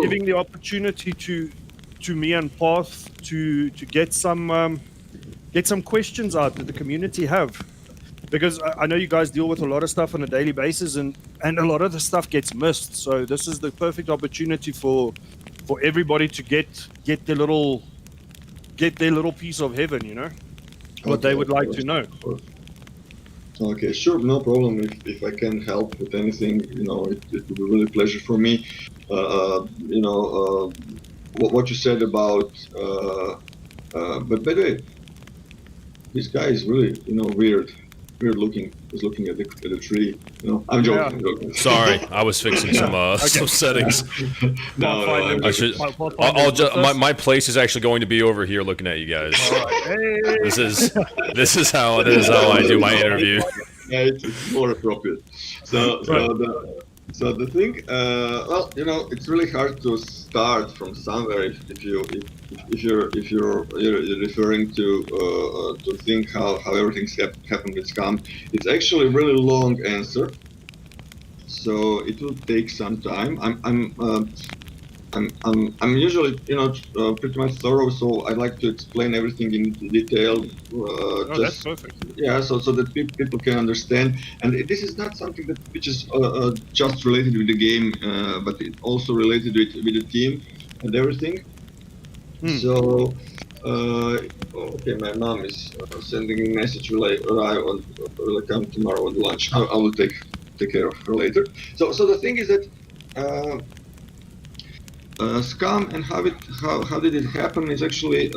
giving the opportunity to me and Path to get some questions out that the community have, because I know you guys deal with a lot of stuff on a daily basis, and a lot of the stuff gets missed. So this is the perfect opportunity for everybody to get their little piece of heaven, you know, what they would like to know. Okay, sure, no problem. If I can help with anything, you know, it would be really a pleasure for me. You know, what you said about, but by the way, this guy is really, you know, weird looking. He's looking at the tree. You know, I'm joking. I'm joking. Sorry, I was fixing some settings. No, I should. My place is actually going to be over here, looking at you guys. All right. Hey. This is how I do my interview. Yeah, it's more appropriate. So the thing, well, you know, it's really hard to start from somewhere if you're referring to think how everything's happened with SCUM. It's actually a really long answer, so it will take some time. I'm usually, you know, pretty much thorough, so I like to explain everything in detail. That's perfect. Yeah, so that people can understand, and this is not something which is just related with the game, but it also related with the team and everything. So, okay, my mom is sending a message. Will I come tomorrow on lunch? I will take care of her later. So the thing is that SCUM and how did it happen is actually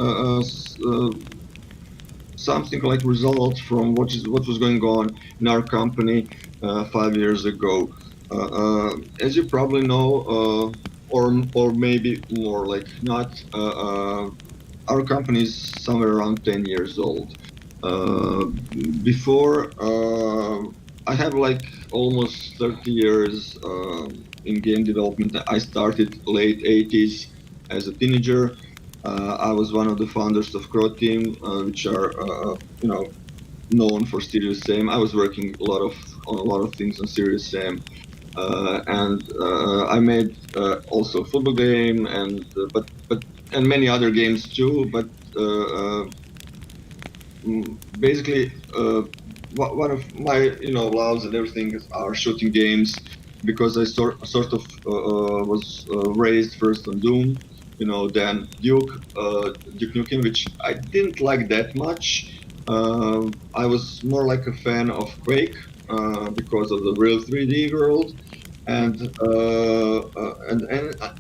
something like result from what was going on in our company 5 years ago. As you probably know, or maybe more like not, our company is somewhere around 10 years old. Before, I have like almost 30 years in game development. I started late 80s as a teenager. I was one of the founders of Crow Team, which are you know, known for Serious Sam. I was working on a lot of things on Serious Sam, and I made also a football game and many other games too. But basically, one of my, you know, loves and everything are shooting games, because I sort of was raised first on Doom, you know, then Duke Nukem, which I didn't like that much. I was more like a fan of Quake because of the real 3D world, and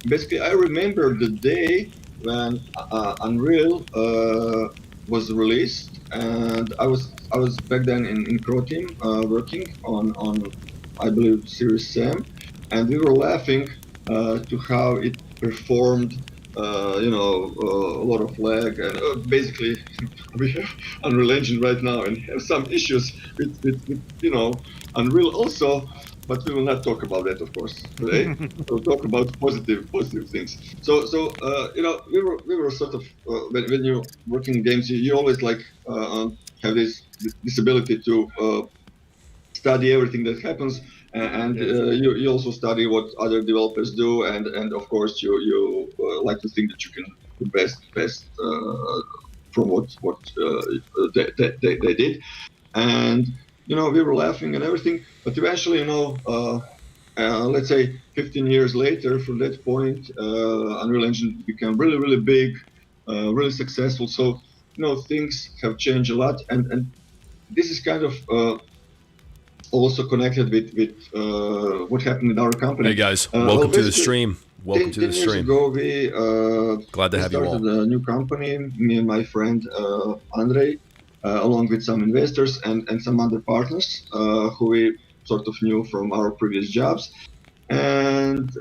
basically I remember the day when Unreal was released, and I was back then in Crow Team working on I believe Serious Sam, and we were laughing to how it performed. You know, a lot of lag, and basically we have Unreal Engine right now and have some issues with you know, Unreal also, but we will not talk about that, of course, today. We'll talk about positive things. So you know, we were sort of when you're working in games, you always like have this ability to study everything that happens, and you also study what other developers do, and of course you like to think that you can do best from what they did, and you know, we were laughing and everything, but eventually, you know, let's say 15 years later from that point, Unreal Engine became really big, really successful. So you know, things have changed a lot, and this is kind of also connected with what happened in our company. Hey guys, welcome to the stream. Welcome to the 10 years stream. ago, we glad to have you all. Started a new company, me and my friend Andrei, along with some investors and some other partners who we sort of knew from our previous jobs, and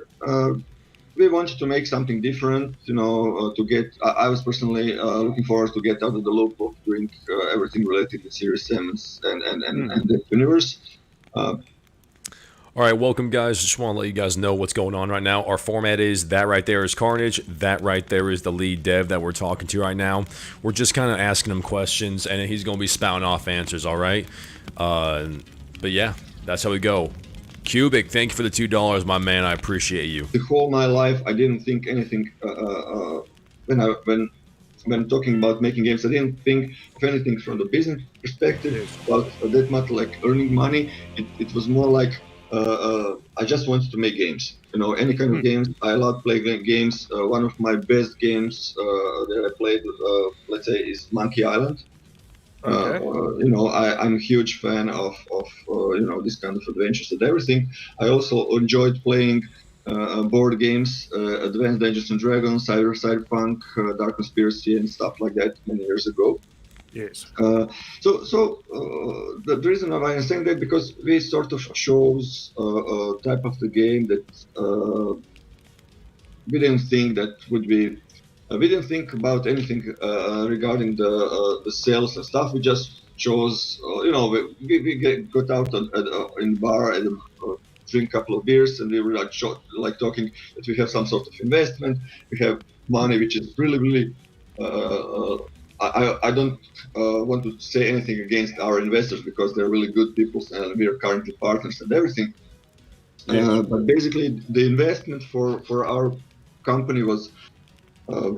we wanted to make something different, you know, to get. I was personally looking forward to get out of the loop of doing everything related to Serious Sam and the universe. All right, welcome guys. Just want to let you guys know what's going on right now. Our format is that right there is Carnage. That right there is the lead dev that we're talking to right now. We're just kind of asking him questions, and he's going to be spouting off answers, all right? But yeah, that's how we go. Cubic, thank you for the $2, my man. I appreciate you. The whole my life, I didn't think anything when talking about making games. I didn't think of anything from the business perspective Yes. about that much like earning money. It was more like I just wanted to make games. Any kind of games. I love playing games. One of my best games that I played, let's say, is Monkey Island. Okay. I'm a huge fan of this kind of adventures and everything. I also enjoyed playing board games, Advanced Dungeons and Dragons, Cyberpunk, Dark Conspiracy, and stuff like that many years ago. Yes. The reason why I'm saying that, because we sort of chose a type of the game that we didn't think that would be. We didn't think about anything regarding the sales and stuff. We just chose, we got out in the bar and drink a couple of beers, and we were like talking that we have some sort of investment. We have money which is really, really. I don't want to say anything against our investors, because they're really good people and we are currently partners and everything. Yes. But basically, the investment for our company was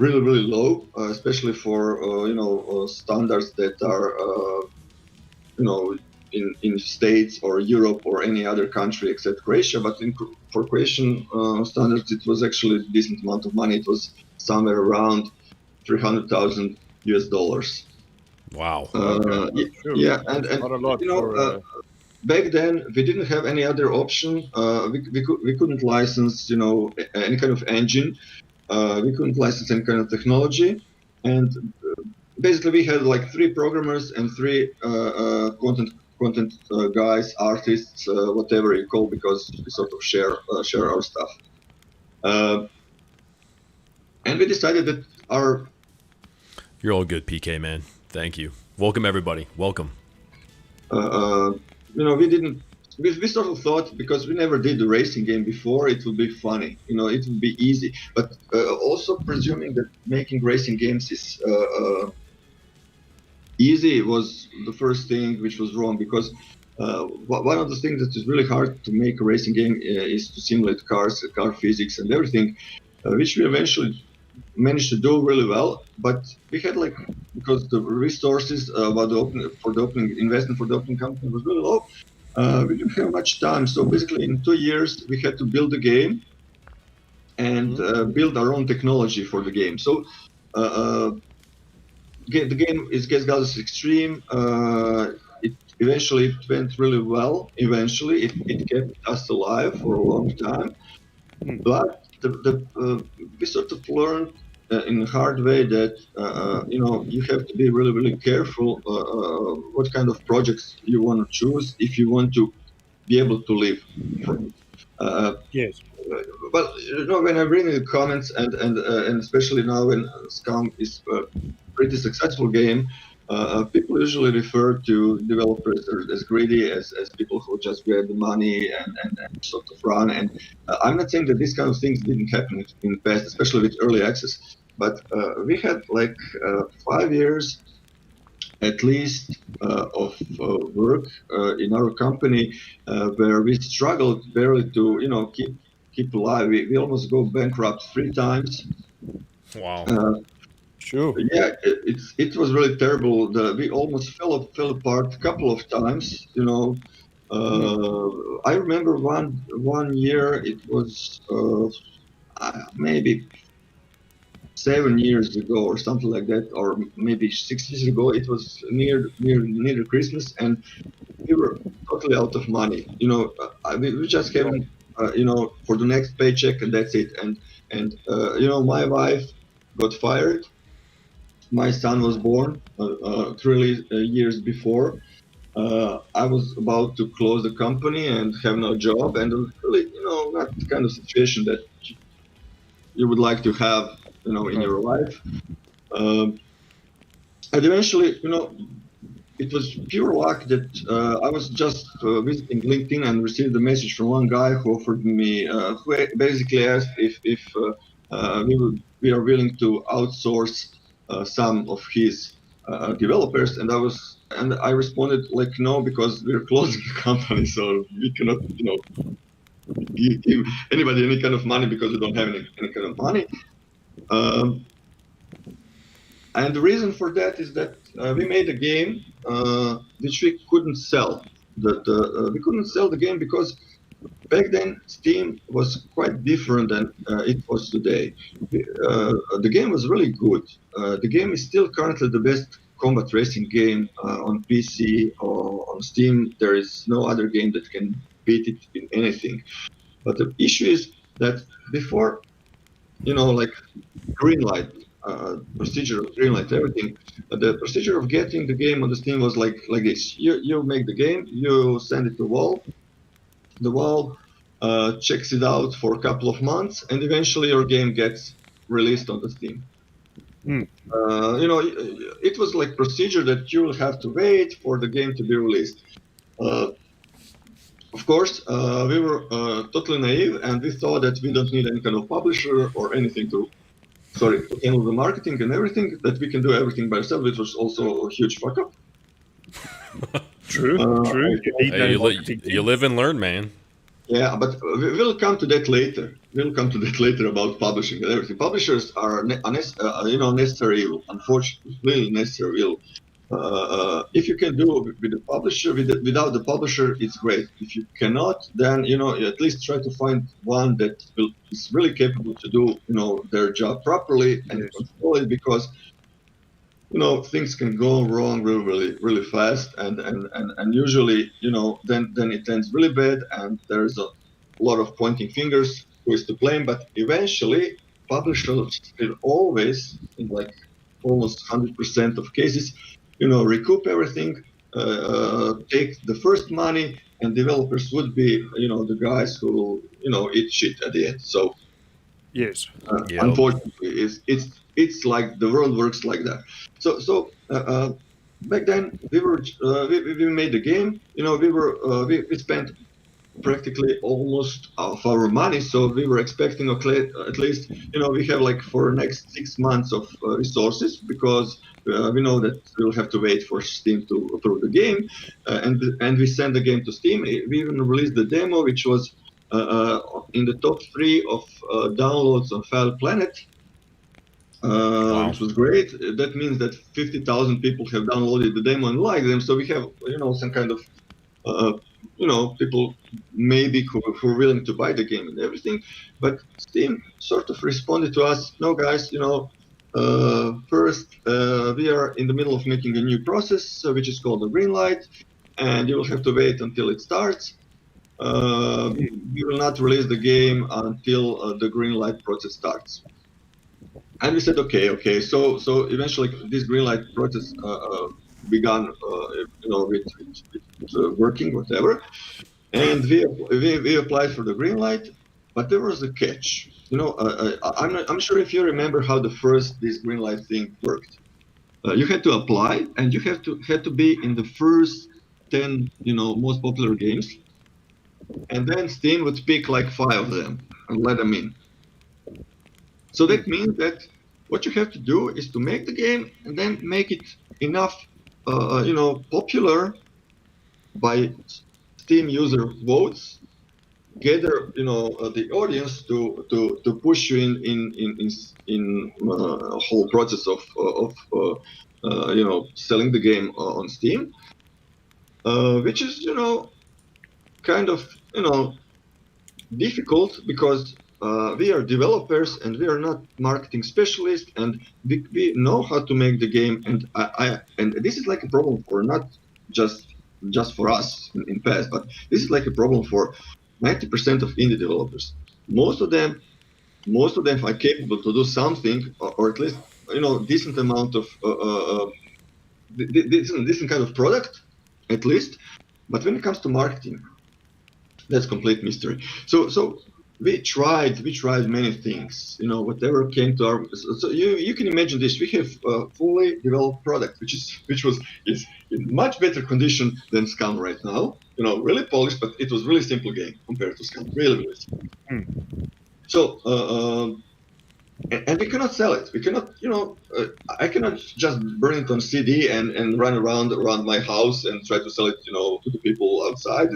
really, really low, especially for standards that are in States or Europe or any other country except Croatia. But for Croatian standards, it was actually a decent amount of money. It was somewhere around $300,000. Wow. Sure. Yeah, That's not a lot for. back then we didn't have any other option. We couldn't license any kind of engine. We couldn't license any kind of technology, and basically we had like 3 programmers and 3 content guys, artists, whatever you call, because we sort of share our stuff. And we decided that our You're all good, PK, man. Thank you. Welcome, everybody. Welcome. we sort of thought, because we never did the racing game before, it would be funny, it would be easy. But also presuming that making racing games is easy was the first thing which was wrong, because one of the things that is really hard to make a racing game is to simulate cars, car physics and everything, which we eventually managed to do really well. But we had because the resources for the opening investment for the opening company was really low, we didn't have much time. So basically in 2 years we had to build the game and build our own technology for the game. So the game is Gas Galaxy Extreme. It went really well. Eventually, it kept us alive for a long time. But we sort of learned in a hard way that you have to be really, really careful what kind of projects you want to choose if you want to be able to live from it. Yes. Well, when I'm reading the comments and especially now when SCUM is a pretty successful game, people usually refer to developers as greedy, as people who just grab the money and sort of run. And I'm not saying that these kind of things didn't happen in the past, especially with early access. But we had 5 years at least of work in our company where we struggled barely to keep alive. We almost go bankrupt 3 times. Wow. Sure. Yeah, it was really terrible. We almost fell apart a couple of times. I remember one year, it was maybe 7 years ago or something like that, or maybe 6 years ago. It was near Christmas, and we were totally out of money. We just having for the next paycheck, and that's it. And my wife got fired. My son was born 3 years before. I was about to close the company and have no job, and it was really, not the kind of situation that you would like to have, in your life. And eventually, it was pure luck that I was just visiting LinkedIn and received a message from one guy who offered me, who basically asked if we are willing to outsource some of his developers, and I responded like, no, because we're closing the company, so we cannot, give anybody any kind of money because we don't have any kind of money. And the reason for that is that we made a game which we couldn't sell. We couldn't sell the game because back then Steam was quite different than it was today. The game was really good. The game is still currently the best combat racing game on PC or on Steam. There is no other game that can beat it in anything. But the issue is that before, like green light, procedure of green light, everything, the procedure of getting the game on the Steam was like this. You make the game, you send it to Valve, the Valve checks it out for a couple of months, and eventually your game gets released on the Steam. It was like procedure that you will have to wait for the game to be released. Of course, we were totally naive, and we thought that we don't need any kind of publisher or anything to handle the marketing and everything, that we can do everything by ourselves, which was also a huge fuck up. True. Hey, you live and learn, man. Yeah, but we'll come to that later. We'll come to that later about publishing and everything. Publishers are, necessary evil. Unfortunately, necessary evil. If you can do with the publisher, without the publisher, it's great. If you cannot, then at least try to find one that is really capable to do their job properly and control it, because things can go wrong really fast, and usually then it ends really bad, and there's a lot of pointing fingers who is to blame. But eventually, publishers will always, in like almost 100% of cases, recoup everything, take the first money, and developers would be the guys who eat shit at the end. So Yes. unfortunately, it's like the world works like that. So back then we made the game. We spent practically almost of our money, so we were expecting at least we have like for next 6 months of resources, because we know that we'll have to wait for Steam to approve the game, and we sent the game to Steam. We even released the demo, which was in the top 3 of downloads on File Planet, which was great. That means that 50,000 people have downloaded the demo and liked them. So we have some kind of people maybe who are willing to buy the game and everything. But Steam sort of responded to us, no guys, first we are in the middle of making a new process, which is called the green light, and you will have to wait until it starts. We will not release the game until the green light process starts. And we said, okay. So eventually this green light process began, with working, whatever. And we applied for the green light, but there was a catch. I'm sure if you remember how this green light thing worked. You had to apply, and you had to be in the first 10 most popular games, and then Steam would pick like 5 of them and let them in. So that means that what you have to do is to make the game and then make it enough popular by Steam user votes, gather the audience to push you in a whole process of selling the game on Steam, which is kind of difficult, because we are developers and we are not marketing specialists, and we know how to make the game, and this is like a problem for not just for us in PATH, but this is like a problem for 90% of indie developers. Most of them are capable to do something, or at least decent amount of decent kind of product, at least. But when it comes to marketing, that's complete mystery. So we tried many things, whatever came to our. So you can imagine this. We have a fully developed product, which is in much better condition than SCUM right now. Really polished, but it was really simple game compared to SCUM. Really simple. So and we cannot sell it. We cannot, I cannot just burn it on CD and run around my house and try to sell it, to the people outside.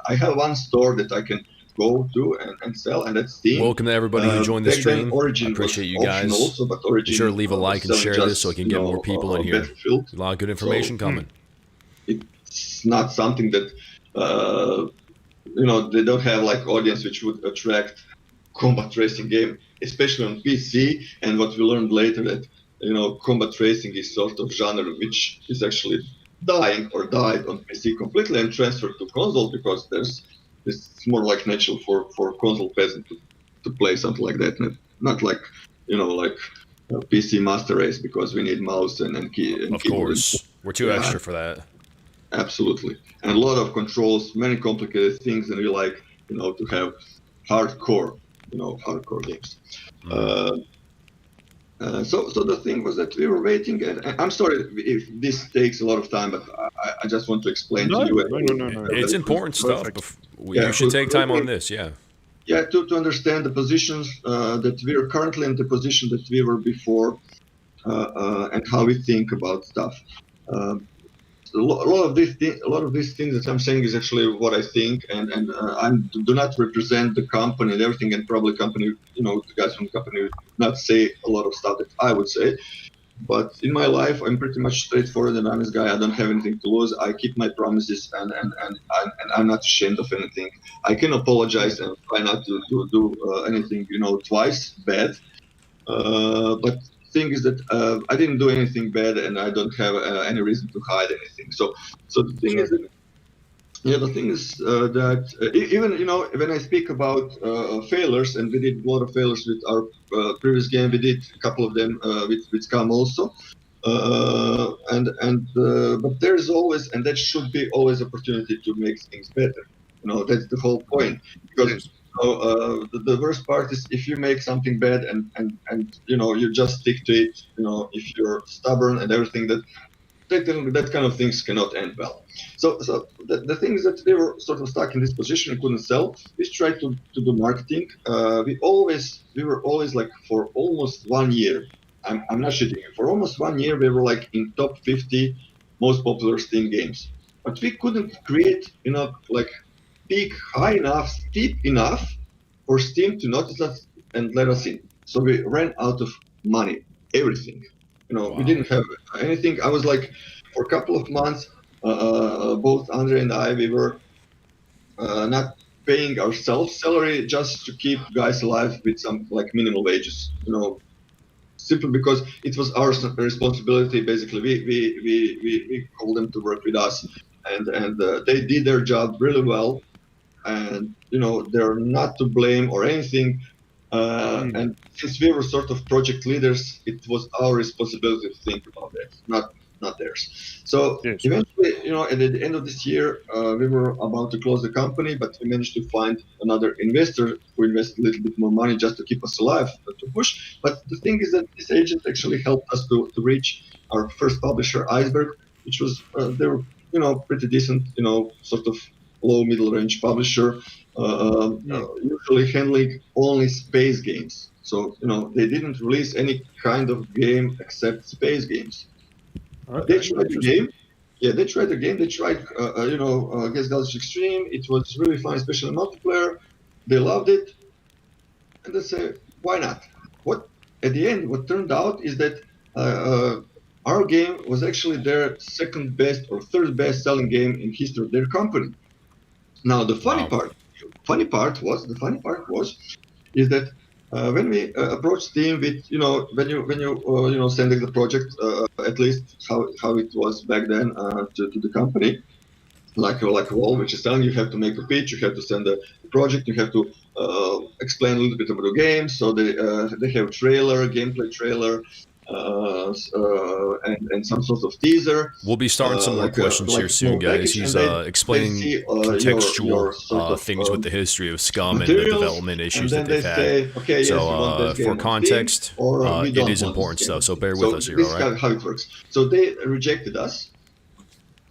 I have one store that I can go to and sell, and that's Steam. Welcome to everybody who joined the Back then, stream. I Origin appreciate was you optional guys. also, but Be Origin sure to leave a was like and selling share just, this so we can get more people in here. Battlefield. A lot of good information coming. It's not something that they don't have like audience which would attract combat racing game, especially on PC. And what we learned later that combat racing is sort of genre which is actually dying or died on PC completely and transferred to console because it's more like natural for console peasant to play something like that, not like like PC master race because we need mouse and key and Of keyboard. course, we're too extra for that. Absolutely, and a lot of controls, many complicated things, and we like to have hardcore games. So the thing was that we were waiting, and I'm sorry if this takes a lot of time, but I just want to explain to you. No. It's important stuff. You should take time on this, yeah. Yeah, to understand the positions that we are currently in, the position that we were before, and how we think about stuff. A lot of these things that I'm saying is actually what I think, and I do not represent the company and everything, and probably company, the guys from the company would not say a lot of stuff that I would say. But in my life, I'm pretty much straightforward and honest guy. I don't have anything to lose. I keep my promises, and I'm not ashamed of anything. I can apologize and try not to do anything, twice bad. But thing is that I didn't do anything bad, and I don't have any reason to hide anything. So the thing is that, the thing is that even when I speak about failures, and we did a lot of failures with our previous game, we did a couple of them with SCUM also, but there's always, and that should be always, opportunity to make things better. That's the whole point, because the worst part is if you make something bad and you just stick to it. If you're stubborn and everything, that kind of things cannot end well. So the thing is that they were sort of stuck in this position and couldn't sell. We tried to do marketing. We were always like, for almost 1 year. I'm not shitting you. For almost 1 year, we were like in top 50 most popular Steam games, but we couldn't create like peak high enough, steep enough for Steam to notice us and let us in. So we ran out of money, everything. We didn't have anything. I was like, for a couple of months, both Andre and I, we were not paying ourselves salary just to keep guys alive with some like minimal wages. Simply because it was our responsibility. Basically, we called them to work with us, and they did their job really well. And they're not to blame or anything. And since we were sort of project leaders, it was our responsibility to think about that, not theirs. So eventually, at the end of this year, we were about to close the company, but we managed to find another investor who invested a little bit more money just to keep us alive, to push. But the thing is that this agent actually helped us to reach our first publisher, Iceberg, which was they were pretty decent, sort of low middle range publisher, usually handling only space games. So they didn't release any kind of game except space games. They tried the game. Yeah, they tried the game. They tried, Guess Galaxy Extreme. It was really fun, especially multiplayer. They loved it, and they say, why not? What at the end, what turned out is that our game was actually their second best or third best selling game in history of their company. Now the funny part was is that when we approached Steam with when you sending the project, at least how it was back then, to the company, like a wall which is telling you have to make a pitch, you have to send the project, you have to explain a little bit about the game. So they have gameplay trailer, and some sort of teaser. We'll be starting some more questions here soon, guys. He's explaining contextual things with the history of SCUM and the development issues that they've had. Okay, so for context, it is important stuff, so bear with us here, all right? This is how it works. So they rejected us,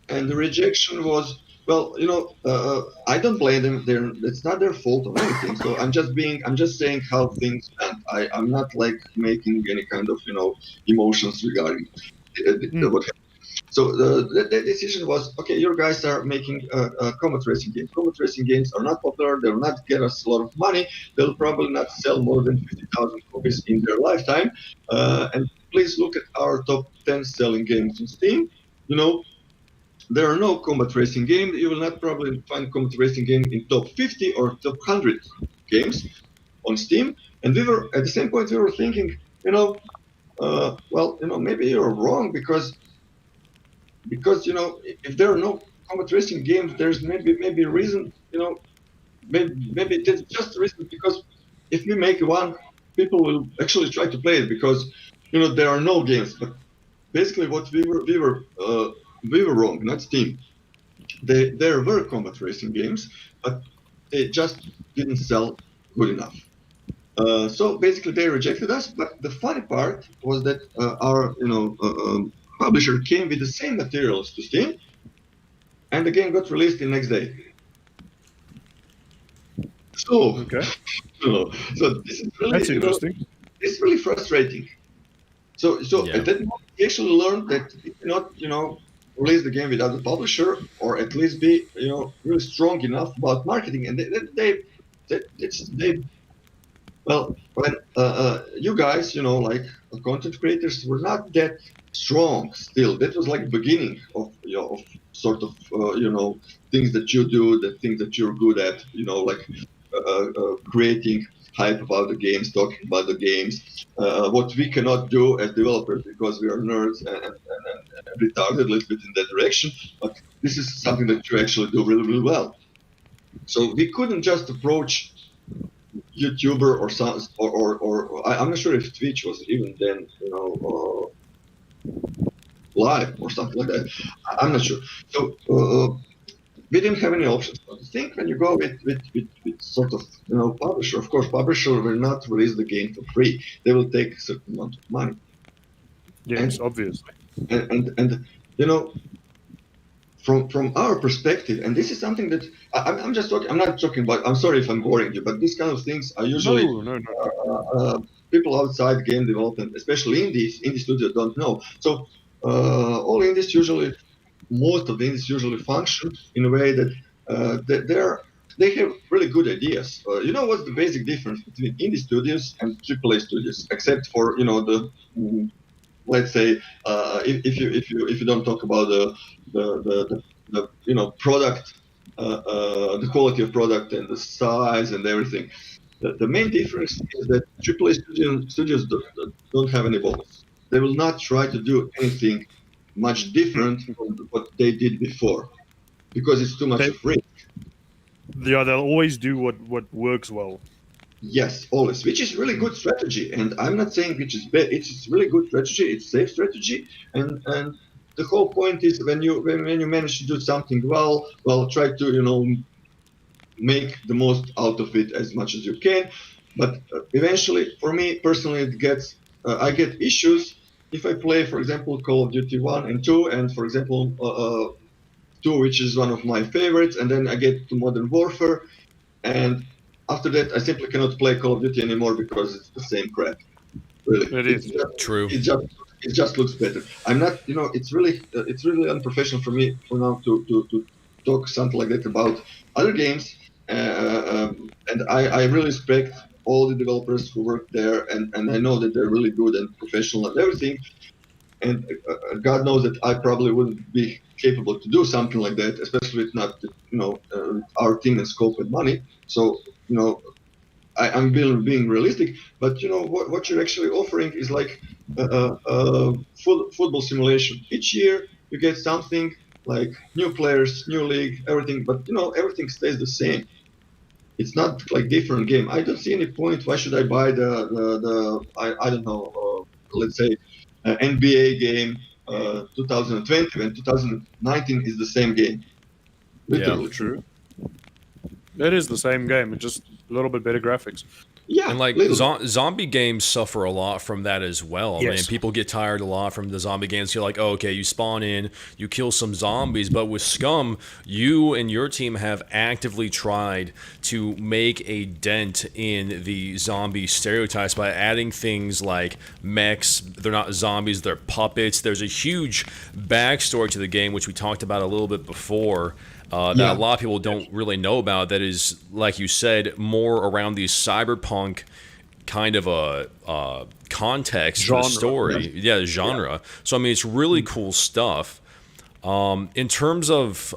and the rejection was, well, I don't blame them. It's not their fault or anything. So I'm just saying how things went. I'm not like making any kind of emotions regarding Mm. what. So the decision was, okay, your guys are making combat racing games. Combat racing games are not popular. They will not get us a lot of money. They'll probably not sell more than 50,000 copies in their lifetime. And please look at our top 10 selling games on Steam. You know, there are no combat racing games. You will not probably find combat racing game in top 50 or top 100 games on Steam. And we were at the same point we were thinking, maybe you're wrong because if there are no combat racing games, there's maybe a reason. Maybe it's just a reason because if we make one, people will actually try to play it because there are no games. But basically, what we were wrong, not Steam. There were combat racing games, but they just didn't sell good enough. So basically, they rejected us. But the funny part was that our publisher came with the same materials to Steam, and the game got released the next day. So, Okay. so this is really That's interesting. it's really frustrating. So Yeah. at that moment, we actually learned that we cannot release the game without the publisher, or at least be really strong enough about marketing. And they well, when you guys, like content creators, were not that strong still. That was like beginning of of sort of things that you do, the things that you're good at. Like creating hype about the games, talking about the games. What we cannot do as developers because we are nerds and retarded a little bit in that direction. But this is something that you actually do really, really well. So we couldn't just approach YouTuber or some or I'm not sure if Twitch was even then live or something like that. I'm not sure. So we didn't have any options. But I think when you go with sort of publisher, of course, publisher will not release the game for free. They will take a certain amount of money. Yes, And obviously. and from our perspective, and this is something that I'm just talking. I'm not talking about. I'm sorry if I'm boring you, but these kind of things are usually No. people outside game development, especially indie studios, don't know. So all indies usually, most of the indies usually function in a way that they have really good ideas. What's the basic difference between indie studios and AAA studios, except for the let's say if you don't talk about the product, the quality of product and the size and everything. The main difference is that AAA studios don't have any balls. They will not try to do anything much different from what they did before because it's too much They, of risk. yeah, they'll always do what works well. Yes, always, which is really good strategy. And I'm not saying which is bad. It's really good strategy. It's safe strategy. And the whole point is when you manage to do something well, try to make the most out of it as much as you can. But eventually, for me personally, I get issues if I play, for example, Call of Duty 1 and 2, and for example, 2, which is one of my favorites, and then I get to Modern Warfare, and after that, I simply cannot play Call of Duty anymore because it's the same crap. Really, It is. True. It just looks better. I'm not, it's really unprofessional for me for now to talk something like that about other games. And I really respect all the developers who work there, and I know that they're really good and professional and everything. And God knows that I probably wouldn't be capable to do something like that, especially with not, our team and scope and money. So, I'm being realistic, but what you're actually offering is like football simulation. Each year you get something like new players, new league, everything, but everything stays the same. It's not like different game. I don't see any point. Why should I buy I don't know, let's say NBA game 2020 when 2019 is the same game. Literally. True. It is the same game, it's just a little bit better graphics. Yeah, And like little bit. zombie games suffer a lot from that as well. I mean, Yes. people get tired a lot from the zombie games. You're like, oh, okay, you spawn in, you kill some zombies, but with Scum, you and your team have actively tried to make a dent in the zombie stereotypes by adding things like mechs. They're not zombies, they're puppets. There's a huge backstory to the game, which we talked about a little bit before. That a Yeah. lot of people don't really know about. That is, like you said, more around the cyberpunk kind of a context to the Genre. story. Yeah, genre. So I mean, it's really cool stuff. In terms of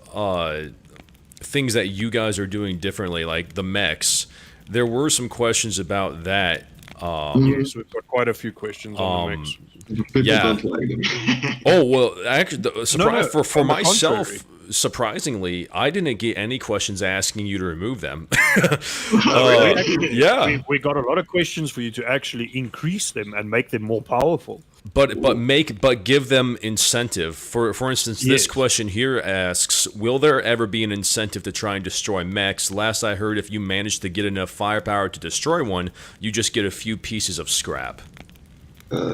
things that you guys are doing differently, like the mechs, there were some questions about that. Yes, we've got quite a few questions on the mix. People Yeah. don't like them. Oh well, actually, surprise no, for on the myself. contrary. Surprisingly, I didn't get any questions asking you to remove them. Really? Yeah, We got a lot of questions for you to actually increase them and make them more powerful. but give them incentive. For instance, this Yes. question here asks, will there ever be an incentive to try and destroy mechs? Last I heard, if you manage to get enough firepower to destroy one, you just get a few pieces of scrap.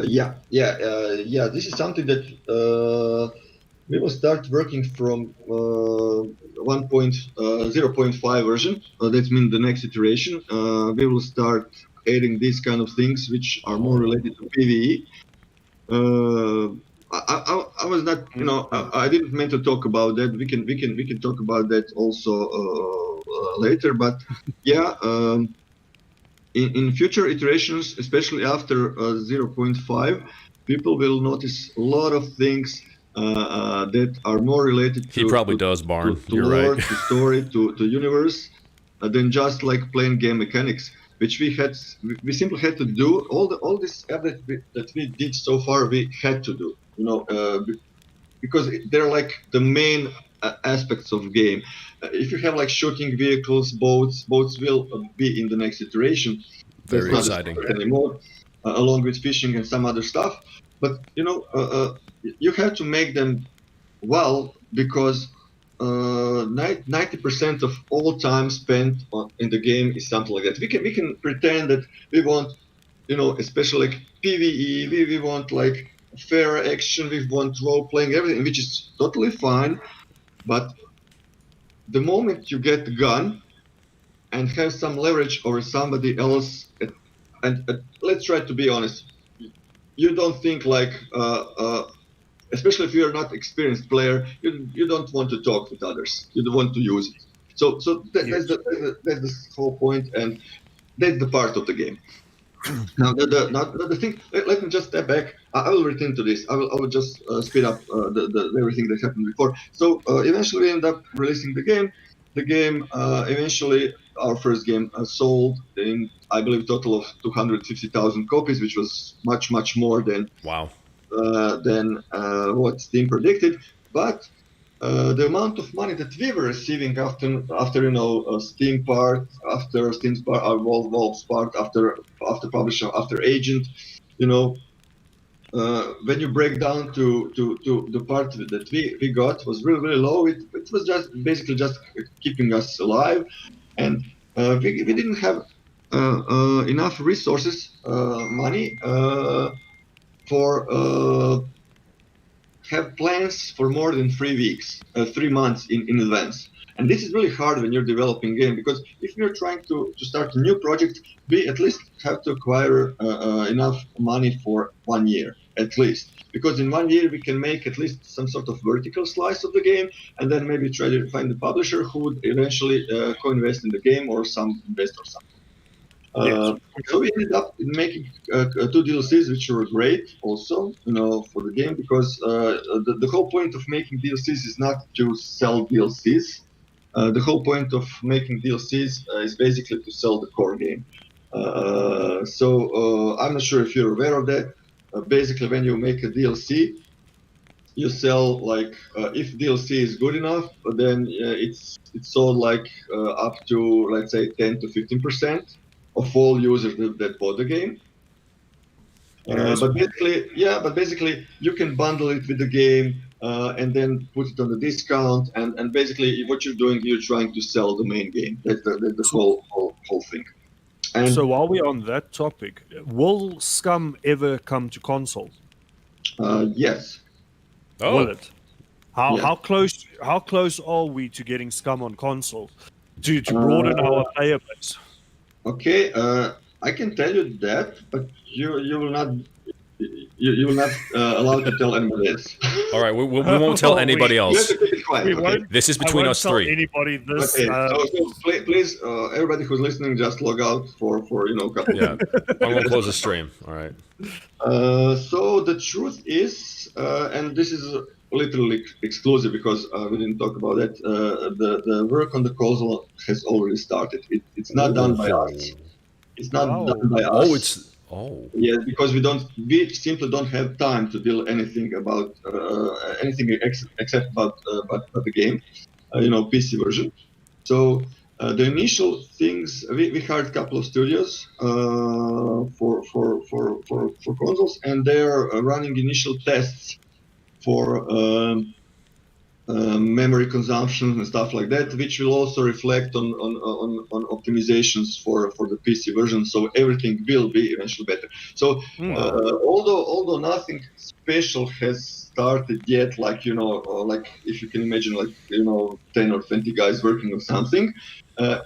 Yeah. This is something that we will start working from 1.0.5 version. That means the next iteration. We will start adding these kind of things which are more related to PvE. I was not, I didn't mean to talk about that. We can talk about that also later. But yeah, in future iterations, especially after 0.5, people will notice a lot of things that are more related He probably does, Barn. to You're lore, right. to story, to universe, than just like plain game mechanics, which we simply had to do. All this that we did so far, we had to do, because they're like the main aspects of game. If you have like shooting vehicles, boats will be in the next iteration. That's Very not a exciting. secret anymore, along with fishing and some other stuff. But you have to make them well, because 90% of all time spent in the game is something like that. We can pretend that we want, especially like PVE, we want like fair action, we want role playing, everything, which is totally fine. But the moment you get the gun and have some leverage over somebody else, and let's try to be honest, you don't think like especially if you're not experienced player, you don't want to talk with others. You don't want to use it. So Yes. that's the whole point, and that's the part of the game. Now the thing. Let me just step back. I will return to this. I will just speed up the everything that happened before. So eventually we end up releasing the game. The game eventually, our first game sold in, I believe, total of 250,000 copies, which was much more Wow. than what Steam predicted. But the amount of money that we were receiving after Steam part, after Steam's part, Valve's part, after publisher, after agent, when you break down to the part that we got was really low. It was just basically just keeping us alive, and we didn't have enough resources, money, for have plans for more than 3 weeks, 3 months in advance. And this is really hard when you're developing a game, because if you're trying to start a new project, we at least have to acquire enough money for 1 year, at least. Because in 1 year we can make at least some sort of vertical slice of the game, and then maybe try to find a publisher who would eventually co-invest in the game, or some investor or something. Yes. So we ended up making two DLCs, which were great also, for the game, because the whole point of making DLCs is not to sell DLCs. The whole point of making DLCs is basically to sell the core game. So I'm not sure if you're aware of that. Basically, when you make a DLC, you sell like, if DLC is good enough, then it's sold like up to, let's say, 10 to 15% of all users that bought the game. But basically, you can bundle it with the game, and then put it on the discount, and basically what you're doing, you're trying to sell the main game. That's the whole thing. And So while we're on that topic, will Scum ever come to console? yes, Oh, Will it? How yes. how close are we to getting Scum on console to broaden Uh, our player base? okay, I can tell you that, but you will not you will not allowed to tell anybody else. all right. We won't tell anybody You have else. to keep it quiet, We okay? won't. This is I between won't us tell three. anybody this. Okay, so please, everybody who's listening, just log out for a couple. Yeah, I'm gonna close the stream. All right. So the truth is, and this is literally exclusive because we didn't talk about that. The work on the console has already started. It's not done by us. It's not Wow. done by Oh, us. it's oh. Yeah, because we simply don't have time to build anything about anything except about the game, PC version. So the initial things we hired a couple of studios for consoles, and they are running initial tests for memory consumption and stuff like that, which will also reflect on optimizations for the PC version. So everything will be eventually better. So Wow. although nothing special has started yet, like like if you can imagine, like 10 or 20 guys working on something,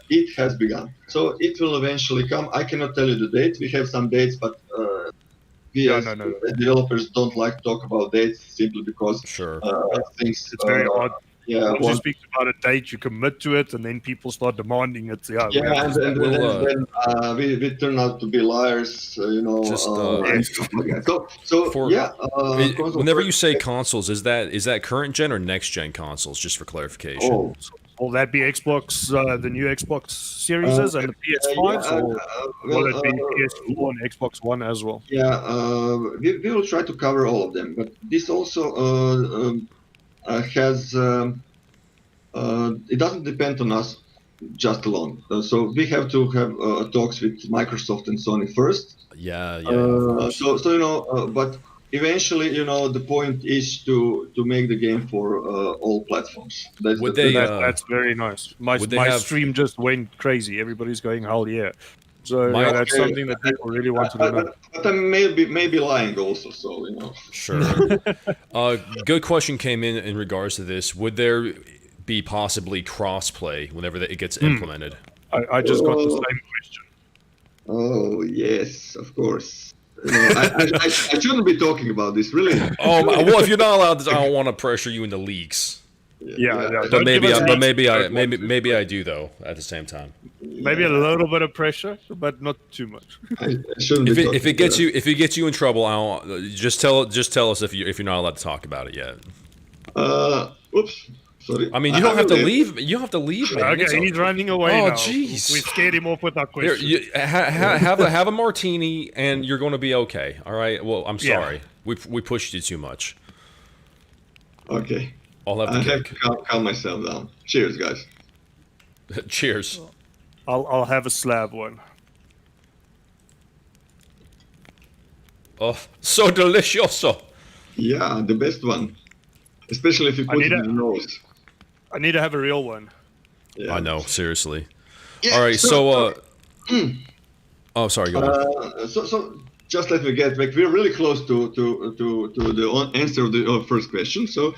it has begun. So it will eventually come. I cannot tell you the date. We have some dates, but we Yeah, as no. developers don't like to talk about dates simply because Sure. things. It's very odd. Yeah, Once you speak about a date, you commit to it, and then people start demanding it. Yeah, we yeah, understand. then we turn out to be liars, Just and stuff like that. So for yeah, console whenever first. you say consoles, is that current gen or next gen consoles? Just for clarification. Oh, Will that be Xbox, the new Xbox Series and the PS5s, yeah, or will it be PS4 and Xbox One as well? yeah, we will try to cover all of them, but this also has. It doesn't depend on us just alone. So we have to have talks with Microsoft and Sony first. Yeah. Of course. But eventually, the point is to make the game for all platforms. Would they? That's very nice. My would they my have- stream just went crazy. Everybody's going hell yeah. So My- yeah, that's Okay. something that people really wanted to know. But I may be lying also. So Sure. Good question came in regards to this. Would there be possibly crossplay whenever it gets implemented? I just got the same question. Oh yes, of course. I shouldn't be talking about this, really. Oh, well, if you're not allowed to, I don't want to pressure you into leaks. Yeah. But Don't give us leaks if you don't want to. maybe I do though. At the same time, Maybe a little bit of pressure, but not too much. I shouldn't if be it talking gets about you in trouble, I don't, just tell us if you're not allowed to talk about it yet. Oops, sorry. I mean, you don't have to will leave. You don't have to leave, man. Okay, It's he's running away Oh, now. jeez. We've scared him off with our Here, question. have a martini, and you're going to be okay. All right. Well, I'm Yeah. sorry. We pushed you too much. Okay. I'll have I the have to calm myself down. Cheers, guys. cake. Cheers. I'll have a slab one. Oh, so delicioso. Yeah, the best one. Especially if you put need it in a- the nose. I need to have a real one. Yeah. I know. Seriously. Yeah, All right. So. Oh, sorry. Go on. So just let me get back. We're really close to the answer of the first question. So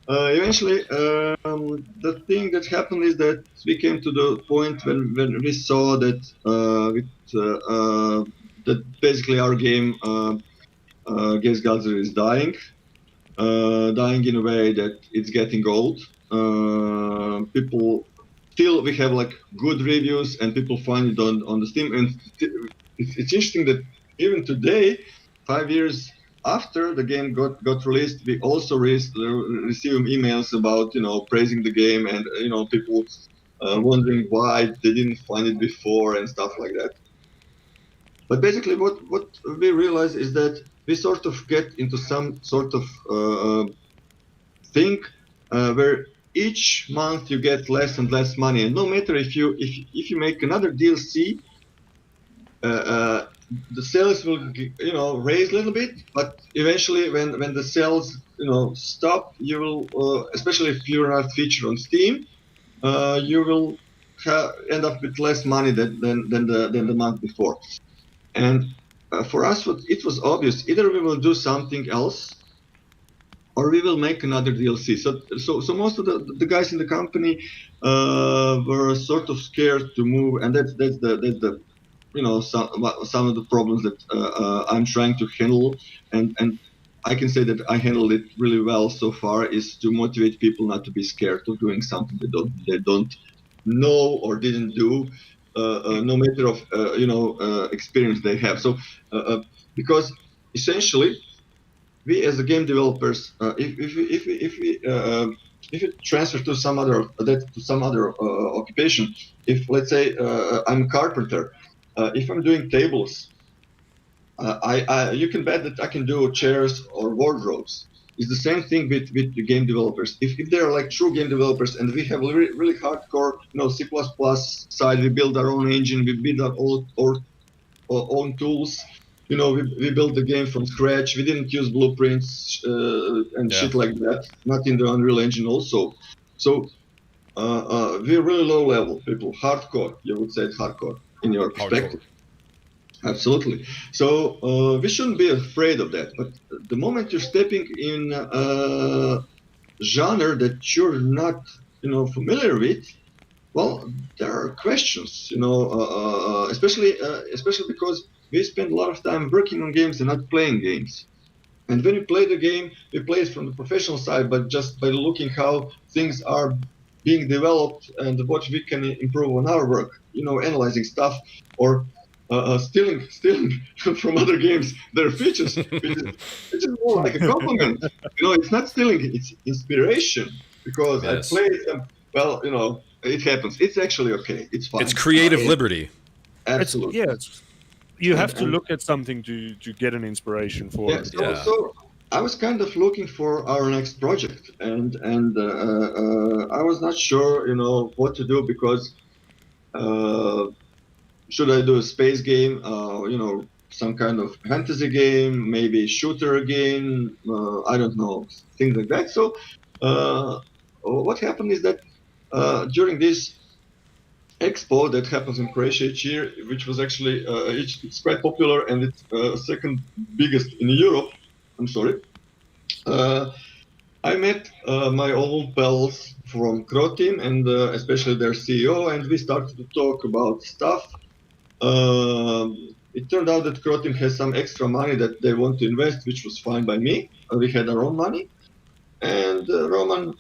eventually, the thing that happened is that we came to the point when we saw that that basically our game Gaze Galzer is dying in a way that it's getting old. People still we have like good reviews and people find it on the Steam, and it's interesting that even today, 5 years after the game got released, we also receive emails about praising the game, and people wondering why they didn't find it before and stuff like that. But basically, what we realize is that we sort of get into some sort of thing where each month you get less and less money, and no matter if you make another DLC, the sales will raise a little bit, but eventually when the sales stop, you will especially if you're not featured on Steam, you will end up with less money than the month before. And for us, it was obvious: either we will do something else, or we will make another DLC. So most of the guys in the company were sort of scared to move, and that's the some of the problems that I'm trying to handle, and I can say that I handled it really well so far, is to motivate people not to be scared of doing something they don't know or didn't do, no matter of experience they have. So because essentially we as the game developers, if we transfer to some other occupation, if let's say I'm a carpenter, if I'm doing tables, you can bet that I can do chairs or wardrobes. It's the same thing with the game developers. If they're like true game developers, and we have really hardcore, C++ side, we build our own engine, we build our own tools. We built the game from scratch. We didn't use blueprints and shit like that. Not in the Unreal Engine also. So we're really low level people, hardcore. You would say hardcore in your perspective. Absolutely. So we shouldn't be afraid of that. But the moment you're stepping in a genre that you're not, familiar with, well, there are questions, especially because we spend a lot of time working on games and not playing games. And when we play the game, we play it from the professional side, but just by looking how things are being developed and what we can improve on our work, analyzing stuff, or stealing from other games their features, which is more like a compliment. It's not stealing; it's inspiration, because I played them. Well, it happens. It's actually okay. It's fine. It's creative liberty. Absolutely. You have to look at something to get an inspiration for it. So I was kind of looking for our next project, and I was not sure, what to do, because should I do a space game, some kind of fantasy game, maybe shooter game, I don't know, things like that. So what happened is that during this expo that happens in Croatia each year, which was actually it's quite popular, and it's second biggest in Europe. I'm sorry. I met my old pals from Croteam, and especially their CEO, and we started to talk about stuff. It turned out that Croteam has some extra money that they want to invest, which was fine by me. We had our own money, and Roman,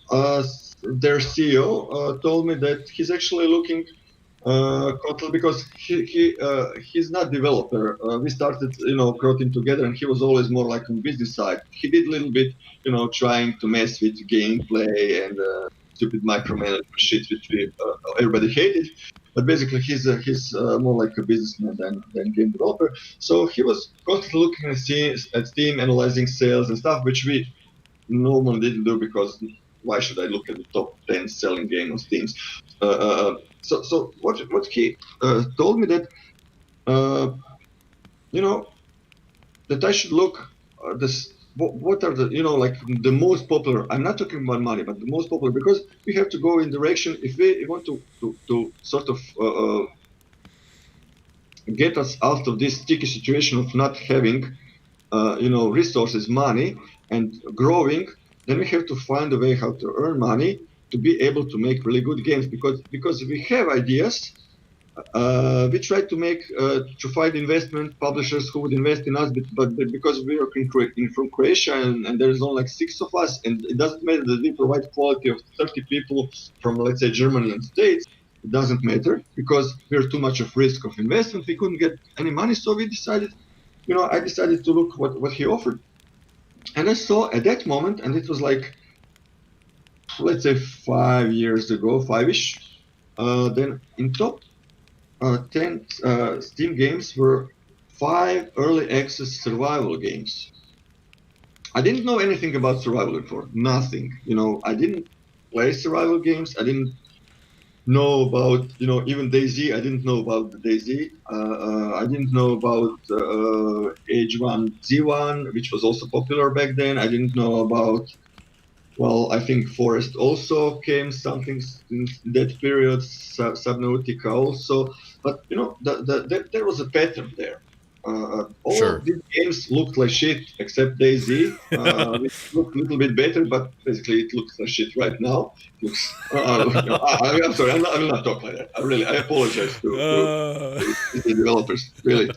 their CEO, told me that he's actually looking Kotlin, because he's not developer. We started, Croteam together, and he was always more like on business side. He did a little bit, trying to mess with gameplay and stupid micromanagement shit, which everybody hated. But basically, he's more like a businessman than game developer. So he was constantly looking at Steam, analyzing sales and stuff, which we normally didn't do, because why should I look at the top 10 selling game on Steam? So what he told me that that I should look what are the like the most popular. I'm not talking about money, but the most popular, because we have to go in direction if we want to sort of get us out of this sticky situation of not having resources, money, and growing. Then we have to find a way how to earn money to be able to make really good games, because we have ideas. We try to find investment publishers who would invest in us, but because we are from Croatia, and there's only like 6 of us, and it doesn't matter that we provide quality of 30 people from, let's say, Germany and States. It doesn't matter, because we're too much of risk of investment. We couldn't get any money, so we decided, I decided to look what he offered. And I saw at that moment, and it was like, let's say 5 years ago, 5-ish, then in top 10 Steam games were 5 early access survival games. I didn't know anything about survival before, nothing. I didn't play survival games. I didn't know about, even DayZ. I didn't know about the DayZ. I didn't know about H1Z1, which was also popular back then. I didn't know about Well, I think Forest also came something in that period, Subnautica also, but there was a pattern there. All Sure. these games looked like shit except DayZ, which looked a little bit better, but basically it looks like shit right now. It looks. I'm sorry, I will not talk like that. I apologize Uh, to the developers. Really,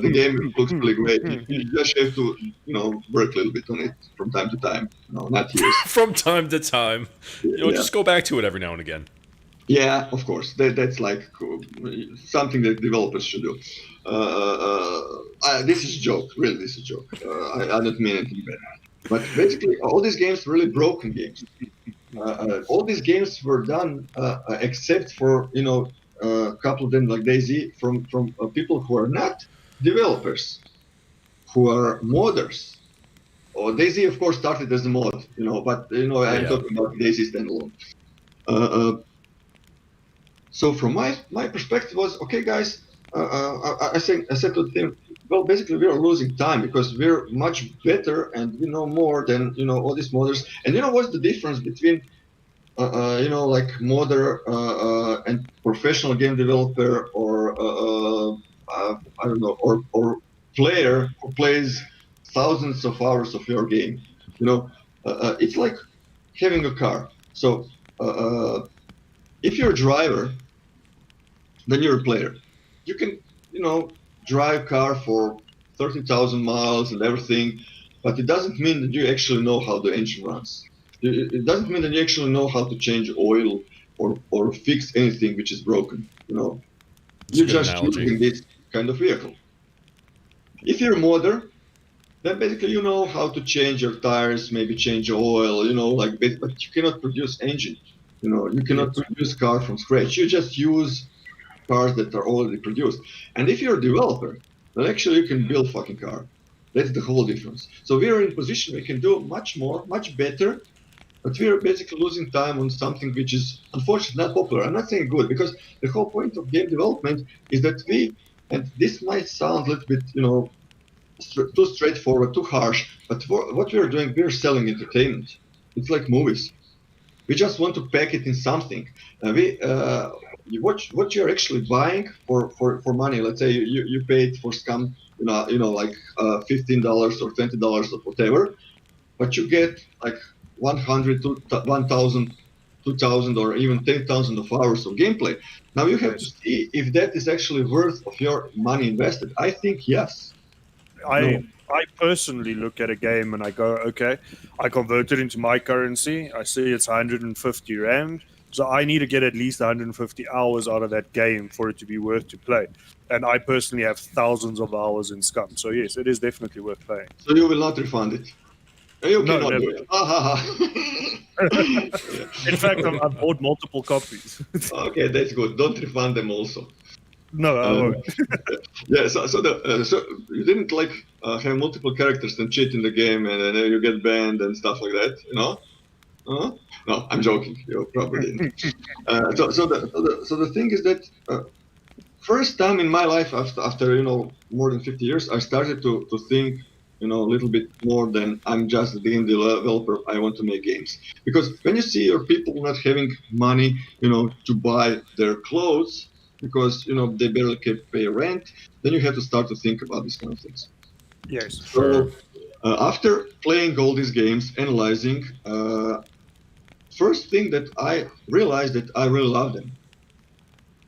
the game looks really great. You just have to, work a little bit on it from time to time. Not years. from time to time, Yeah, just go back to it every now and again. yeah, of course. That's like something that developers should do. This is a joke. Really, this is a joke. I don't mean anything bad. But basically, all these games were really broken games. All these games were done except for a couple of them like Daisy from people who are not developers, who are modders. Or Daisy, of course, started as a mod, but I'm Yeah. talking about Daisy standalone. Uh, uh, So from my perspective was, okay, guys, I said to them, well, basically we are losing time because we're much better and we know more than all these modders. And what's the difference between like modder and professional game developer, or I don't know, or player who plays thousands of hours of your game? It's like having a car. So if you're a driver, then you're a player. You can, drive car for 30,000 miles and everything, but it doesn't mean that you actually know how the engine runs. It doesn't mean that you actually know how to change oil or fix anything which is broken. It's a You're good just analogy. using this kind of vehicle. If you're a modder, then basically you know how to change your tires, maybe change oil, but you cannot produce engine. You cannot Yes. produce car from scratch. You just use cars that are already produced. And if you're a developer, then actually you can build fucking car. That's the whole difference. So we are in a position we can do much more, much better, but we are basically losing time on something which is unfortunately not popular. I'm not saying good, because the whole point of game development is that and this might sound a little bit, too straightforward, too harsh, but what we are doing, we're selling entertainment. It's like movies. We just want to pack it in something. What you're actually buying for money. Let's say you paid for SCUM, like $15 or $20 or whatever, but you get like 100 to 1,000, 2,000, or even 10,000 of hours of gameplay. Now you have to Yes. see if that is actually worth of your money invested. I think yes. I No. I personally look at a game and I go, okay, I convert it into my currency. I see it's 150 rand, so I need to get at least 150 hours out of that game for it to be worth to play. And I personally have thousands of hours in Scum, so yes, it is definitely worth playing. So you will not refund it. You No, cannot never. do it. Ah, ha, ha. In fact, I've bought multiple copies. Okay, that's good. Don't refund them also. No, I Uh, won't. yeah, so you didn't like have multiple characters and cheat in the game, and then you get banned and stuff like that, Uh-huh. No, I'm joking. You probably didn't. So the thing is that first time in my life after more than 50 years, I started to think a little bit more than I'm just a game developer. I want to make games, because when you see your people not having money to buy their clothes because they barely can pay rent, then you have to start to think about these kind of things. Yes. Sure. So after playing all these games, analyzing, first thing that I realized that I really love them.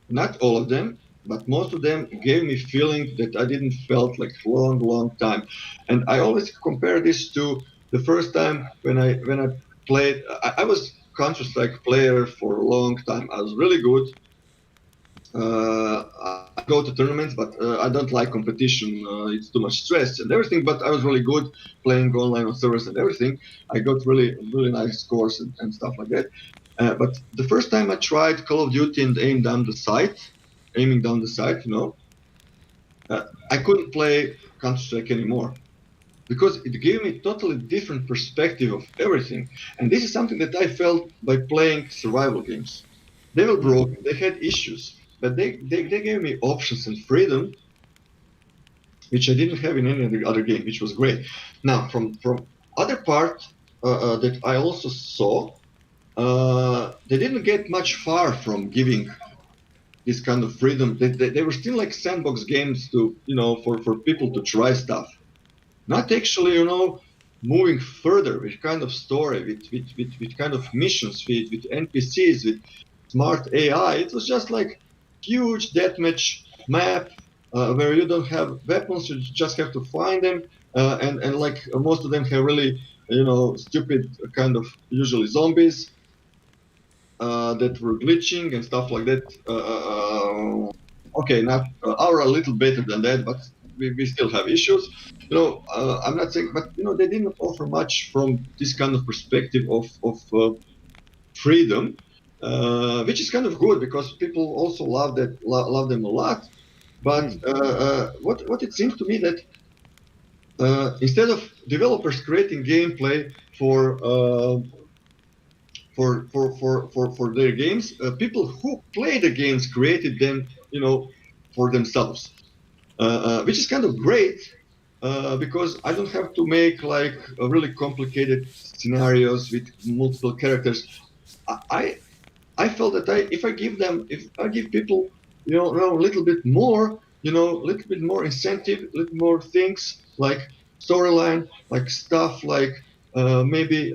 Not all of them, but most of them gave me feeling that I didn't felt like long, long time. And I always compare this to the first time when I played. I was Counter Strike player for a long time. I was really good. I go to tournaments, but I don't like competition. It's too much stress and everything. But I was really good playing online on servers and everything. I got really, really nice scores and stuff like that. But the first time I tried Call of Duty and aiming down the sight, I couldn't play Counter Strike anymore because it gave me totally different perspective of everything. And this is something that I felt by playing survival games. They were broken, they had issues, but they gave me options and freedom, which I didn't have in any other game, which was great. Now, from other part, that I also saw, they didn't get much far from giving this kind of freedom. They were still like sandbox games to, for people to try stuff. Not actually, moving further with kind of story, with kind of missions, with NPCs, with smart AI. It was just like huge deathmatch map where you don't have weapons, you just have to find them, and like most of them have really, stupid kind of usually zombies that were glitching and stuff like that. Okay, not are a little better than that, but we still have issues. I'm not saying, but they didn't offer much from this kind of perspective of freedom, which is kind of good because people also love them a lot. But what it seems to me that instead of developers creating gameplay for their games, people who play the games created them, for themselves, which is kind of great because I don't have to make like a really complicated scenarios with multiple characters. I I felt that if I give people, a little bit more, a little bit more incentive, a little more things like storyline, like stuff, like maybe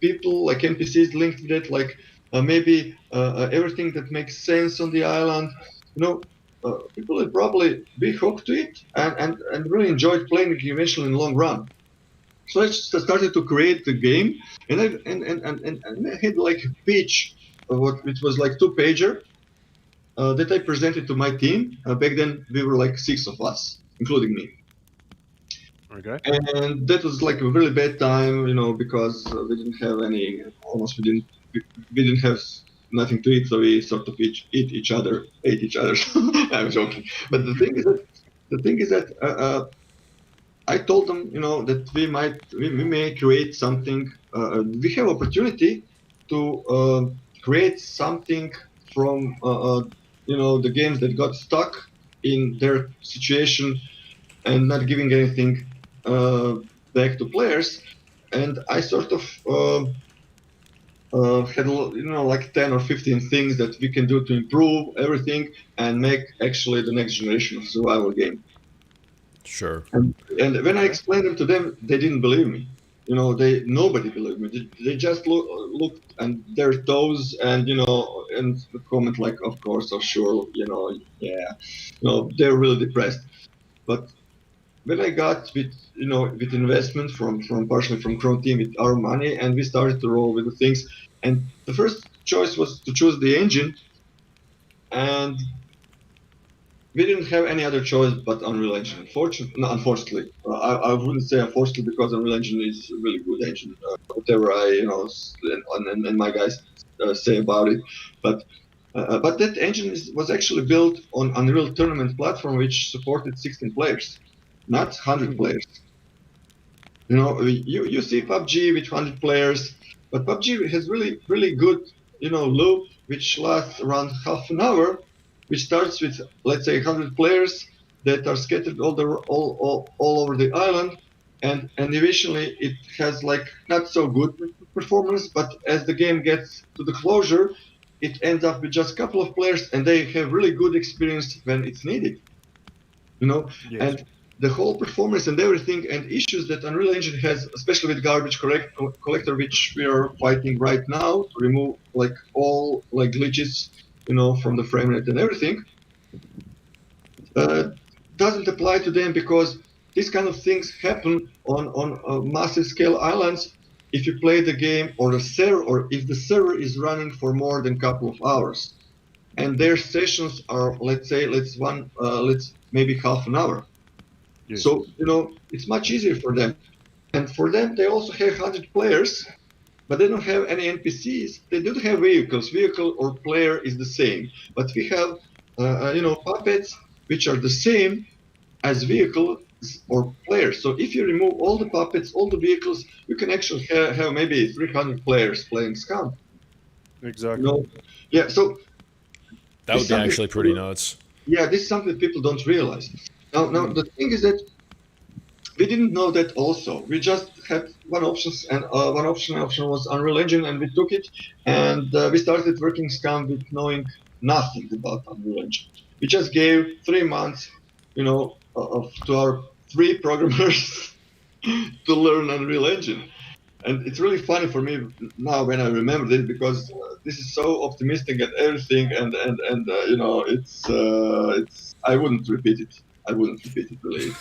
people like NPCs linked with it, like maybe everything that makes sense on the island. People would probably be hooked to it and really enjoyed playing it eventually in the long run. So I just started to create the game, and I had like a pitch of what it was like 2-pager that I presented to my team. Back then we were like 6 of us, including me. Okay. And that was like a really bad time, because we didn't have any, almost we didn't have nothing to eat, so we sort of ate each other. I'm joking, but the thing is that I told them, that we may create something. We have opportunity to create something from, the games that got stuck in their situation and not giving anything back to players. And I sort of had, like 10 or 15 things that we can do to improve everything and make actually the next generation of survival game. Sure. And when I Okay. explained them to them, they didn't believe me. Nobody believed me. They just looked and their toes and comment like, of course, or sure, yeah, they're really depressed. But when I got with investment from partially from Chrome team with our money, and we started to roll with the things, and the first choice was to choose the engine, and we didn't have any other choice but Unreal Engine. Unfortunately, I wouldn't say unfortunately because Unreal Engine is a really good engine. Whatever I, and my guys say about it, but that engine was actually built on Unreal Tournament platform, which supported 16 players, not 100 players. You see PUBG with 100 players, but PUBG has really good, loop which lasts around half an hour, which starts with, let's say, 100 players that are scattered all over the island, and eventually it has like not so good performance, but as the game gets to the closure, it ends up with just a couple of players, and they have really good experience when it's needed. Yes. And the whole performance and everything and issues that Unreal Engine has, especially with garbage collector, which we are fighting right now to remove like all like glitches, from the frame rate and everything, uh, doesn't apply to them because these kind of things happen on massive scale islands if you play the game or the server, or if the server is running for more than a couple of hours, and their sessions are, let's maybe half an hour. Yes. So, it's much easier for them. And for them, they also have 100 players, but they don't have any NPCs. They don't have vehicles. Vehicle or player is the same. But we have, puppets, which are the same as vehicles or players. So if you remove all the puppets, all the vehicles, you can actually have maybe 300 players playing SCUM. Exactly. Yeah, so That this would is be something, actually pretty nuts. yeah, this is something people don't realize. Now, Mm. the thing is that we didn't know that also. We just had one option, and one option was Unreal Engine, and we took it, and we started working SCUM with knowing nothing about Unreal Engine. We just gave 3 months, to our 3 programmers to learn Unreal Engine. And it's really funny for me now when I remember this, because this is so optimistic and everything, and it's I wouldn't repeat it. I wouldn't repeat it really.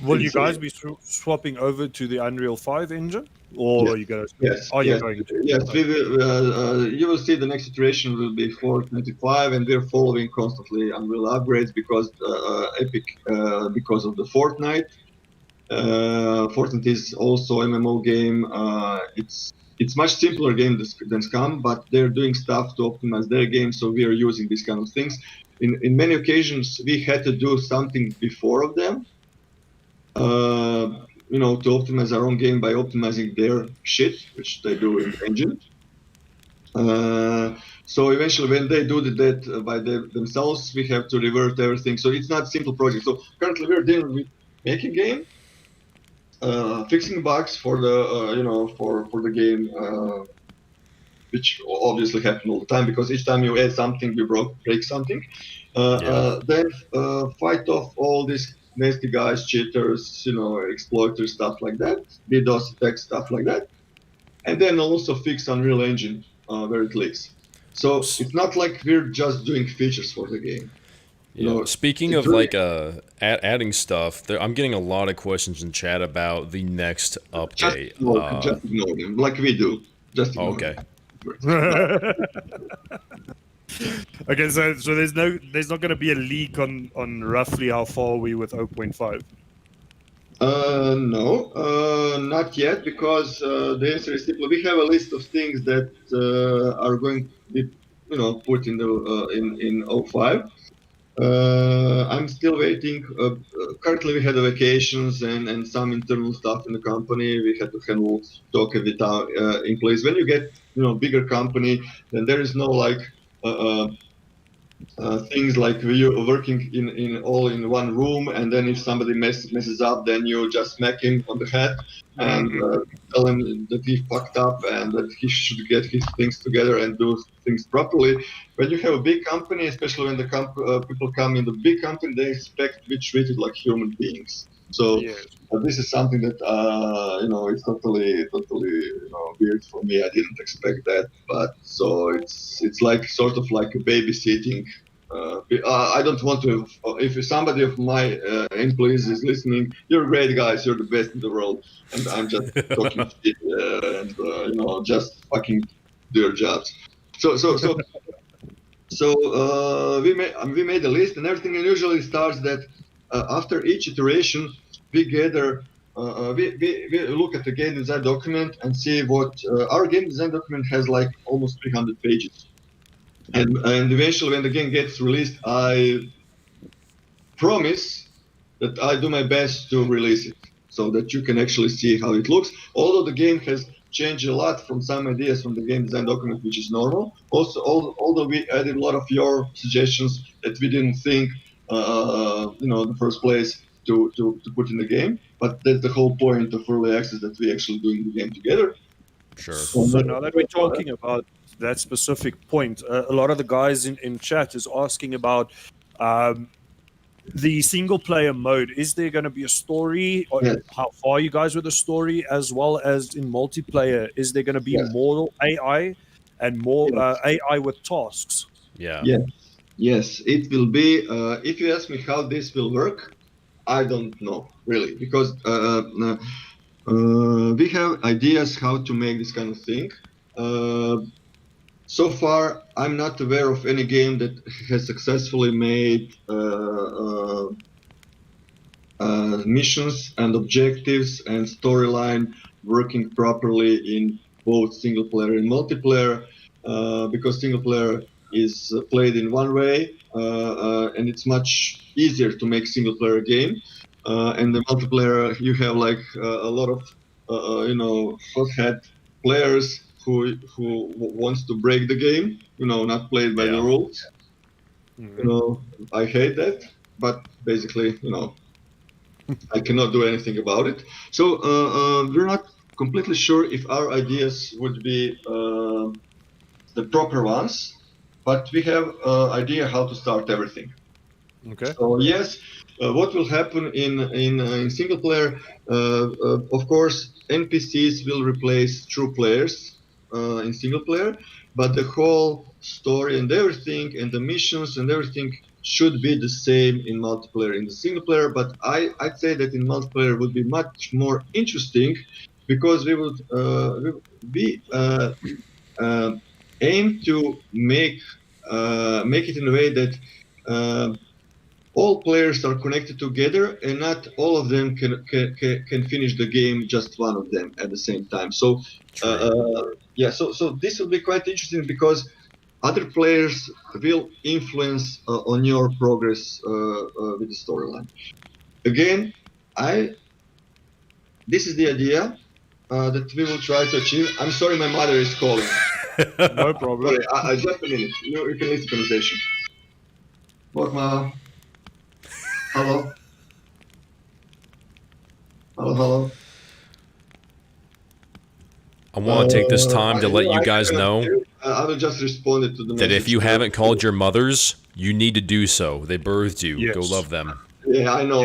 Will you guys be swapping over to the Unreal 5 engine, or Yes. are you guys? Yes, Are you yes, going to? yes. We will, you will see the next iteration will be 4.25, and we're following constantly Unreal upgrades because Epic, because of the Fortnite. Fortnite is also MMO game. It's much simpler game than SCUM, but they're doing stuff to optimize their game, so we are using these kind of things. In many occasions, we had to do something before of them, to optimize our own game by optimizing their shit, which they do in the engine. So eventually, when they do that by themselves, we have to revert everything. So it's not a simple project. So currently, we're dealing with making game, fixing bugs for the for the game, which obviously happen all the time because each time you add something, you break something. Then fight off all these nasty guys, cheaters, exploiters, stuff like that, DDoS attacks, stuff like that, and then also fix Unreal Engine where it leaks. So it's not like we're just doing features for the game. Yeah. Speaking of really, adding stuff, I'm getting a lot of questions in chat about the next update. Just ignore them, like we do. Just ignore them. Okay, so there's not going to be a leak on roughly how far are we with 0.5. No, not yet, because the answer is simple. We have a list of things that are going to be, put in the in 05. I'm still waiting. Currently, we had vacations and some internal stuff in the company. We had to handle stock with our employees. When you get bigger company, then there is no like things like you're working in all in one room, and then if somebody messes up, then you just smack him on the head and tell him that he fucked up and that he should get his things together and do things properly. When you have a big company, especially when the people come in the big company, they expect to be treated like human beings. So this is something that it's totally weird for me. I didn't expect that, but so it's like sort of like a babysitting. I don't want to. If somebody of my employees is listening, you're great guys. You're the best in the world, and I'm just talking shit and just fucking do your jobs. So we made a list and everything. And usually starts that after each iteration we gather. We look at the game design document and see what our game design document has, like almost 300 pages. And eventually, when the game gets released, I promise that I do my best to release it so that you can actually see how it looks. Although the game has changed a lot from some ideas from the game design document, which is normal. Also, although we added a lot of your suggestions that we didn't think, in the first place to put in the game. But that's the whole point of early access, that we actually doing the game together. Sure. So now that we're talking about that specific point, a lot of the guys in chat is asking about the single player mode. Is there going to be a story? Or Yes. how far are you guys with the story, as well as in multiplayer? Is there going to be more AI and more AI with tasks? Yeah. Yes, it will be. If you ask me how this will work, I don't know really, because we have ideas how to make this kind of thing. So far, I'm not aware of any game that has successfully made missions and objectives and storyline working properly in both single player and multiplayer, because single player is played in one way, and it's much easier to make single player game. And the multiplayer, you have like a lot of hothead players who wants to break the game, not played by the rules. I hate that, but basically, I cannot do anything about it. So we're not completely sure if our ideas would be the proper ones, but we have idea how to start everything. Okay. So yes, what will happen in single player? Of course, NPCs will replace true players in single player, but the whole story and everything, and the missions and everything should be the same in multiplayer in the single player. But I'd say that in multiplayer would be much more interesting because we aim to make it in a way that. All players are connected together and not all of them can finish the game, just one of them at the same time. So yeah, so this will be quite interesting because other players will influence on your progress with the storyline. Again, I this is the idea that we will try to achieve. I'm sorry, my mother is calling. No problem. Sorry, I just a minute. You can listen to the conversation. What, ma? Hello? Hello, hello. I want to take this time to let you I guys cannot know hear. I will just respond to the that message. if you haven't called your mothers, you need to do so. They birthed you. Go Yes. love them. Yeah, I know.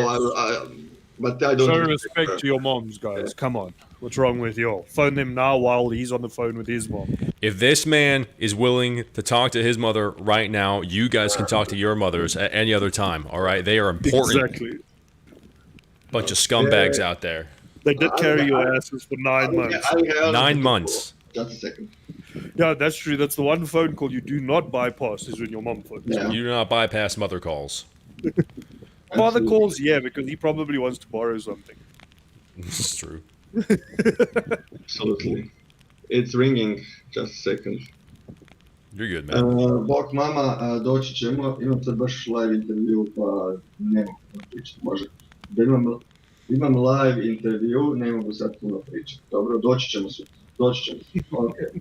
But I don't. Show respect respect her. to your moms, guys. Come on. What's wrong with you? Phone them now while he's on the phone with his mom. If this man is willing to talk to his mother right now, you guys can talk to your mothers at any other time. All right, they are important. Exactly. Bunch of scumbags out there. They did I- carry I- your asses for 9 months. I'll 9 just- months. Just a second. Yeah, that's true. That's the one phone call you do not bypass is when your mom phones. Yeah. You do not bypass mother calls. Father Absolutely. calls, yeah, because he probably wants to borrow something. This is true. Absolutely. It's ringing. Just a second. You're good, man. Bog mama, doći ćemo. Imam sad baš live intervju, pa ne mogu puno pričati. Može. Da imam live intervju, ne mogu sad puno pričati. Dobro, doći ćemo sutra. Doći ćemo. Okay.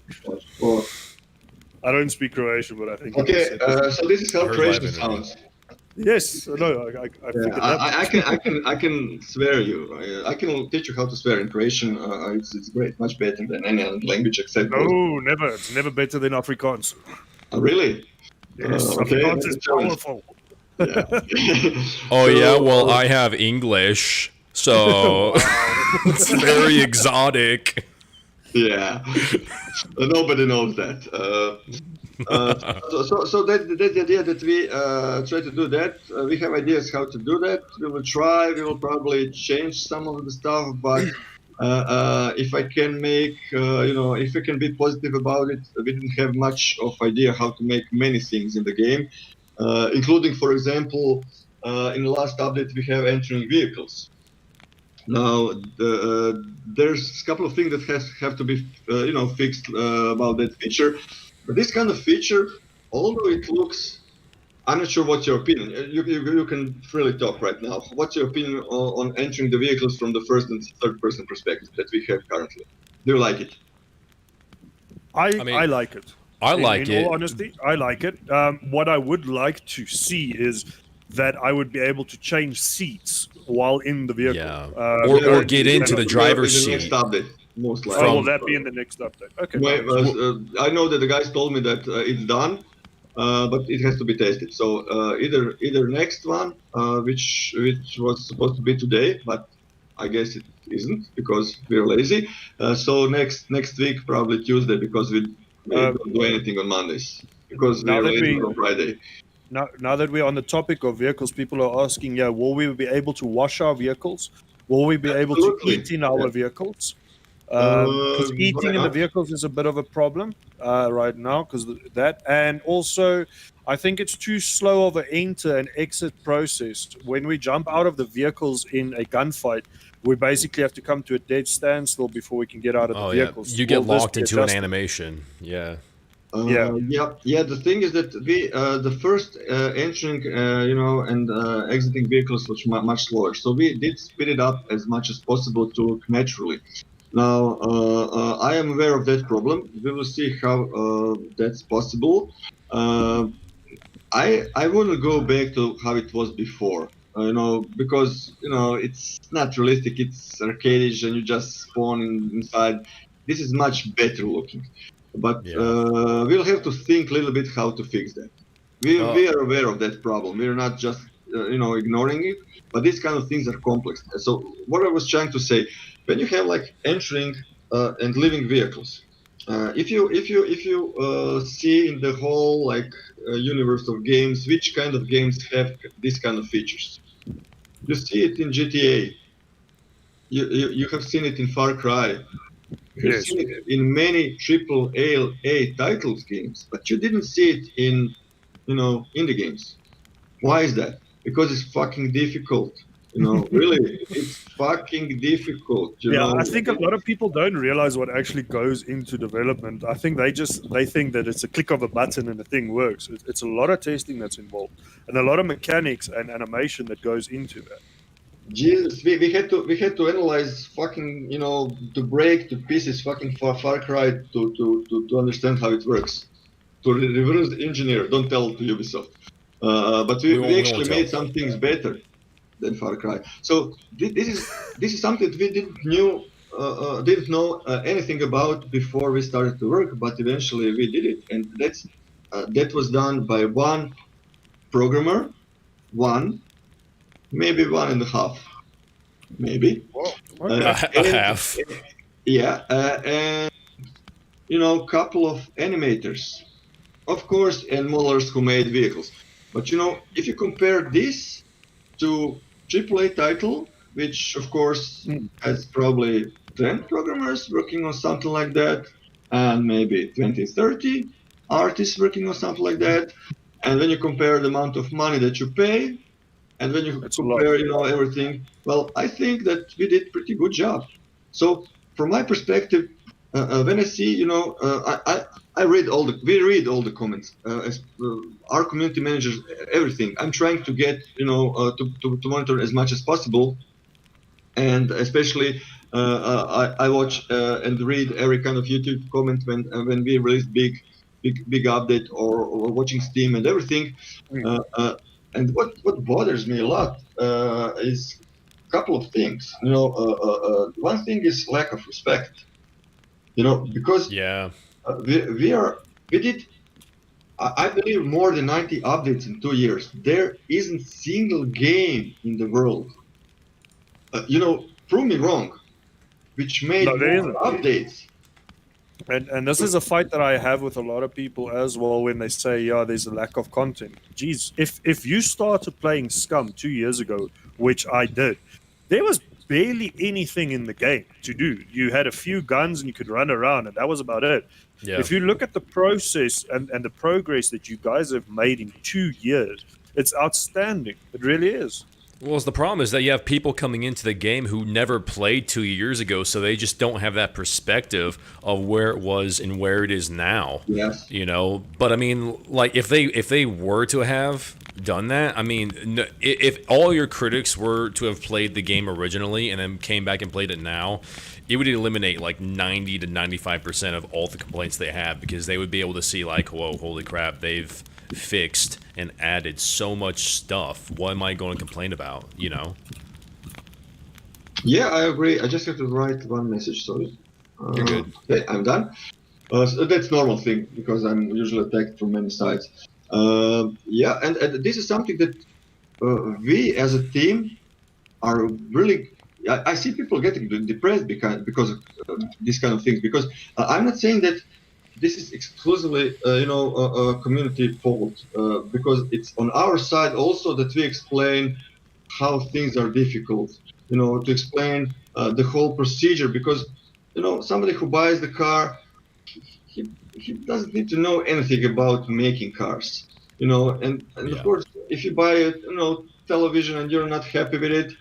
Može. I don't speak Croatian, but I think. Okay, so this is I how heard Croatian live interview. Yes, sounds. no, I figured that. I can swear you. I can teach you how to swear in Croatian. It's great, much better than any other language except. No, never. It's never better than Afrikaans. Really? Yes, Okay, Afrikaans that's is a challenge. powerful. Oh, So, yeah, well, I have English, so it's very exotic. Yeah, nobody knows that. So that's the idea that we try to do that. We have ideas how to do that. We will try. We will probably change some of the stuff, but if I can make, if I can be positive about it, we didn't have much of idea how to make many things in the game, including, for example, in the last update we have entering vehicles. Now, there's a couple of things that have to be, fixed about that feature. But this kind of feature, although it looks, I'm not sure what's your opinion. You can freely talk right now. What's your opinion on entering the vehicles from the first and third person perspective that we have currently? Do you like it? I mean, I like it. I like in it. all honesty, I like it. What I would like to see is that I would be able to change seats while in the vehicle. Yeah. Or get into the driver's in the next seat. update, most likely. Oh, will that be in the next update? Okay. Wait, nice. I know that the guys told me that it's done, but it has to be tested. So either next one, which was supposed to be today, but I guess it isn't because we're lazy. So next week, probably Tuesday, because we don't do anything on Mondays because now we're that lazy we- on Friday. Now that we're on the topic of vehicles, people are asking, yeah, will we be able to wash our vehicles? Will we be able to Absolutely. eat in our Yeah. vehicles? Because Why eating in the not? vehicles is a bit of a problem right now because that, and also I think it's too slow of an enter and exit process. When we jump out of the vehicles in a gunfight, we basically have to come to a dead standstill before we can get out of the Oh, yeah. vehicles. You get Will this locked be into an adjusted? animation. Yeah. Yeah. The thing is that we the first entering, and exiting vehicles was much slower. So we did speed it up as much as possible to look naturally. Now I am aware of that problem. We will see how that's possible. I want to go back to how it was before. because it's not realistic. It's arcadish, and you just spawn inside. This is much better looking, but Yeah. we'll have to think a little bit how to fix that. We are aware of that problem. We're not just ignoring it, but these kind of things are complex. So what I was trying to say, when you have like entering and living vehicles, if you see in the whole like universe of games, which kind of games have this kind of features? You see it in GTA. You have seen it in Far Cry. You have Yes. seen it in many triple A titles games, but you didn't see it in indie games. Why is that? Because it's fucking difficult. Really, it's fucking difficult. Yeah, I think a lot of people don't realize what actually goes into development. I think they think that it's a click of a button and the thing works. It's a lot of testing that's involved and a lot of mechanics and animation that goes into that. Jesus, we had to analyze fucking to break to pieces fucking Far Cry to understand how it works. To reverse engineer. Don't tell to Ubisoft. But we We actually won't tell. made some things better than Far Cry. So this is something that we didn't know anything about before we started to work, but eventually we did it, and that was done by one programmer, maybe one and a half, maybe. Wow. Uh, Okay. A and half. yeah, and couple of animators, of course, and modelers who made vehicles. But if you compare this to AAA title, which of course Mm. has probably 10 programmers working on something like that, and maybe 20, 30 artists working on something like that, and when you compare the amount of money that you pay, and when you It's a lot. compare, everything, well, I think that we did pretty good job. So from my perspective, when I see, I we read all the comments, our community managers, everything. I'm trying to get, to monitor as much as possible, and especially I watch and read every kind of YouTube comment when we release big update or watching Steam and everything. Mm. And what bothers me a lot is a couple of things. One thing is lack of respect. Because Yeah. we did, I believe, more than 90 updates in 2 years. There isn't single game in the world, prove me wrong, which No, made there more isn't. updates. And this is a fight that I have with a lot of people as well when they say, yeah, there's a lack of content. Geez, if you started playing Scum 2 years ago, which I did, there was barely anything in the game to do. You had a few guns and you could run around, and that was about it. Yeah. If you look at the process and the progress that you guys have made in 2 years, it's outstanding. It really is. Well, the problem is that you have people coming into the game who never played 2 years ago, so they just don't have that perspective of where it was and where it is now. Yes. But I mean, like if they were to have done that, I mean, if all your critics were to have played the game originally and then came back and played it now, it would eliminate like 90 to 95% of all the complaints they have, because they would be able to see like, whoa, holy crap, they've fixed and added so much stuff. What am I going to complain about? Yeah, I agree. I just have to write one message. Sorry. You're good. Okay, I'm done. So that's normal thing because I'm usually attacked from many sides. Yeah, and this is something that we as a team are really. I see people getting depressed because of these kind of things. Because I'm not saying that this is exclusively, community fault, because it's on our side also that we explain how things are difficult, to explain the whole procedure, because, somebody who buys the car, he doesn't need to know anything about making cars, and Yeah. of course, if you buy a, television and you're not happy with it,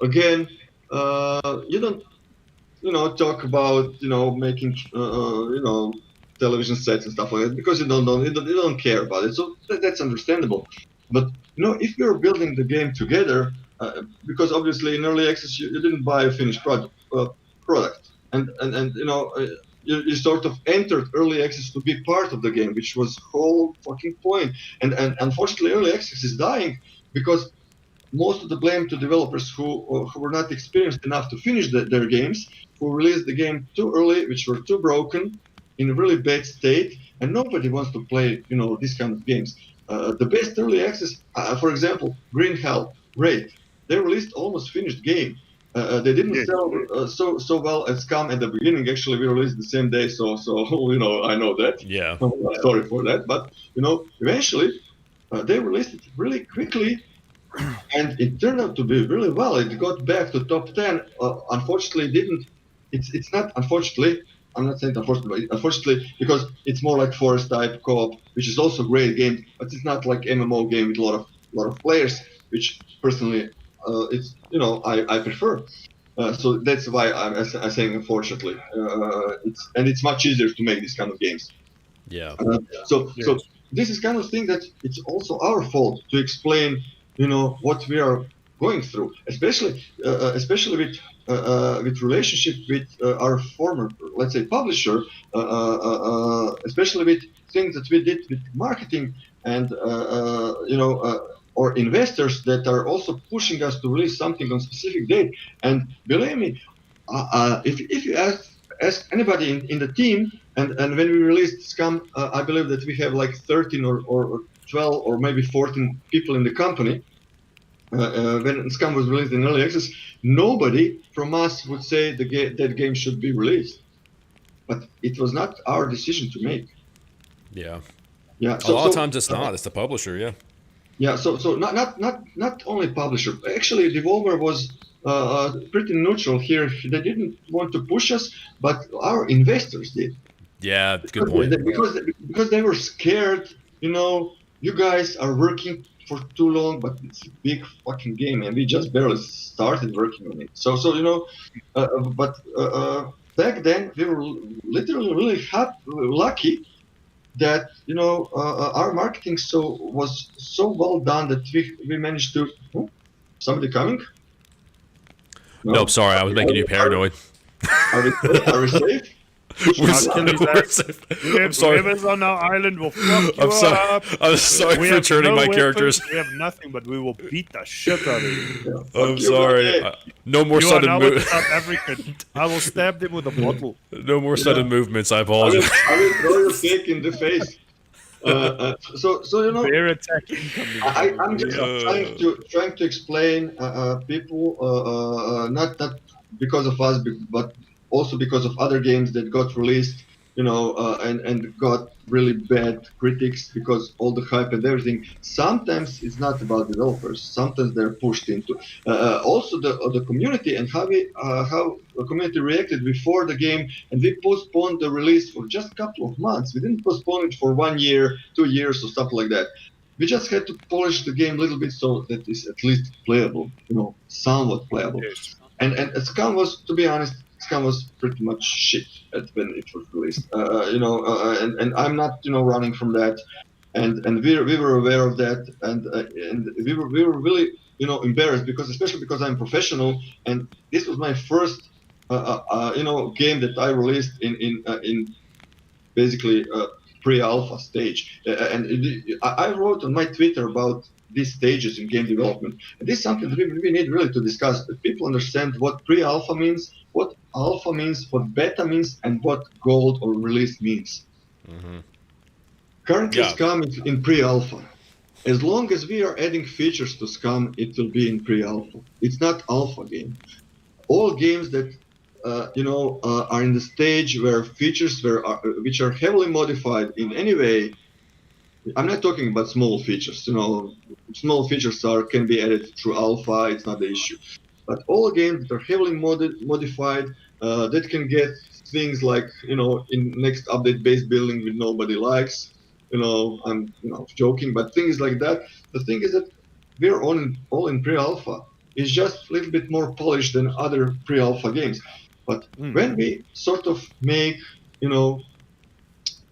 again, you don't talk about making television sets and stuff like that because you don't care about it. So that's understandable. But if we're building the game together, because obviously in early access you didn't buy a finished product, and you sort of entered early access to be part of the game, which was whole fucking point. And unfortunately, early access is dying because most of the blame to developers who were not experienced enough to finish their games, who released the game too early, which were too broken, in a really bad state, and nobody wants to play, these kind of games. The best early access, for example, Green Hell, Raid, they released almost finished game. They didn't Yes. sell so well as SCUM at the beginning. Actually, we released the same day, so I know that. Yeah. Sorry for that, but eventually they released it really quickly, and it turned out to be really well. It got back to top 10. Unfortunately, it didn't. It's not unfortunately. I'm not saying unfortunately, because it's more like forest type co-op, which is also a great game, but it's not like MMO game with a lot of players, which personally it's I prefer. So that's why I'm saying unfortunately. It's much easier to make these kind of games. Yeah. So Yes. this is kind of thing that it's also our fault to explain, what we are going through, especially with relationship with our former, let's say, publisher, especially with things that we did with marketing and or investors that are also pushing us to release something on specific date. And believe me, if you ask anybody in the team, and when we released SCUM, I believe that we have like 13 or 12 or maybe 14 people in the company. When SCUM was released in early access, nobody from us would say that game should be released. But it was not our decision to make. Yeah. Yeah. A lot of times it's not. It's the publisher. Yeah. Yeah. So not only publisher. Actually, Devolver was pretty neutral here. They didn't want to push us, but our investors did. Yeah. Good point. Because they were scared. You guys are working for too long, but it's a big fucking game, and we just barely started working on it. So but back then we were literally really lucky that our marketing was so well done that we managed to. Somebody coming? No? Nope. Sorry, I was making you paranoid. Are we safe? We're Not kill his ass. safe. I'm sorry. Whoever's on our island will fuck you I'm sorry. up. I'm sorry We for have turning no my weapons, characters. We have nothing, but we will beat the shit out of you. I'm sorry. No more You are sudden now a movements. South African. I will stab them with a bottle. No more sudden movements. I I apologize. will throw your cake in the face. So Bear attack incoming. I'm just trying to explain people not because of us, but also because of other games that got released, and got really bad critics because all the hype and everything. Sometimes it's not about developers. Sometimes they're pushed into. Also the community and how the community reacted before the game, and we postponed the release for just a couple of months. We didn't postpone it for 1 year, 2 years, or something like that. We just had to polish the game a little bit so that it's at least playable, somewhat playable. Yes. And SCUM was, to be honest, SCUM was pretty much shit when it was released. And I'm not, running from that. And we were aware of that, and we were really, embarrassed especially because I'm professional, and this was my first, game that I released in basically pre-alpha stage. I wrote on my Twitter about these stages in game development. And this is something that we need really to discuss. That people understand what pre-alpha means, what alpha means, what beta means, and what gold or release means. Mm-hmm. Currently, Yeah. SCUM is in pre-alpha. As long as we are adding features to SCUM, it will be in pre-alpha. It's not alpha game. All games that are in the stage where features which are heavily modified in any way. I'm not talking about small features. Small features can be added through alpha. It's not the issue. But all games that are heavily modified, that can get things like in next update base building which nobody likes. I'm joking, but things like that. The thing is that we're all in pre-alpha. It's just a little bit more polished than other pre-alpha games. But when we sort of make,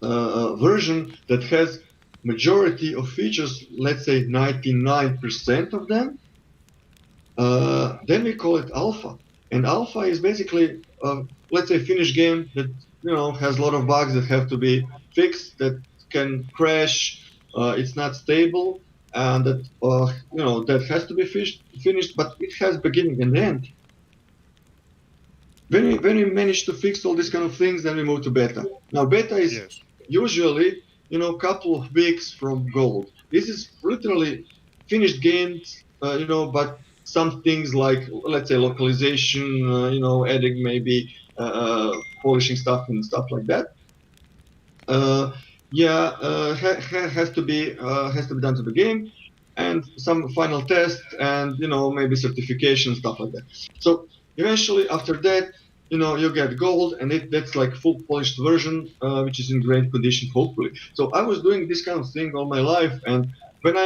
a version that has majority of features, let's say 99% of them, then we call it alpha. And alpha is basically, let's say, finished game that has a lot of bugs that have to be fixed, that can crash. It's not stable, and that that has to be finished, but it has beginning and end. When we manage to fix all these kind of things, then we move to beta. Now beta is Yes. usually couple of weeks from gold. This is literally finished games, but some things like, let's say, localization, adding maybe polishing stuff and stuff like that. Has to be done to the game, and some final test, and maybe certification, stuff like that. So eventually, after that, you get gold, and that's like full polished version, which is in great condition, hopefully. So I was doing this kind of thing all my life, and when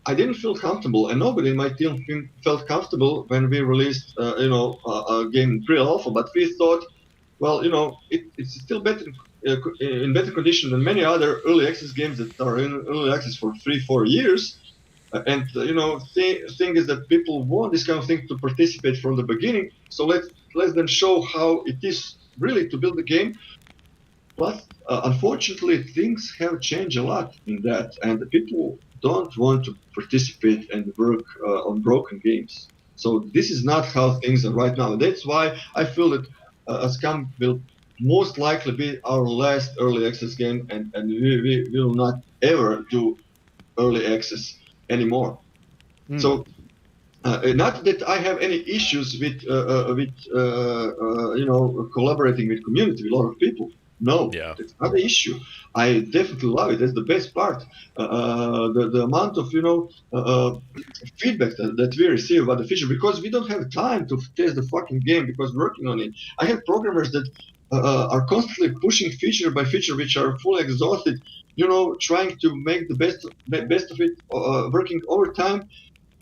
I didn't feel comfortable, and nobody in my team felt comfortable when we released, a game in pre-alpha, but we thought, well, it's still better in better condition than many other early access games that are in early access for 3-4 years. Thing is that people want this kind of thing to participate from the beginning. So let them show how it is really to build a game. But unfortunately, things have changed a lot in that, and the people don't want to participate and work on broken games. So this is not how things are right now. That's why I feel that SCUM will most likely be our last early access game, and we will not ever do early access anymore. So not that I have any issues with collaborating with community, with a lot of people. No, Yeah. it's not an issue. I definitely love it. That's the best part. The amount of feedback that we receive about the feature, because we don't have time to test the fucking game because working on it. I have programmers that are constantly pushing feature by feature, which are fully exhausted. Trying to make the best of it, working overtime.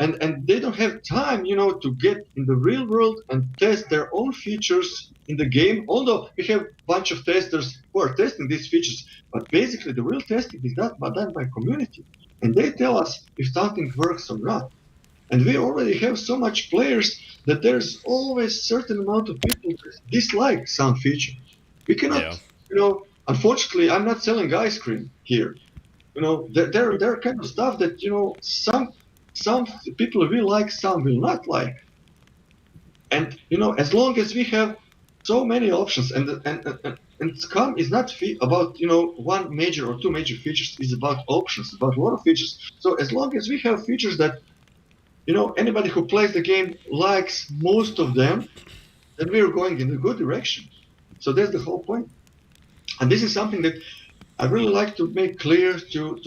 And they don't have time, to get in the real world and test their own features in the game. Although we have a bunch of testers who are testing these features, but basically the real testing is done by community, and they tell us if something works or not. And we already have so much players that there's always certain amount of people that dislike some feature. We cannot, unfortunately, I'm not selling ice cream here. There are kind of stuff that some people will like, some will not like. And as long as we have so many options, and SCUM is not about one major or two major features. It's about options, about a lot of features. So as long as we have features that anybody who plays the game likes most of them, then we are going in a good direction. So that's the whole point. And this is something that I really like to make clear to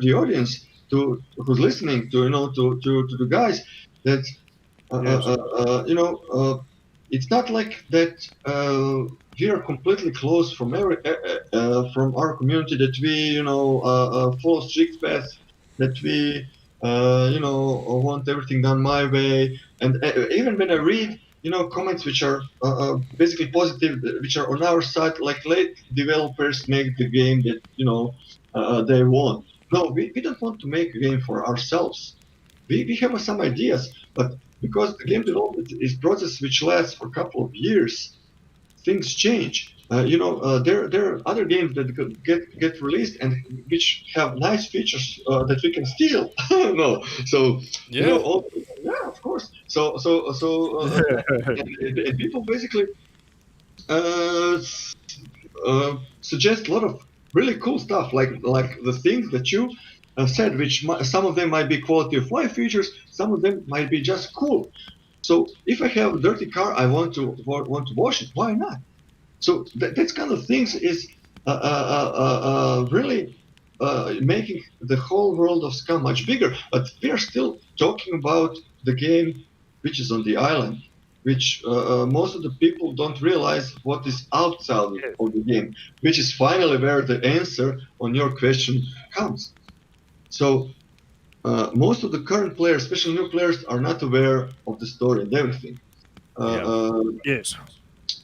the audience, who's listening, to the guys, that it's not like that we are completely closed from from our community, that we follow strict paths, that we want everything done my way. And even when I read comments which are basically positive, which are on our side, like, let developers make the game that they want. No, we don't want to make a game for ourselves. We have some ideas, but because the game development is process which lasts for a couple of years, things change. There are other games that get released and which have nice features that we can steal. No, so Yeah. yeah, of course. And people basically suggest a lot of really cool stuff, like the things that you said, which some of them might be quality of life features, some of them might be just cool. So if I have a dirty car, I want to wash it. Why not? So that kind of things is really making the whole world of SCUM much bigger. But we are still talking about the game which is on the island, which most of the people don't realize what is outside of the game, which is finally where the answer on your question comes. So most of the current players, especially new players, are not aware of the story and everything. Yes.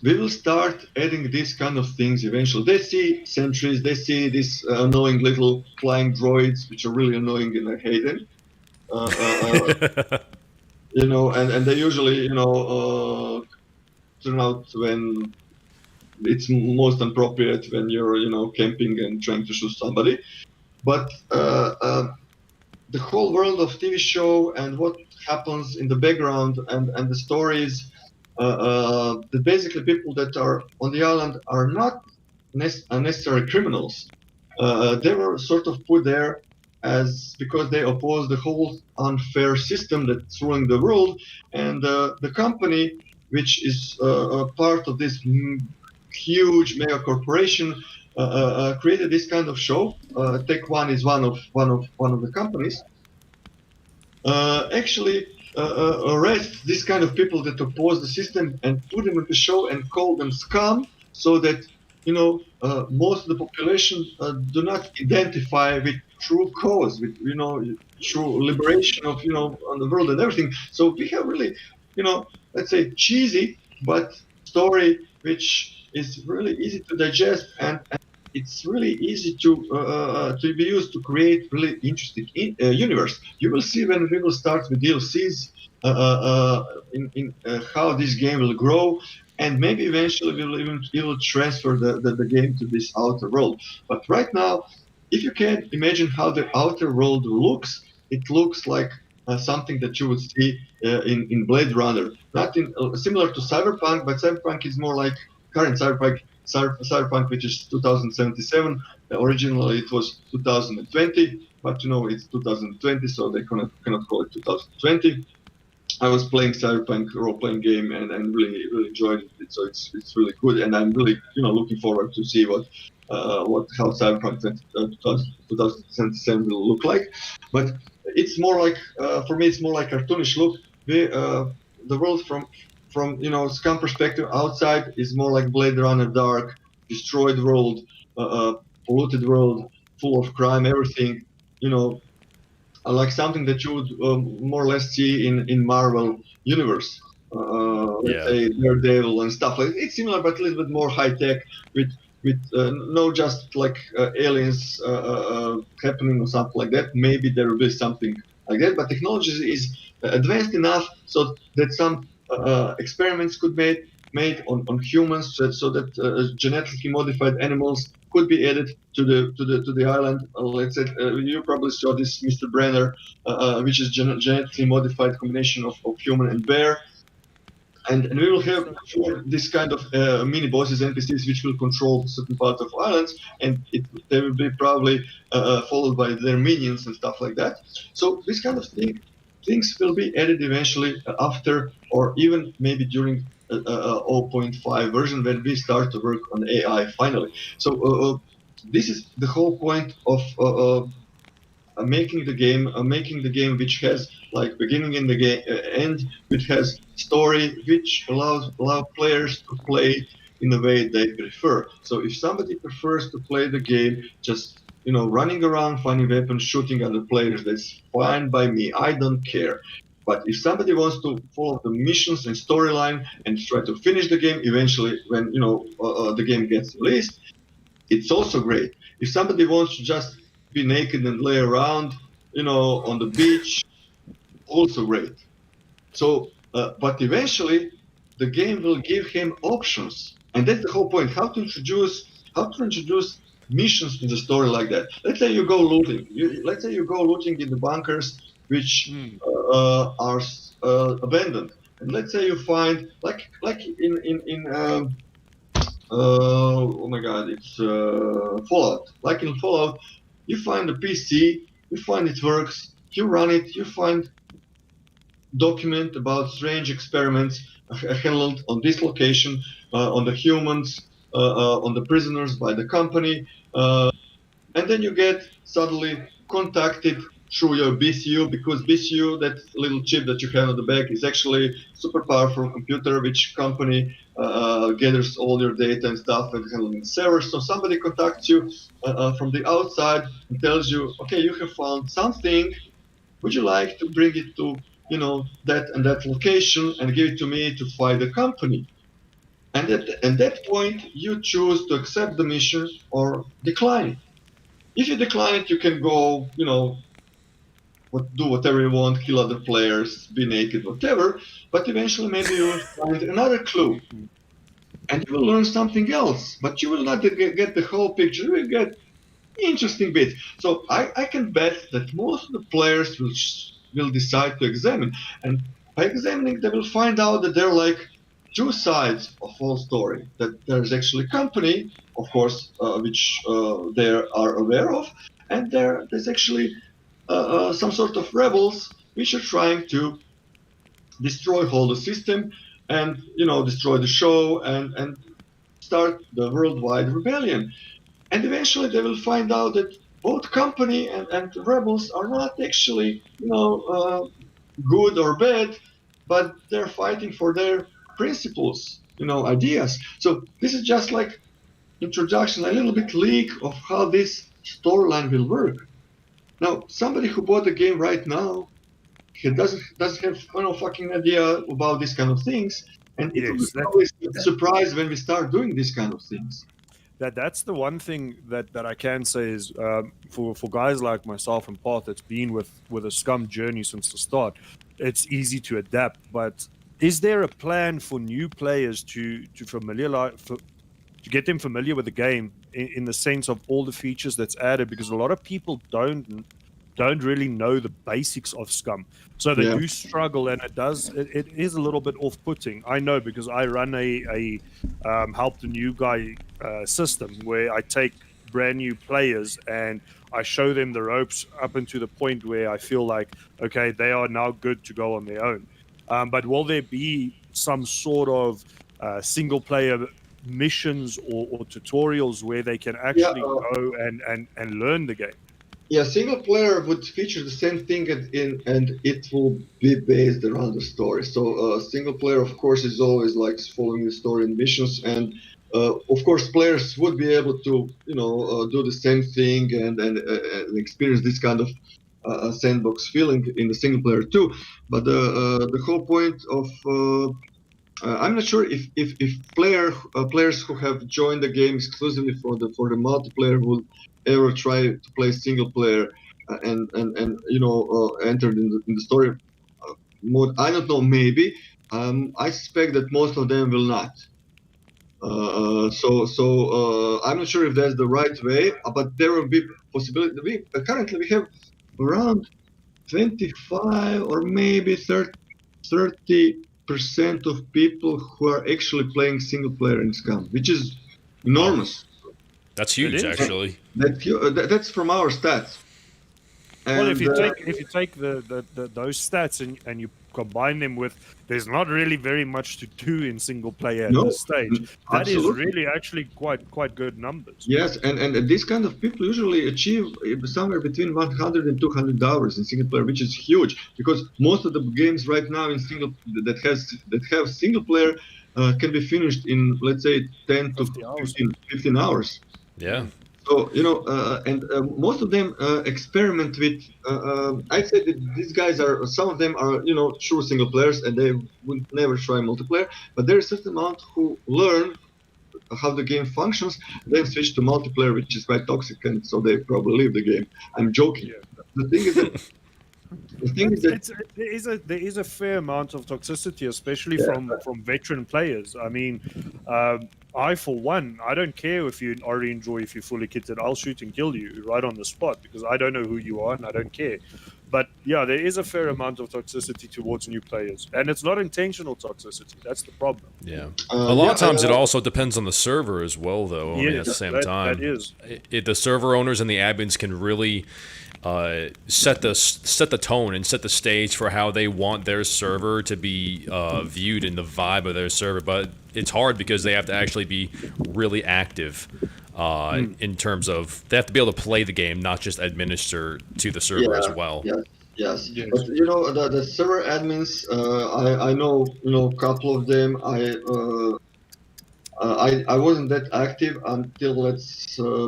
We will start adding these kind of things eventually. They see sentries, they see these annoying little flying droids, which are really annoying, and I hate them. And they usually, turn out when it's most appropriate, when you're, camping and trying to shoot somebody. But the whole world of TV show and what happens in the background and the stories. That basically people that are on the island are not necessarily criminals. They were sort of put there as because they oppose the whole unfair system that's ruling the world, and the company, which is a part of this huge mega corporation, created this kind of show. Tech One is one of the companies. Actually arrest this kind of people that oppose the system and put them in the show and call them scum, so that most of the population do not identify with true cause, with true liberation of on the world and everything. So we have really let's say cheesy but story which is really easy to digest, and it's really easy to be used to create really interesting universe. You will see when we will start with DLCs in how this game will grow, and maybe eventually we will transfer the game to this outer world. But right now, if you can imagine how the outer world looks, it looks like something that you would see in Blade Runner. Not similar to Cyberpunk, but Cyberpunk is more like current Cyberpunk, which is 2077. Originally, it was 2020, but it's 2020, so they cannot call it 2020. I was playing Cyberpunk role-playing game and really enjoyed it. So it's really good, and I'm really looking forward to see how Cyberpunk 2077 will look like. But it's more like for me, it's more like cartoonish look. The world from SCUM perspective outside is more like Blade Runner, dark, destroyed world, polluted world, full of crime, everything. Like something that you would more or less see in Marvel universe. Let's say Daredevil and stuff like it's similar, but a little bit more high tech with no just like aliens happening or something like that. Maybe there will be something like that, but technology is advanced enough so that some experiments could be made on humans, so that genetically modified animals could be added to the island. Let's say you probably saw this Mr. Brenner, which is genetically modified combination of human and bear. And we will have this kind of mini bosses, NPCs, which will control certain parts of islands, and they will be probably followed by their minions and stuff like that. So this kind of things will be added eventually after, or even maybe during 0.5 version when we start to work on AI finally. So this is the whole point of making the game which has like beginning and the game end, which has story, which allow players to play in the way they prefer. So if somebody prefers to play the game just running around, finding weapons, shooting other players, that's fine by me. I don't care. But if somebody wants to follow the missions and storyline and try to finish the game eventually when the game gets released, it's also great. If somebody wants to just be naked and lay around, on the beach, also great. So, but eventually, the game will give him options, and that's the whole point. How to introduce missions to the story like that. Let's say you go looting. Let's say you go looting in the bunkers which are abandoned, and let's say you find like in oh my god, it's Fallout. Like in Fallout, you find a PC, you find it works, you run it, you find document about strange experiments handled on this location, on the humans, on the prisoners by the company, and then you get suddenly contacted through your BCU, because BCU, that little chip that you have on the back, is actually super powerful computer which company gathers all your data and stuff and handling servers. So somebody contacts you from the outside and tells you, okay, you have found something. Would you like to bring it to that and that location and give it to me to fight the company? And at that point, you choose to accept the mission or decline it. If you decline it, you can go, do whatever you want, kill other players, be naked, whatever. But eventually, maybe you will find another clue, and you will learn something else. But you will not get the whole picture. You will get interesting bit. So I can bet that most of the players will decide to examine, and by examining, they will find out that there are like two sides of whole story. That there's actually company, of course, which they are aware of, and there's actually some sort of rebels which are trying to destroy whole the system and destroy the show and start the worldwide rebellion. And eventually they will find out that both company and rebels are not actually good or bad, but they're fighting for their principles, ideas. So this is just like introduction, a little bit leak of how this storyline will work. Now, somebody who bought the game right now, he doesn't have fucking idea about these kind of things, and it will be Yes, probably surprised when we start doing these kind of things. that's the one thing that I can say is for guys like myself and Path that's been with a Scum journey since the start, it's easy to adapt. But is there a plan for new players to get them familiar with the game in the sense of all the features that's added? Because a lot of people don't really know the basics of Scum, so they do struggle, and it is a little bit off-putting. I know, because I run a help the new guy system where I take brand new players and I show them the ropes up into the point where I feel like, okay, they are now good to go on their own. But will there be some sort of single player missions or tutorials where they can actually go and learn the game? Yeah, single player would feature the same thing, and it will be based around the story. So single player, of course, is always like following the story and missions, and of course, players would be able to do the same thing and experience this kind of sandbox feeling in the single player too. But the whole point of I'm not sure if players who have joined the game exclusively for the multiplayer would ever try to play single player and entered in the story mode. I don't know, maybe. I suspect that most of them will not. I'm not sure if that's the right way, but there will be possibility. Currently we have around 25 or maybe 30% of people who are actually playing single player in SCUM, which is enormous. That's huge, actually. That's from our stats. Well, if you take those stats and you combine them with, there's not really very much to do in single player at this stage. That is really actually quite good numbers. Yes, and these kind of people usually achieve somewhere between 100 and 200 hours in single player, which is huge, because most of the games right now in that have single player can be finished in, let's say, 10 to 15 hours. Yeah. So and most of them experiment with. I'd say that these guys some of them are true single players, and they would never try multiplayer. But there is a certain amount who learn how the game functions, then switch to multiplayer, which is quite toxic, and so they probably leave the game. I'm joking. Yeah. The thing is that. There is a fair amount of toxicity, especially from veteran players. I mean, I for one, I don't care if you already enjoy if you're fully kitted. I'll shoot and kill you right on the spot because I don't know who you are and I don't care. But yeah, there is a fair amount of toxicity towards new players, and it's not intentional toxicity. That's the problem. Yeah, a lot of times it also depends on the server as well, though. I mean, at the same time, that is. The server owners and the admins can really set the tone and set the stage for how they want their server to be viewed in the vibe of their server. But it's hard because they have to actually be really active in terms of they have to be able to play the game, not just administer to the server as well. Yes. But the server admins, I know a couple of them. I wasn't that active until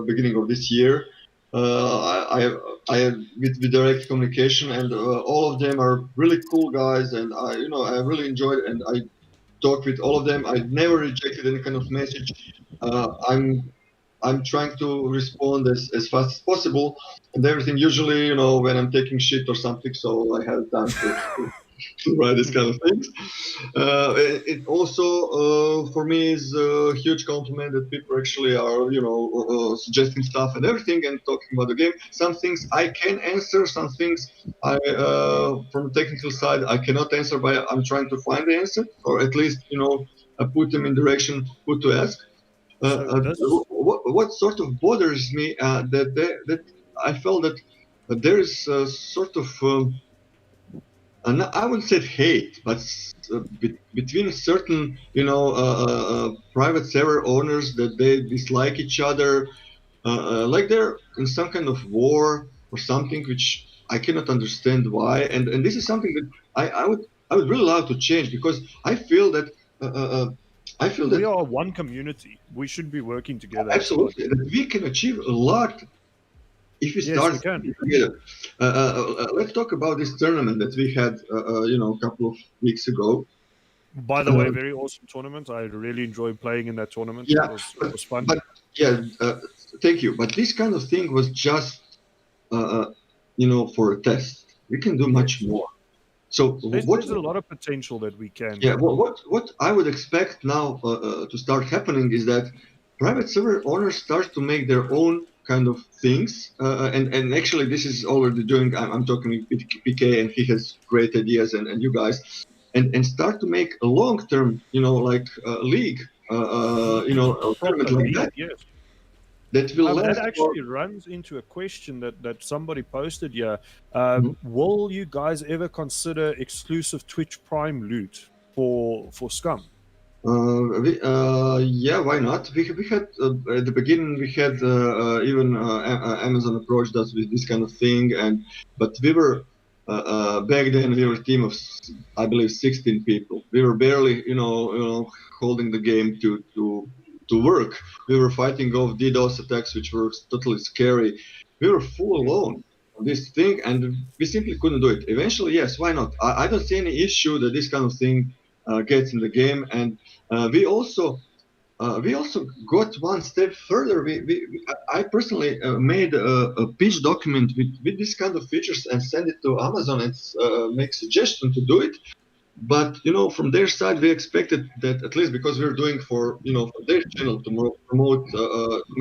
beginning of this year. I had with direct communication, and all of them are really cool guys, and I really enjoyed it, and I talked with all of them. I never rejected any kind of message. I'm trying to respond as fast as possible, and everything. Usually, when I'm taking shit or something, so I have time to to write this kind of things. It also, for me, is a huge compliment that people actually are, suggesting stuff and everything and talking about the game. Some things I can answer, some things from the technical side, I cannot answer, but I'm trying to find the answer, or at least, I put them in direction who to ask. So this What sort of bothers me that I felt that there is a sort of and I wouldn't say hate, but between certain, private server owners that they dislike each other, like they're in some kind of war or something, which I cannot understand why. And this is something that I would really love to change, because I feel that uh, uh, uh, I feel we that are one community. We should be working together as one. absolutely that we can achieve a lot if we Yes, start we can. together. Let's talk about this tournament that we had, a couple of weeks ago. By the way, Uh, very awesome tournament. I really enjoyed playing in that tournament. yeah, It was fun. but yeah, thank you. But this kind of thing was just, for a test. We can do much Yes. more. So There's a lot of potential that we can yeah, do. what I would expect now to start happening is that private server owners start to make their own kind of things, and actually this is already doing. I'm talking with PK, and he has great ideas, and you guys, and start to make a long term, like league, a tournament like Properly, that yes. that will That last for. actually runs into a question that somebody posted here. Mhm. Will you guys ever consider exclusive Twitch Prime loot for Scum? Yeah, why not? We had at the beginning we had even Amazon approached us with this kind of thing, but we were back then we were a team of I believe 16 people. We were barely holding the game to work. We were fighting off DDoS attacks, which were totally scary. We were full alone on this thing, and we simply couldn't do it. Eventually, yes, why not? I don't see any issue that this kind of thing gets in the game, and we also got one step further. I personally made a pitch document with this kind of features and send it to Amazon and make suggestion to do it. But from their side, we expected that, at least because we're doing for their channel to promote,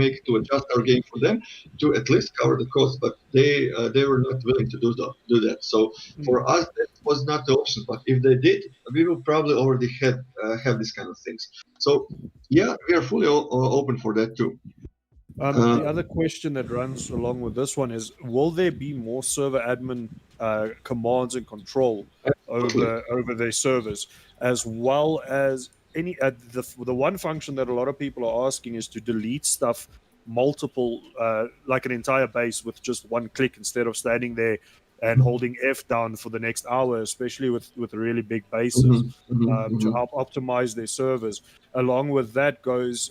make to adjust our game for them, to at least cover the cost. But they were not willing to do that. So for us, that was not the option. But if they did, we will probably already have these kind of things. So yeah, we are fully open for that too. The Uh, other question that runs along with this one is: will there be more server admin commands and control absolutely. over their servers, as well as any the one function that a lot of people are asking is to delete stuff multiple, like an entire base with just one click instead of standing there and holding F down for the next hour, especially with really big bases, Mhm, mhm, to mhm, help optimize their servers. Along with that goes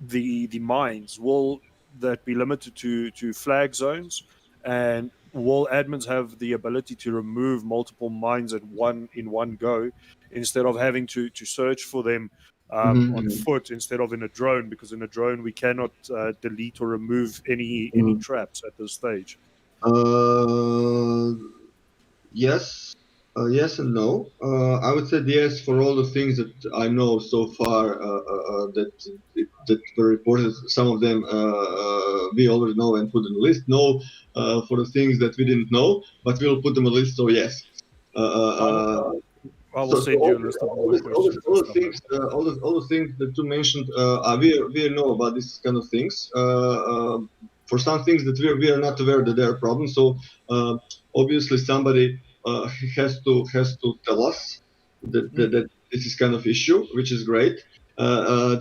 the mines. Will that be limited to flag zones, and will admins have the ability to remove multiple mines in one go instead of having to search for them on mhm, foot instead of in a drone, because in a drone we cannot delete or remove any mhm. traps at this stage. Uh, Yes, yes and no. I would say yes for all the things that I know so far that were reported. Some of them we already know and put on the list. No, for the things that we didn't know, but we'll put them on the list. So yes. Uh, uh, I will, uh, I will so send you a list of all all, the this, questions and all the stuff like things, that. all the things that you mentioned, we know about this kind of things. For some things that we are not aware that there are problems. So obviously somebody has to tell us that this is kind of issue, which is great.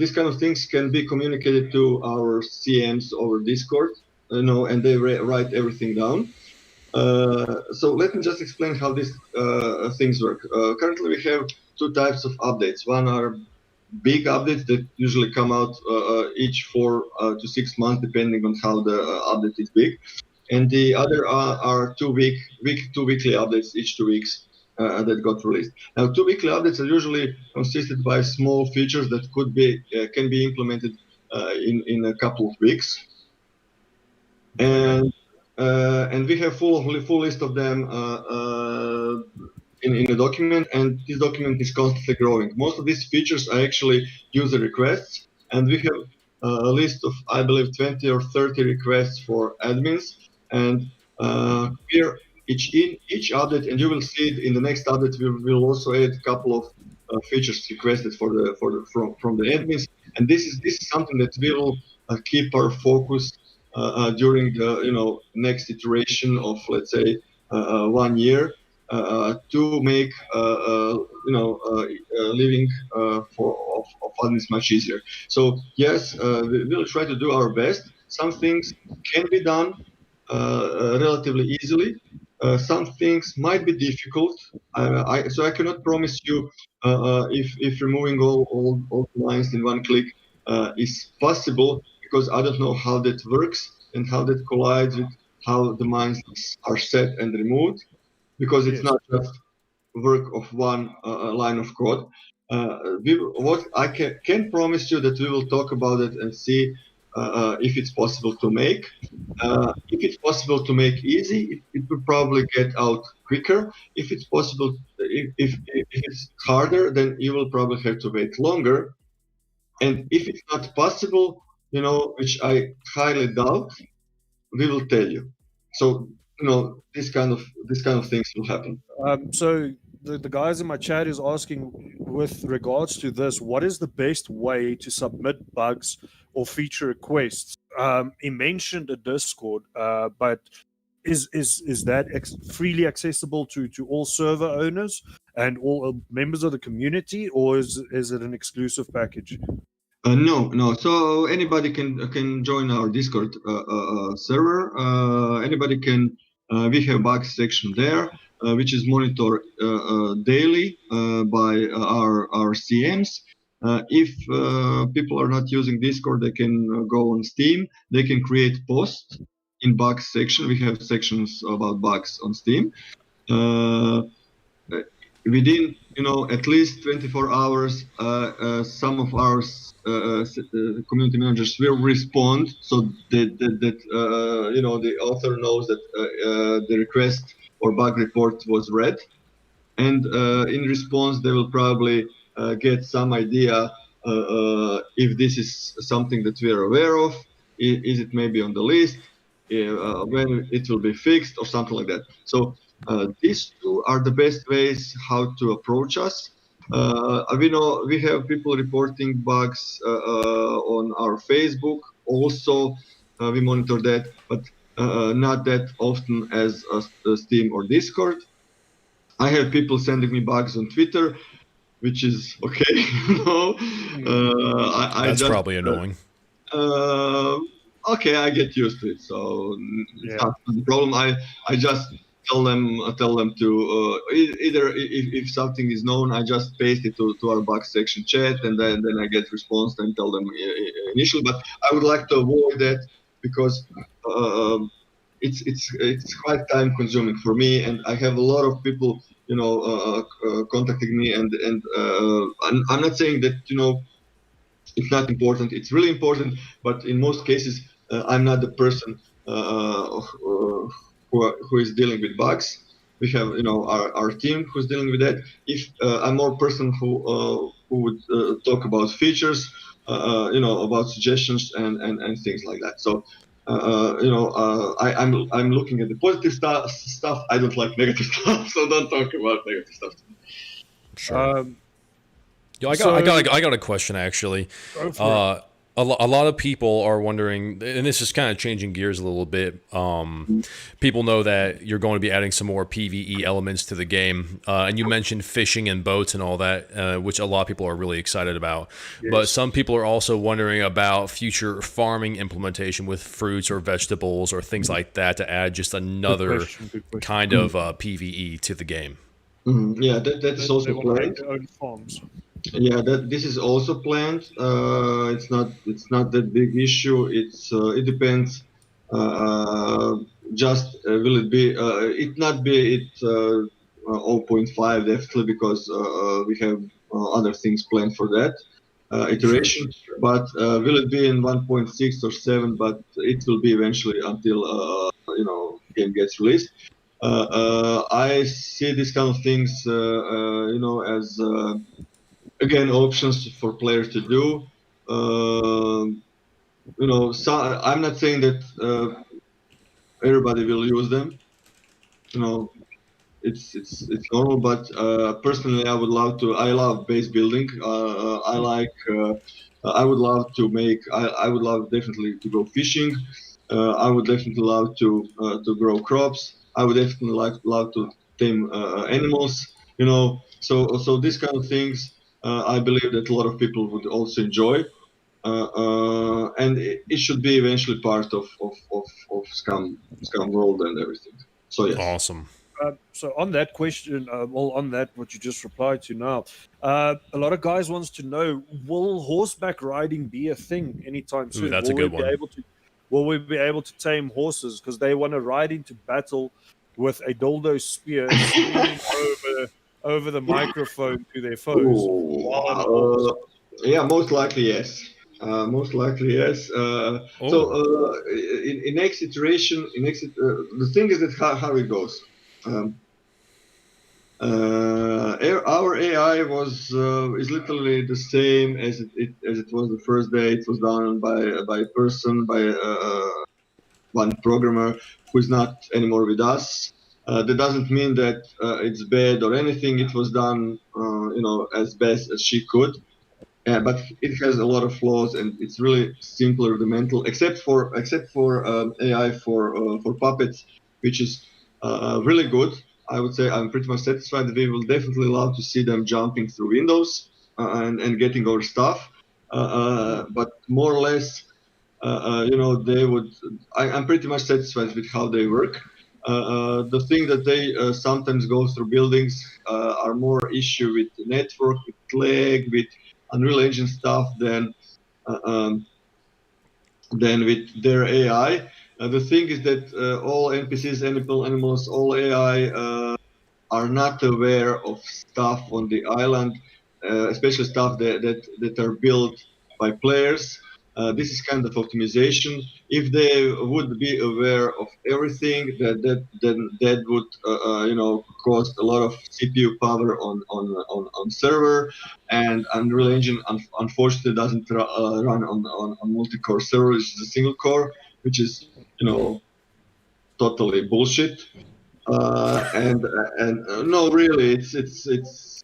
These kind of things can be communicated to our CMs over Discord, and they write everything down. So let me just explain how these things work. Currently, we have two types of updates. One are big updates that usually come out each 4 to 6 months, depending on how the update is big. And the other are two weekly updates each 2 weeks that got released. Now, two weekly updates are usually consisted by small features that can be implemented in a couple of weeks, Okay. and we have full list of them in a document, and this document is constantly growing. Most of these features are actually user requests, and we have a list of, I believe, 20 or 30 requests for admins, and here each update, and you will see it in the next update. We will also add a couple of features requested from the admins, and this is something that we will keep our focus during the next iteration of, let's say, 1 year, to make living of admins much easier. So yes, we will try to do our best. Some things can be done relatively easily. Some things might be difficult. So I cannot promise you if removing all the lines in one click is possible, because I don't know how that works and how that collides with how the lines are set and removed, because it's Yes. not just work of one line of code. What I can promise you that we will talk about it and see if it's possible to make. If it's possible to make easy, it will probably get out quicker. If it's possible, if it's harder, then you will probably have to wait longer. And if it's not possible, which I highly doubt, we will tell you. So this kind of things will happen. So the guys in my chat is asking, with regards to this, what is the best way to submit bugs or feature requests? He mentioned a Discord, but is that freely accessible to all server owners and all members of the community, or is it an exclusive package? No. So anybody can join our Discord server. Anybody can. We have bugs section there, which is monitored daily by our CMs. If people are not using Discord, they can go on Steam. They can create posts in bugs section. We have sections about bugs on Steam. Within at least 24 hours, some of our community managers will respond, so that the author knows that the request or bug report was read, and in response they will probably get some idea if this is something that we are aware of. Is it maybe on the list, when it will be fixed or something like that. So these two are the best ways how to approach us. We know we have people reporting bugs on our Facebook. Also, we monitor that, but not that often as Steam or Discord. I have people sending me bugs on Twitter, which is okay. That's probably annoying. Okay, I get used to it, so it's not a problem. I just tell them to either if something is known, I just paste it to our bug section chat, and then I get response and tell them initially. But I would like to avoid that, because it's quite time consuming for me, and I have a lot of people contacting me, and I'm not saying that it's not important. It's really important, but in most cases, I'm not the person who is dealing with bugs. We have our team who's dealing with that. If I'm more person who would talk about features, about suggestions and things like that. So I'm looking at the positive stuff. I don't like negative stuff, so don't talk about negative stuff. Sure. I got a question actually. A lot of people are wondering, and this is kind of changing gears a little bit. People know that you're going to be adding some more PvE elements to the game, and you mentioned fishing and boats and all that, which a lot of people are really excited about. Yes. But some people are also wondering about future farming implementation with fruits or vegetables or things like that to add just another kind of PvE to the game. Yeah, that's also planned. Their own farms. Yeah, this is also planned. It's not that big issue. It depends. Just will it be? It not be 0.5 definitely, because we have other things planned for that iteration. Sure. But will it be in 1.6 or 7? But it will be eventually until game gets released. I see these kind of things, as again options for players to do. I'm not saying that everybody will use them. You know, it's normal, but personally, I would love to. I love base building. I like. I would love to make. I would love definitely to go fishing. I would definitely love to grow crops. I would definitely love to tame animals. So these kind of things. I believe that a lot of people would also enjoy. And it should be eventually part of scum world and everything. So yes. Awesome. So on that question, on that what you just replied to now, a lot of guys wants to know: will horseback riding be a thing anytime Ooh, soon? that's a Will we good be one. able to? Will we be able to tame horses? Because they want to ride into battle with a dildo spear, screaming over the microphone to their foes while on a horse. Yeah, most likely yes. Most likely yes. So Oh. in next iteration, the thing is that how it goes. Um, our AI is literally the same as it was the first day. It was done by a person, by one programmer who is not anymore with us. That doesn't mean that it's bad or anything. It was done, as best as she could. But it has a lot of flaws, and it's really simple rudimental, except for AI for puppets, which is really good. I would say I'm pretty much satisfied. We will definitely love to see them jumping through windows and getting our stuff. But more or less, they would. I'm pretty much satisfied with how they work. The thing that they sometimes go through buildings are more issue with the network, with lag, with Unreal Engine stuff uh, um, than with their AI. The thing is that all NPCs, animals, all AI are not aware of stuff on the island, especially stuff that are built by players. This is kind of optimization. If they would be aware of everything, then that would cost a lot of CPU power on server, and Unreal Engine unfortunately doesn't run on multi-core server. It's a single core, which is totally bullshit. And no, really,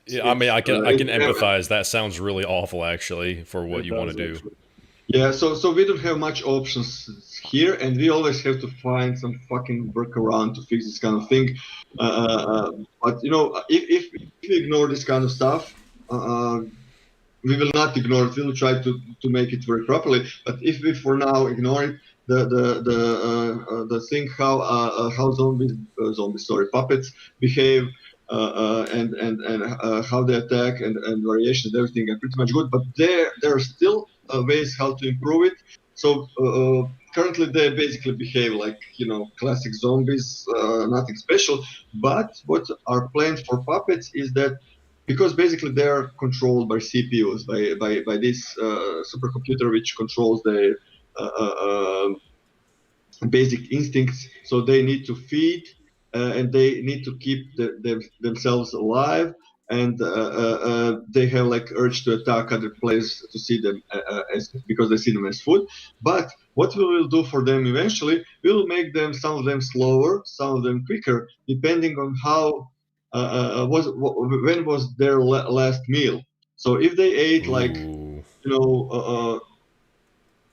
Yeah, I mean, I can it's empathize. That sounds really awful, actually, for what It you want does to do. actually. yeah. So we don't have much options here, and we always have to find some fucking workaround to fix this kind of thing. But if we ignore this kind of stuff, uh, we will not ignore it. We will try to make it work properly. But if we for now ignore it, the thing how zombies, sorry, puppets behave, and how they attack and variations, everything are pretty much good. But there are still ways how to improve it. So currently they basically behave like classic zombies, nothing special. But what are planned for puppets is that because basically they're controlled by CPUs, by this supercomputer which controls their uh, uh, um, basic instincts. So they need to feed and they need to keep themselves alive. And they have like urge to attack other players to see them as because they see them as food. But what we will do for them eventually, we will make them some of them slower, some of them quicker, depending on how when was their last meal. So if they ate like Ooh. you know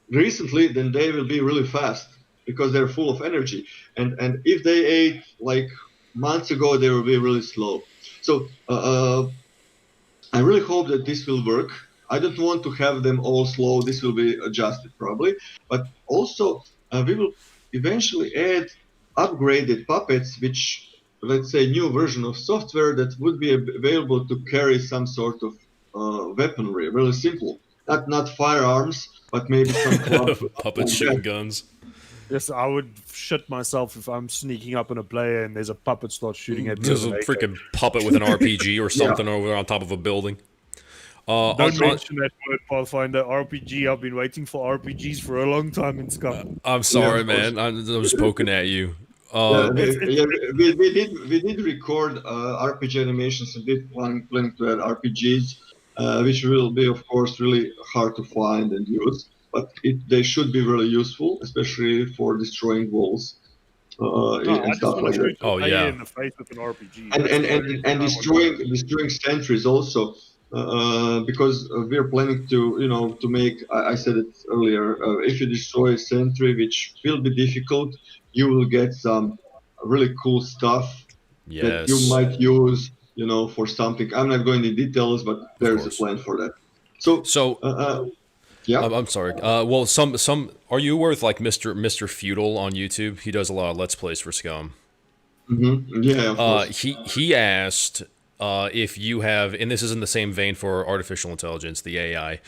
recently, then they will be really fast because they're full of energy. And if they ate like months ago, they will be really slow. So I really hope that this will work. I don't want to have them all slow. This will be adjusted probably, but also we will eventually add upgraded puppets, which let's say new version of software that would be available to carry some sort of weaponry. Really simple, not firearms, but maybe some clubs or something Puppets like shooting that. guns. Yes, I would shit myself if I'm sneaking up on a player and there's a puppet starts shooting at me There's with a an AK. freaking puppet with an RPG or Yeah. something over on top of a building. Don't So mention that word, Pathfinder. RPG. I've been waiting for RPGs for a long time in Scum. I'm yeah, sorry, man. I'm just poking at you. Yeah, It's we did record RPG animations and did planning to add RPGs, which will be, of course, really hard to find and use. But they should be really useful, especially for destroying walls no, I and just stuff want to like that. shoot a Oh player yeah, in the face with an RPG. and That's and the only and, reason and I want to do it. destroying sentries also because we're planning to to make I said it earlier if you destroy a sentry which will be difficult you will get some really cool stuff that you yes, might use for something. I'm not going into details but of there's a course. plan for that. So So yeah. I'm sorry. Well, some are you aware with like Mr. Feudal on YouTube? He does a lot of Let's Plays for Scum. Yeah, of course. He asked if you have, and this is in the same vein for artificial intelligence, the AI.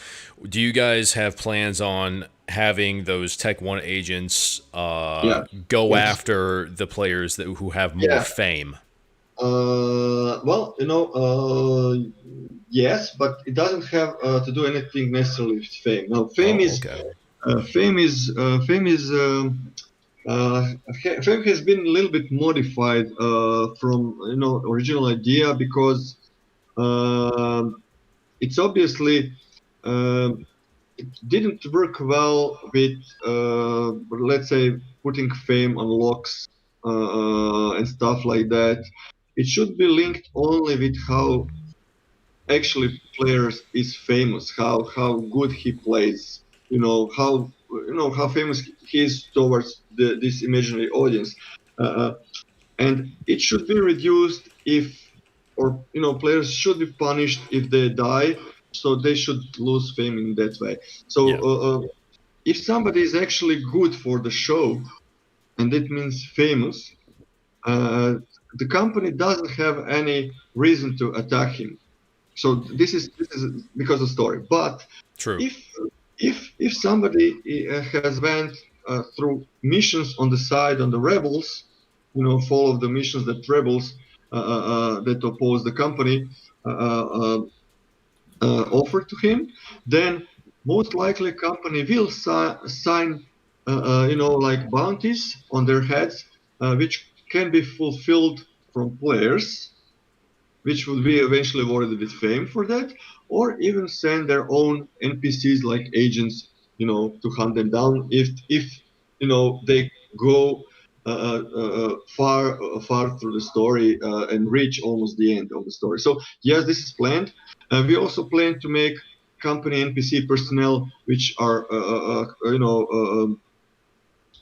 Do you guys have plans on having those Tech One agents Yeah. go Yes. after the players who have more Yeah. fame? Well, yes, but it doesn't have to do anything necessarily with fame. No, Oh, okay. fame is fame has been a little bit modified from original idea because it's obviously it didn't work well with let's say putting fame on locks and stuff like that. It should be linked only with how actually players is famous, how good he plays, how famous he is towards this imaginary audience, uh, and it should be reduced if, or players should be punished if they die, so they should lose fame in that way. So Yeah. if somebody is actually good for the show, and that means famous, uh, the company doesn't have any reason to attack him. So this is because of story. But True. if if somebody has went through missions on the side on the rebels, follow the missions that rebels that oppose the company offer to him, then most likely company will sign like bounties on their heads, which can be fulfilled from players, which would be eventually awarded with fame for that, or even send their own NPCs like agents, to hunt them down if they go far through the story and reach almost the end of the story. So yes, this is planned. We also plan to make company NPC personnel which are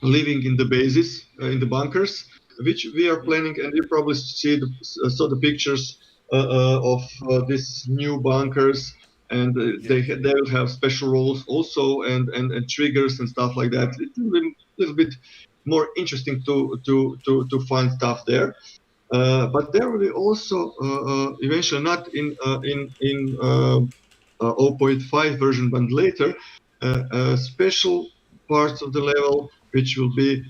living in the bases, in the bunkers, which we are planning, and you probably saw the pictures of these new bunkers, and Yeah. they will have special roles also, and triggers and stuff like that. It's a little bit more interesting to find stuff there. But there will be also eventually not in 0.5 version, but later, special parts of the level which will be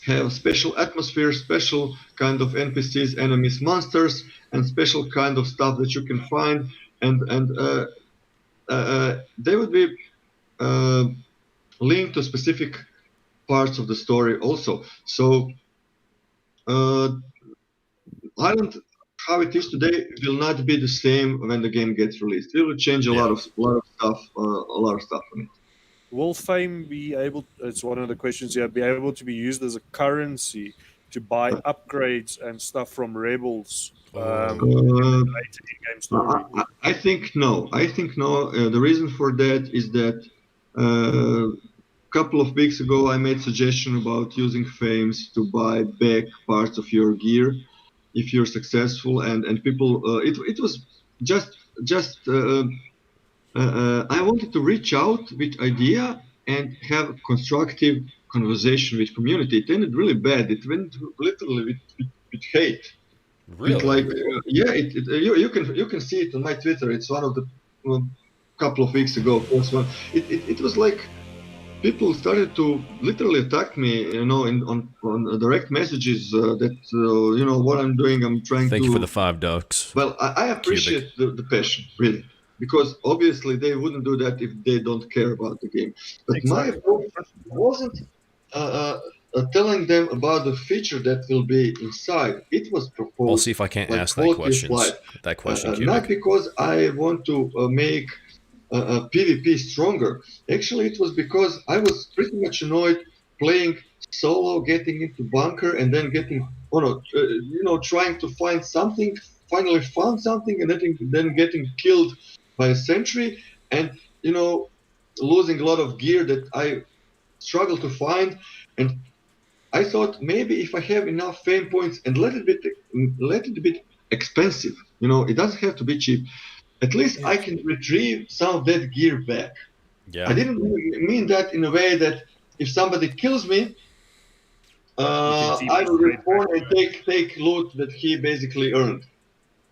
have special atmosphere, special kind of NPCs, enemies, monsters, and special kind of stuff that you can find, and they would be uh, linked to specific parts of the story also. So uh, Island, how it is today, will not be the same when the game gets released. It will change a lot Yeah. of stuff, a lot of stuff on it. Will fame be able? It's one of the questions here. Be able to be used as a currency to buy upgrades and stuff from rebels Oh. in Uh, the later in-game story. I think no. I think no. The reason for that is that couple of weeks ago I made suggestion about using fames to buy back parts of your gear if you're successful, and people. It was just I wanted to reach out with idea and have constructive conversation with community. It ended really bad. It went literally with hate. With Really? like yeah, you can see it on my Twitter. It's one of the couple of weeks ago. First one. It was like people started to literally attack me. On direct messages that what I'm doing. I'm trying Thank you for the to. 5 ducks. Well, I Cubic. appreciate the passion really, because obviously they wouldn't do that if they don't care about the game. But my Exactly. approach wasn't. telling them about the feature that will be inside. It was I'll proposed see if I can't like ask that quality of life, question, not Cubic. because I want to make PvP stronger. Actually, it was because I was pretty much annoyed playing solo, getting into bunker, and then getting, oh no, trying to find something. Finally found something, and then getting killed by a sentry, and losing a lot of gear that I struggle to find. And I thought maybe if I have enough fame points and let it be expensive, it doesn't have to be cheap. At least I can retrieve some of that gear back. I Yeah. didn't mean that in a way that if somebody kills me, You can see I me will straight back. respawn and take loot that he basically earned.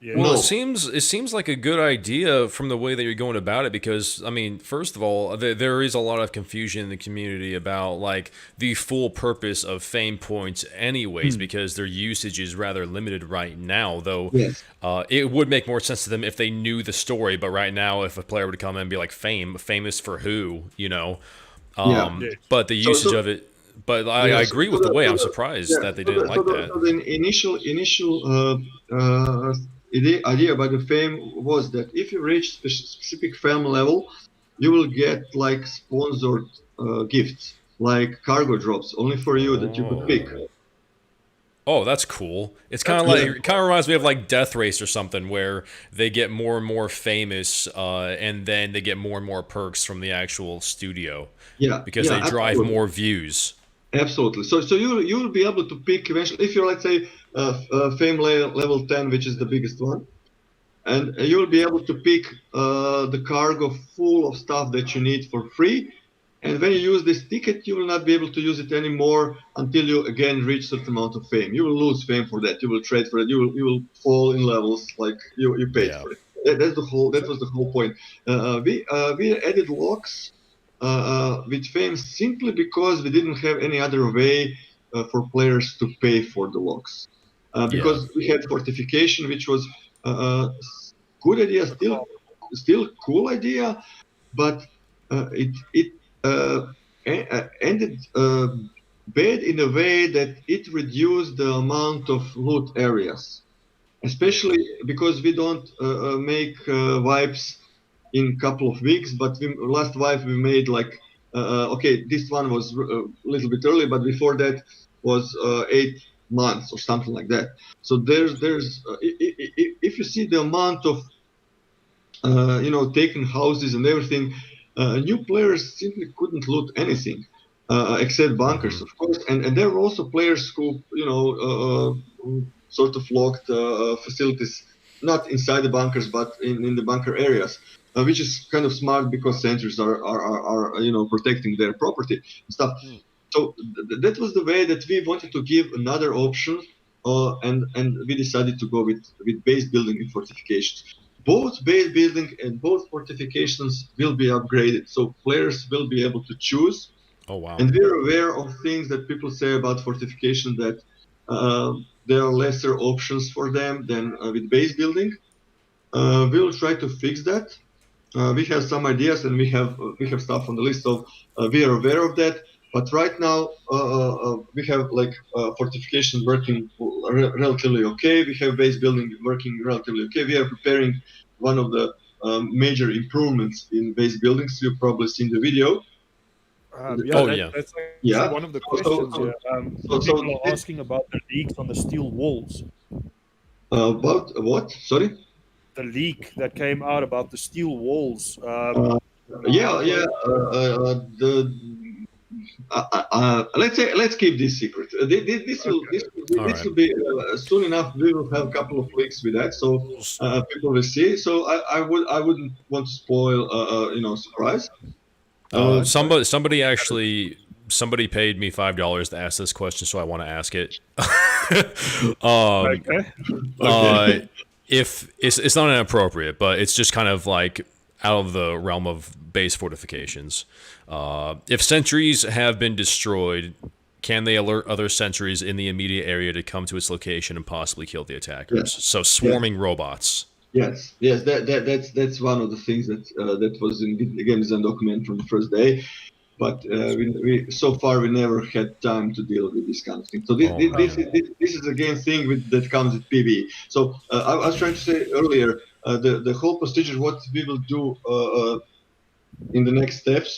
Well, Yes. No. it seems like a good idea from the way that you're going about it because I mean, first of all, there is a lot of confusion in the community about like the full purpose of fame points anyways because their usage is rather limited right now, though Yes. it would make more sense to them if they knew the story, but right now if a player would come in and be like famous for who, Yeah. Yes. but the So usage so of it but yeah. I So, agree so with the the, way. so I'm the surprised yeah. that they So didn't the so like the, that. so the initial idea about the fame was that if you reach specific fame level, you will get like sponsored gifts, like cargo drops, only for you that you could pick. Oh. Oh, that's cool. It's kind That's of like Yeah. pretty it cool. kind of reminds me of like Death Race or something, where they get more and more famous, and then they get more and more perks from the actual studio Yeah. because Yeah. they drive Absolutely. more views. Absolutely. So you'll be able to pick eventually if you're, let's say, fame level 10, which is the biggest one, and you'll be able to pick the cargo full of stuff that you need for free. And when you use this ticket, you will not be able to use it anymore until you again reach certain amount of fame. You will lose fame for that. You will trade for it. You will fall in levels like you paid Yeah. for it. That's the whole. That So, was the whole point. We added locks with fame simply because we didn't have any other way for players to pay for the locks. Yeah. Because we had fortification, which was good idea, still cool idea, but it ended bad in a way that it reduced the amount of loot areas, yes. especially because we don't make wipes in couple of weeks, but last wipe we made like okay, this one was a little bit early, but before that was 8 months or something like that. So there's if you see the amount of taken houses and everything, new players simply couldn't loot anything except bunkers, Hmm. of course. And there were also players who, who sort of locked facilities, not inside the bunkers, but in the bunker areas, which is kind of smart because sentries are protecting their property and stuff. Mm. So that was the way that we wanted to give another option, and we decided to go with base building and fortifications. Both base building and both fortifications will be upgraded, so players will be able to choose. Oh wow. And we're aware of things that people say about fortification, that there are lesser options for them than with base building. We'll try to fix that. We have some ideas, and we have stuff on the list, so we are aware of that. But right now, we have like fortification working relatively okay. We have base building working relatively okay. We are preparing one of the major improvements in base buildings. You've probably seen the video. Yeah, Oh yeah. that's actually Yeah. one of the So so questions. Yeah, so, people so are asking about the leaks on the steel walls. about what? Sorry. The leak that came out about the steel walls. Uh, How yeah, yeah. close? The let's keep this secret. Okay. All This right. will be soon enough. We will have a couple of leaks with that, so people will see. So I wouldn't want to spoil surprise. Uh, Somebody paid me $5 to ask this question, so I want to ask it. um, Okay. uh, okay. if it's not inappropriate, but it's just kind of like out of the realm of base fortifications. If sentries have been destroyed, can they alert other sentries in the immediate area to come to its location and possibly kill the attackers? Yes. So Yes. swarming robots. Yes. That's one of the things that was in the game design document from the first day. but we so far we never had time to deal with this kind of thing. So Oh my this is again thing that comes with PvE. So I was trying to say earlier, the whole procedure, what we will do in the next steps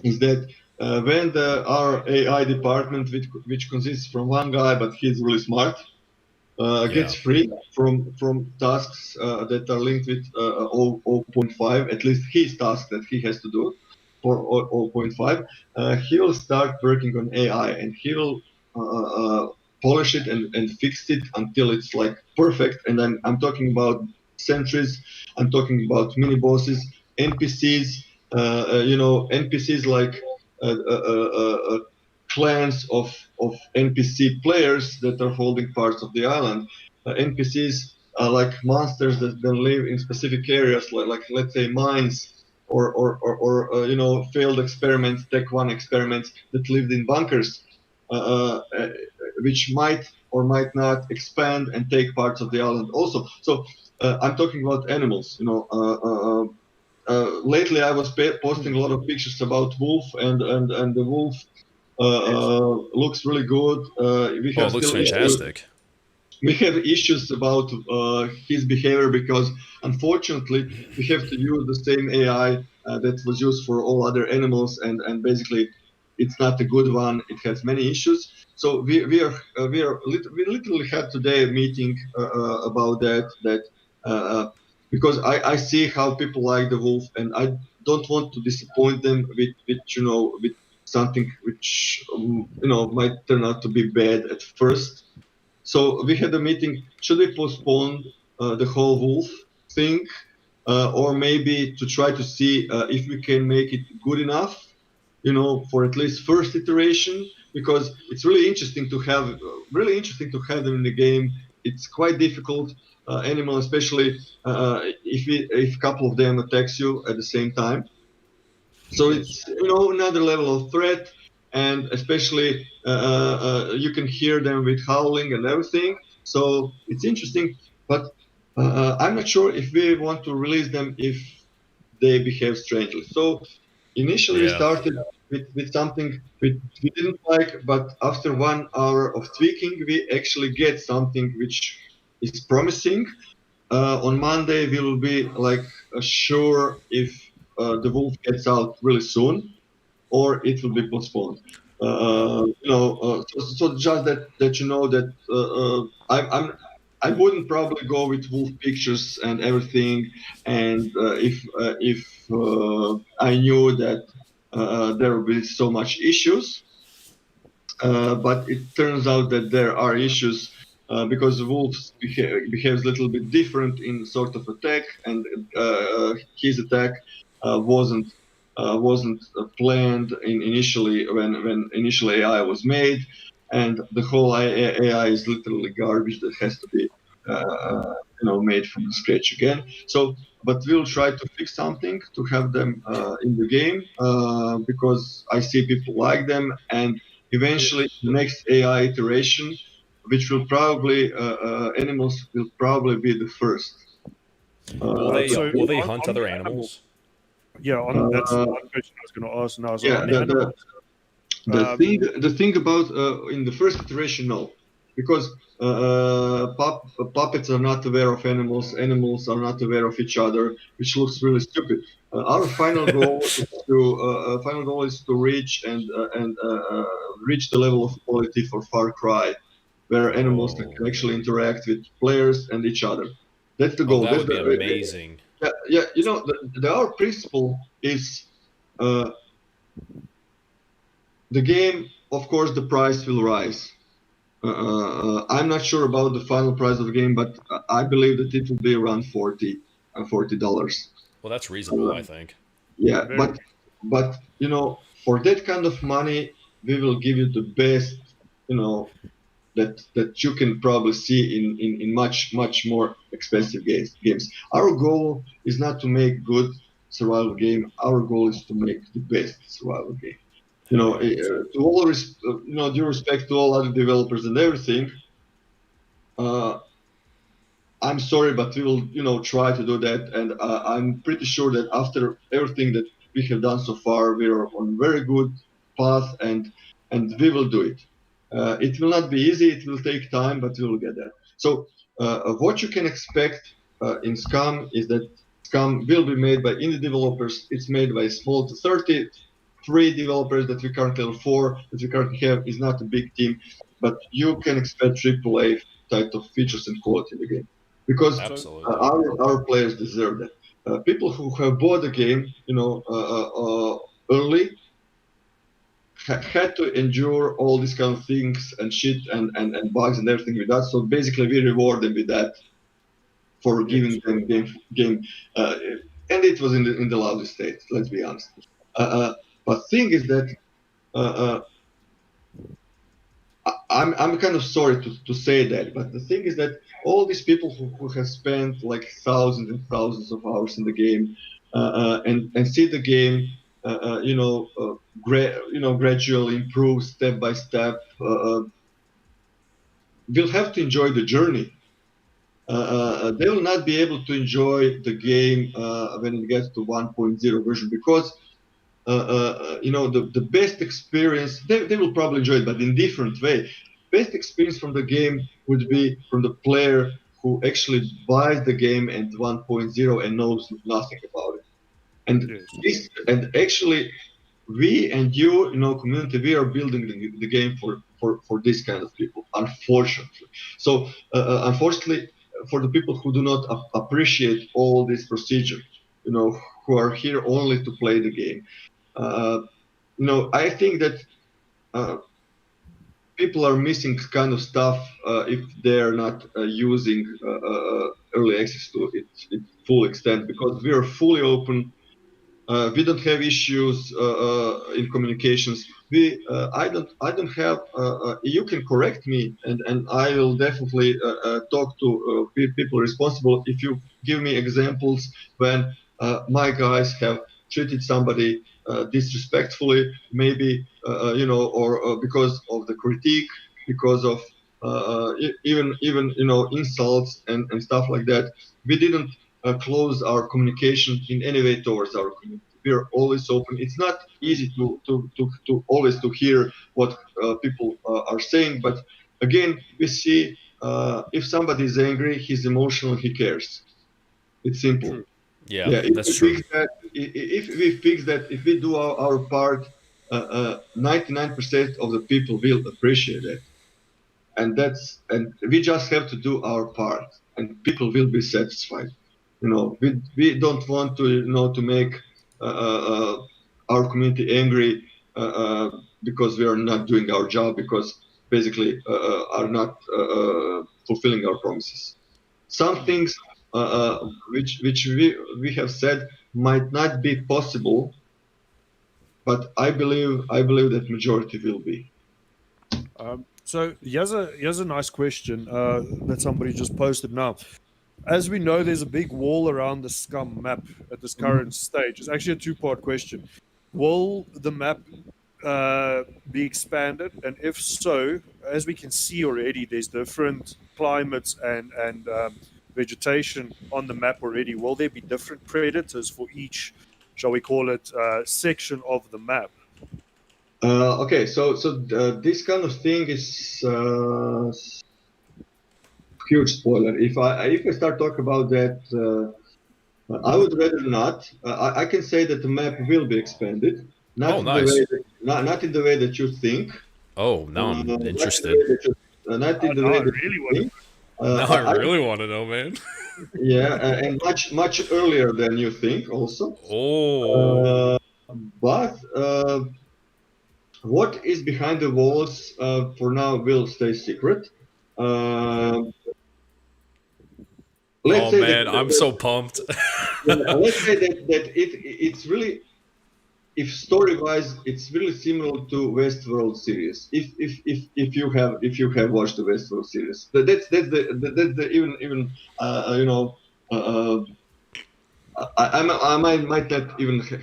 is that when our AI department, which consists from one guy, but he's really smart, gets free from tasks that are linked with 0.5, at least his task that he has to do for 0.5, he will start working on AI and he will polish it and fix it until it's like perfect. And I'm talking about sentries, I'm talking about mini bosses, NPCs, NPCs like clans of NPC players that are holding parts of the island. NPCs are like monsters that then live in specific areas, like let's say mines or failed experiments, Tech One experiments that lived in bunkers, which might or might not expand and take parts of the island also. So I'm talking about animals. Lately I was posting a lot of pictures about wolf and the wolf looks really good. We Oh, have it looks still issues. fantastic. We have issues about his behavior because unfortunately we have to use the same AI that was used for all other animals, and basically it's not a good one. It has many issues. So we literally had today a meeting about that because I see how people like the wolf, and I don't want to disappoint them with something which might turn out to be bad at first. So we had a meeting. Should we postpone the whole wolf thing, or maybe to try to see if we can make it good enough, for at least first iteration? Because it's really interesting to have them in the game. It's quite difficult animal, especially if a couple of them attacks you at the same time. So it's another level of threat, and especially you can hear them with howling and everything. So it's interesting, but I'm not sure if we want to release them if they behave strangely. So initially we Yeah. started with something we didn't like, but after 1 hour of tweaking, we actually get something which is promising. On Monday, we will be like sure if the wolf gets out really soon or it will be postponed. So just that you know that I wouldn't probably go with wolf pictures and everything, and if I knew that there will be so much issues, but it turns out that there are issues because wolves behaves a little bit different in sort of attack, and his attack wasn't planned initially when initial AI was made, and the whole AI is literally garbage that has to be made from scratch again. So, but we'll try to fix something to have them in the game because I see people like them, and eventually the next AI iteration, which will probably animals will probably be the first. So Will they hunt on other the animal, animals? yeah, that's Uh, one question I was going to ask now. So yeah, on the animals, the thing about in the first iteration, no, because puppets are not aware of animals. Animals are not aware of each other, which looks really stupid. Our final goal is to reach the level of quality for Far Cry, where animals can Oh. actually interact with players and each other. That's the Oh, goal. that That's would be the amazing. yeah, yeah. Our principle is uh, the game. Of course, the price will rise. I'm not sure about the final price of the game, but I believe that it will be around $40. Well, that's reasonable, Uh, I think. yeah, very but for that kind of money, we will give you the best, that you can probably see in much more expensive games. Our goal is not to make good survival game. Our goal is to make the best survival game. Hell yeah. Due respect to all other developers and everything, uh, I'm sorry, but we will, try to do that. And I'm pretty sure that after everything that we have done so far. We are on very good path, and we will do it. It will not be easy. It will take time, but we will get there. So what you can expect in SCUM is that SCUM will be made by indie developers. It's made by small to 33 developers that we currently have, 4 that we currently have. Is not a big team, but you can expect AAA type of features and quality in the game, because Absolutely. our players deserve that. People who have bought the game, early, had to endure all these kind of things and shit and bugs and everything with that. So basically, we reward them with that for giving them game. And it was in the lousy state. Let's be honest. But thing is that I'm kind of sorry to say that, but the thing is that all these people who have spent like thousands and thousands of hours in the game and see the game, gradually improve step by step, will have to enjoy the journey. They will not be able to enjoy the game when it gets to 1.0 version, because the best experience, they will probably enjoy it, but in different way. Best experience from the game would be from the player who actually buys the game at 1.0 and knows nothing about it. And actually, we and you, community, we are building the game for this kind of people, unfortunately. So unfortunately, for the people who do not appreciate all this procedure, who are here only to play the game, I think that people are missing kind of stuff if they're not using early access to its full extent, because we are fully open. We don't have issues in communications. I don't have. You can correct me, and I will definitely talk to people responsible if you give me examples when my guys have treated somebody disrespectfully, maybe or because of the critique, because of even insults and stuff like that. We didn't close our communication in any way towards our community. We are always open. It's not easy to always to hear what people are saying, but again, we see if somebody is angry, he's emotional, he cares. It's simple. True. Yeah, Yeah, that's true. if we fix that, if we do our part, 99% of the people will appreciate it, and we just have to do our part, and people will be satisfied. We don't want to to make our community angry because we are not doing our job, because basically are not fulfilling our promises. Some things which we have said might not be possible, but I believe that majority will be. So here's a nice question that somebody just posted now. As we know, there's a big wall around the SCUM map at this current stage. It's actually a two-part question. Will the map be expanded? And if so, as we can see already, there's different climates and vegetation on the map already. Will there be different predators for each, shall we call it, section of the map? Okay, so this kind of thing is huge spoiler. If I start talking about that, I would rather not. I can say that the map will be expanded, not Oh, in nice. the way not in the way that you think. Oh, now I'm interested. Not in the Now way I that really you want to. think. Now I really want to know, man. Yeah, and much earlier than you think, also. Oh, But what is behind the walls for now will stay secret. Uh, let's oh say man, I'm that so pumped. let's say that it's really, if story wise, it's really similar to Westworld series. If you have watched the Westworld series, that's the even I might not even have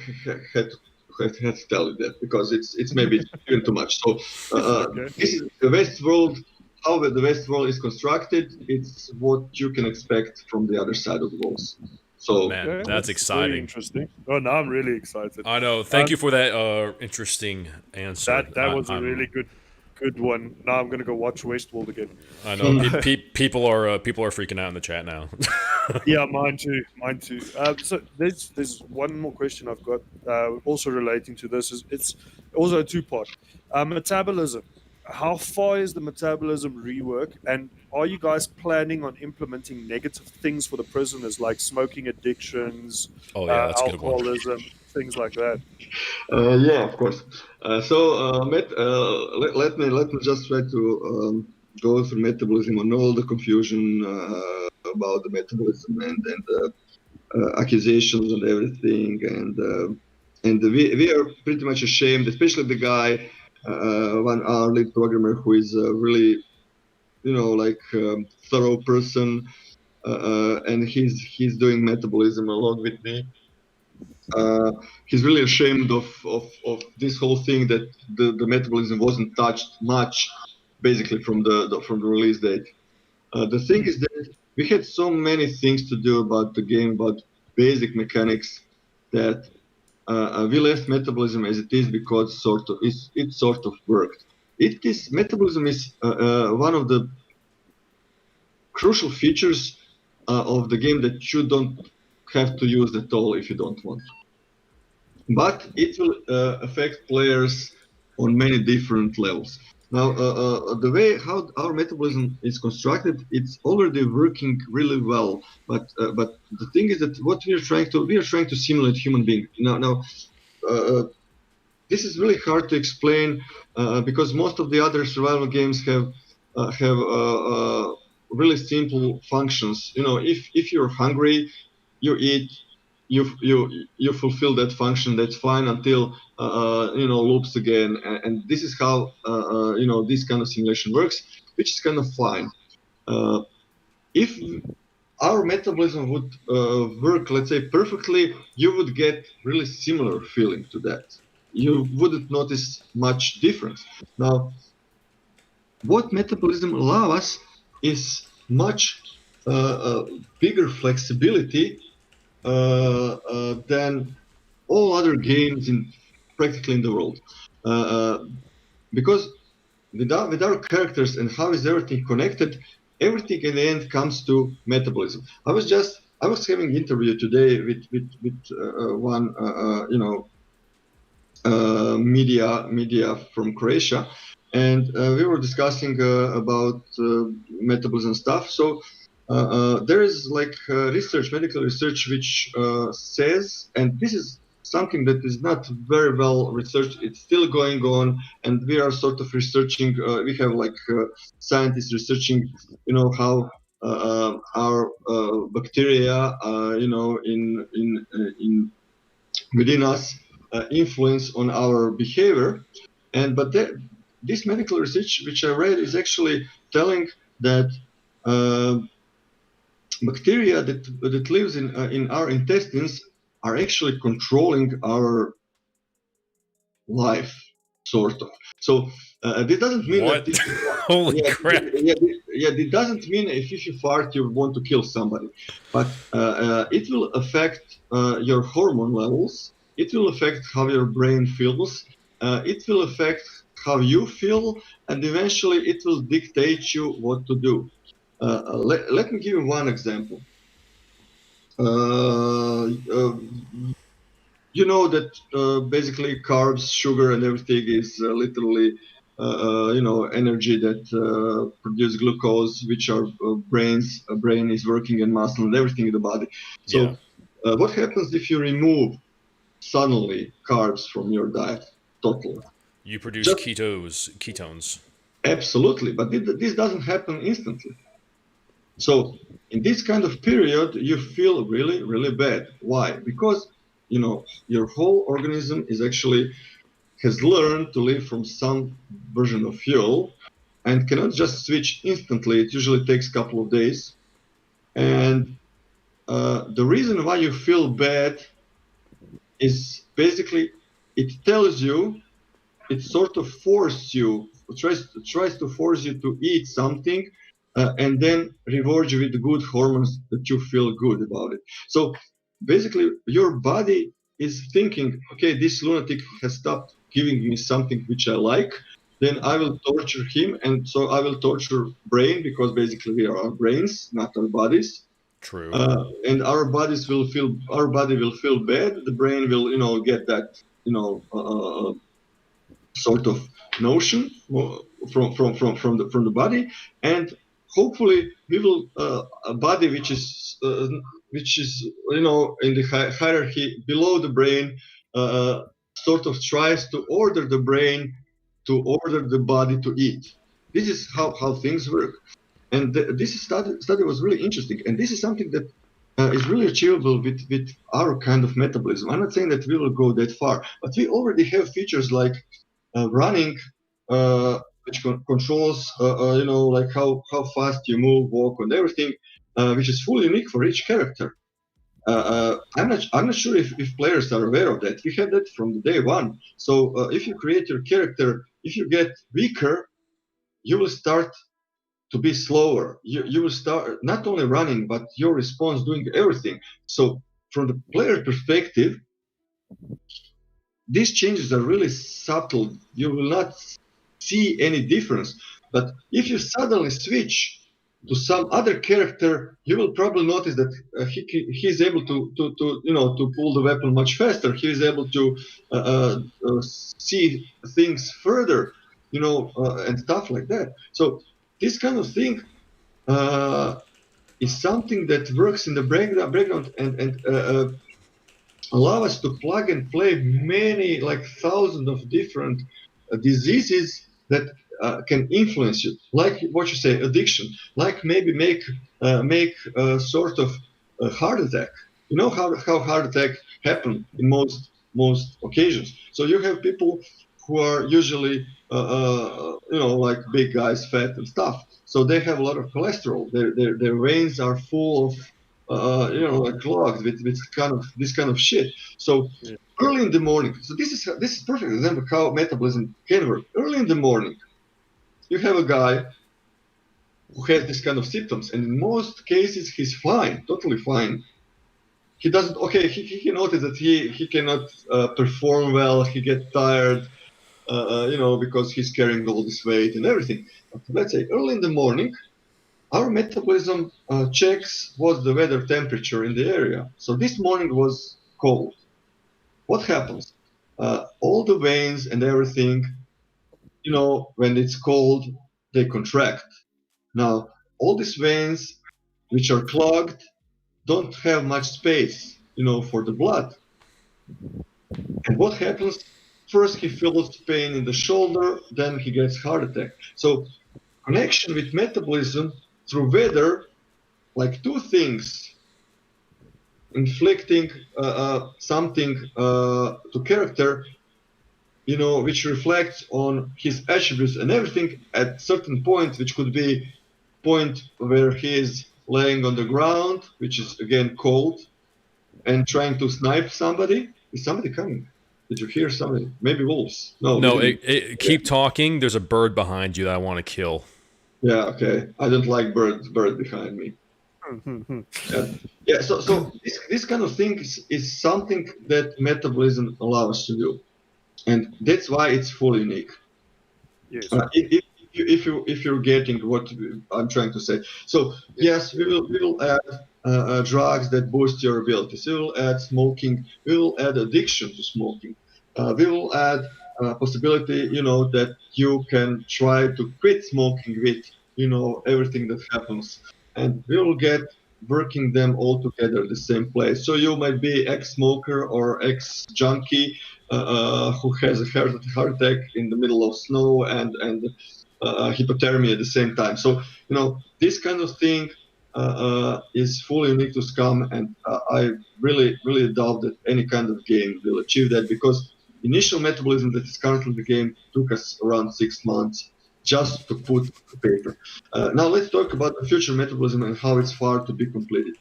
to tell you that, because it's maybe even too much. So Okay. this is the Westworld. How the Westworld is constructed, it's what you can expect from the other side of the walls. So Man, Okay, that's very exciting. interesting. Oh, now I'm really excited. I know. Thank you for that interesting answer. That was a really good one. Now I'm gonna go watch Westworld again. I know. People are freaking out in the chat now. Yeah, mine too. Mine too. So there's one more question I've got, also relating to this. Is it's also a two-part. Metabolism. How far is the metabolism rework, and are you guys planning on implementing negative things for the prisoners, like smoking addictions, Oh yeah, that's a good one. alcoholism, things like that? yeah, of course. Matt, let me just try to go through metabolism and all the confusion about the metabolism and accusations and everything, and we are pretty much ashamed, especially the guy, one our lead programmer who is really like thorough person, and he's doing metabolism along with me. He's really ashamed of this whole thing that the metabolism wasn't touched much, basically from the release date. The thing is that we had so many things to do about the game, about basic mechanics, that we left metabolism as it is because it sort of worked. Metabolism is one of the crucial features of the game that you don't have to use at all if you don't want to. But it will affect players on many different levels. Now, the way how our metabolism is constructed, it's already working really well. But the thing is that what we are trying to simulate human being. Now, this is really hard to explain because most of the other survival games have really simple functions. If you're hungry, you eat, you fulfill that function. That's fine until loops again, and this is how this kind of simulation works, which is kind of fine. If our metabolism would work, let's say, perfectly, you would get really similar feeling to that. You wouldn't notice much difference. Now, what metabolism allows us is much bigger flexibility than all other games practically in the world, because with our characters and how is everything connected, everything in the end comes to metabolism. I was having an interview today with one media from Croatia, and we were discussing about metabolism stuff. So there is like medical research, which says, and this is something that is not very well researched. It's still going on, and we are sort of researching. We have like scientists researching, how our bacteria, in within us influence on our behavior. But this medical research which I read is actually telling that bacteria that lives in our intestines are actually controlling our life, sort of. So this doesn't mean What? that Holy crap! it doesn't mean if you fart you want to kill somebody, but it will affect your hormone levels. It will affect how your brain feels. It will affect how you feel, and eventually it will dictate you what to do. Let me give you one example. You know that basically carbs, sugar, and everything is literally energy that produce glucose, which our brain is working, and muscle and everything in the body. So what happens if you remove suddenly carbs from your diet totally? You produce ketones. Absolutely, but this doesn't happen instantly. So in this kind of period, you feel really, really bad. Why? Because your whole organism has learned to live from some version of fuel and cannot just switch instantly. It usually takes a couple of days. And the reason why you feel bad is basically it tells you, it sort of tries to force you to eat something and then reward you with the good hormones that you feel good about it. So basically, your body is thinking, okay, this lunatic has stopped giving me something which I like. Then I will torture him, and so I will torture brain, because basically we are our brains, not our bodies. True. And our body will feel bad. The brain will, get that, sort of notion from the body, and hopefully we will a body which is in the hierarchy below the brain, sort of tries to order the brain to order the body to eat. This is how things work. And this study was really interesting, and this is something that is really achievable with our kind of metabolism. I'm not saying that we will go that far, but we already have features like running, which controls, like how fast you move, walk, and everything, which is fully unique for each character. I'm not sure if players are aware of that. We had that from the day one. So if you create your character, if you get weaker, you will start to be slower. You will start not only running, but your response doing everything. So from the player perspective, these changes are really subtle. You will not see any difference. But if you suddenly switch to some other character, you will probably notice that he's able to pull the weapon much faster. He is able to see things further, and stuff like that. So this kind of thing is something that works in the background and allow us to plug and play many, like thousands of different diseases that can influence you, like what you say, addiction, like maybe make a sort of a heart attack. You know how heart attack happen in most occasions. So you have people who are usually like big guys, fat and stuff. So they have a lot of cholesterol. Their veins are full of like clogged with this kind of shit. So Yeah. early in the morning. So this is perfect example how metabolism can work. Early in the morning, you have a guy who has this kind of symptoms, and in most cases he's fine, totally fine. He doesn't. Okay, he noticed that he cannot perform well. He gets tired, because he's carrying all this weight and everything. But let's say early in the morning, our metabolism checks what's the weather temperature in the area. So this morning was cold. What happens? All the veins and everything, when it's cold, they contract. Now, all these veins, which are clogged, don't have much space, for the blood. And what happens? First, he feels pain in the shoulder, then he gets heart attack. So, connection with metabolism through weather, like two things, inflicting something to character, which reflects on his attributes and everything at certain point, which could be point where he is laying on the ground, which is again cold, and trying to snipe somebody. Is somebody coming? Did you hear somebody? Maybe wolves. No. No, keep talking. There's a bird behind you that I want to kill. Yeah. Okay. I don't like bird behind me. Yeah. So this kind of thing is something that metabolism allows us to do, and that's why it's fully unique. Yes. If you're getting what I'm trying to say. So yes, we will add drugs that boost your abilities. We will add smoking. We will add addiction to smoking. We will add possibility, that you can try to quit smoking with, everything that happens, and we will get working them all together the same place. So you might be ex-smoker or ex-junkie who has a heart attack in the middle of snow and hypothermia at the same time. So this kind of thing is fully unique to SCUM, and I really doubt that any kind of game will achieve that, because initial metabolism that is currently in the game took us around 6 months just to put to paper. Now let's talk about the future metabolism and how it's far to be completed.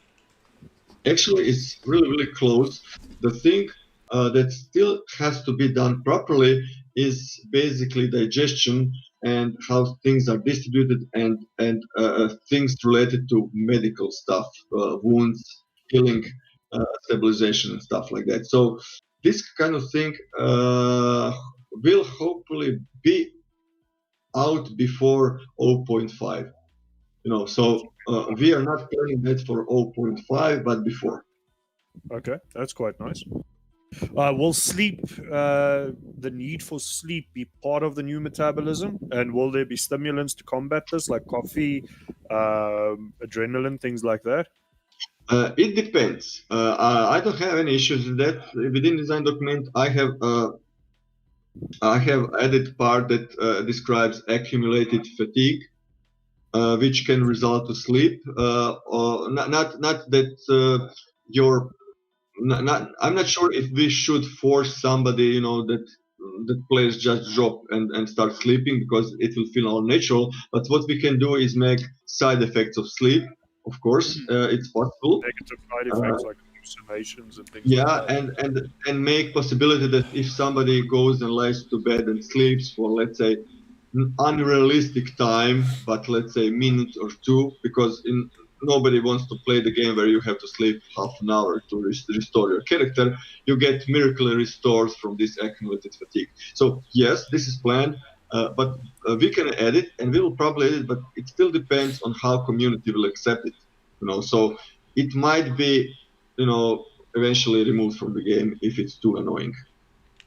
Actually, it's really close. The thing that still has to be done properly is basically digestion and how things are distributed, and things related to medical stuff, wounds, healing, stabilization, and stuff like that. So this kind of thing will hopefully be out before 0.5. So we are not planning that for 0.5, but before. Okay, that's quite nice. Will sleep, the need for sleep, be part of the new metabolism? And will there be stimulants to combat this, like coffee, adrenaline, things like that? It depends. I don't have any issues with that. Within design document, I have added part that describes accumulated fatigue, which can result to sleep. Or not that I'm not sure if we should force somebody, that plays just drop and start sleeping, because it will feel unnatural. But what we can do is make side effects of sleep. Of course, it's possible. Negative side effects like hallucinations and things Yeah, like that. and make possibility that if somebody goes and lays to bed and sleeps for, let's say, unrealistic time, but let's say minute or two, because nobody wants to play the game where you have to sleep half an hour to restore your character. You get miraculously restores from this accumulated fatigue. So yes, this is planned, but we can add it, and we will probably add it, but it still depends on how community will accept it. So it might be, eventually removed from the game if it's too annoying.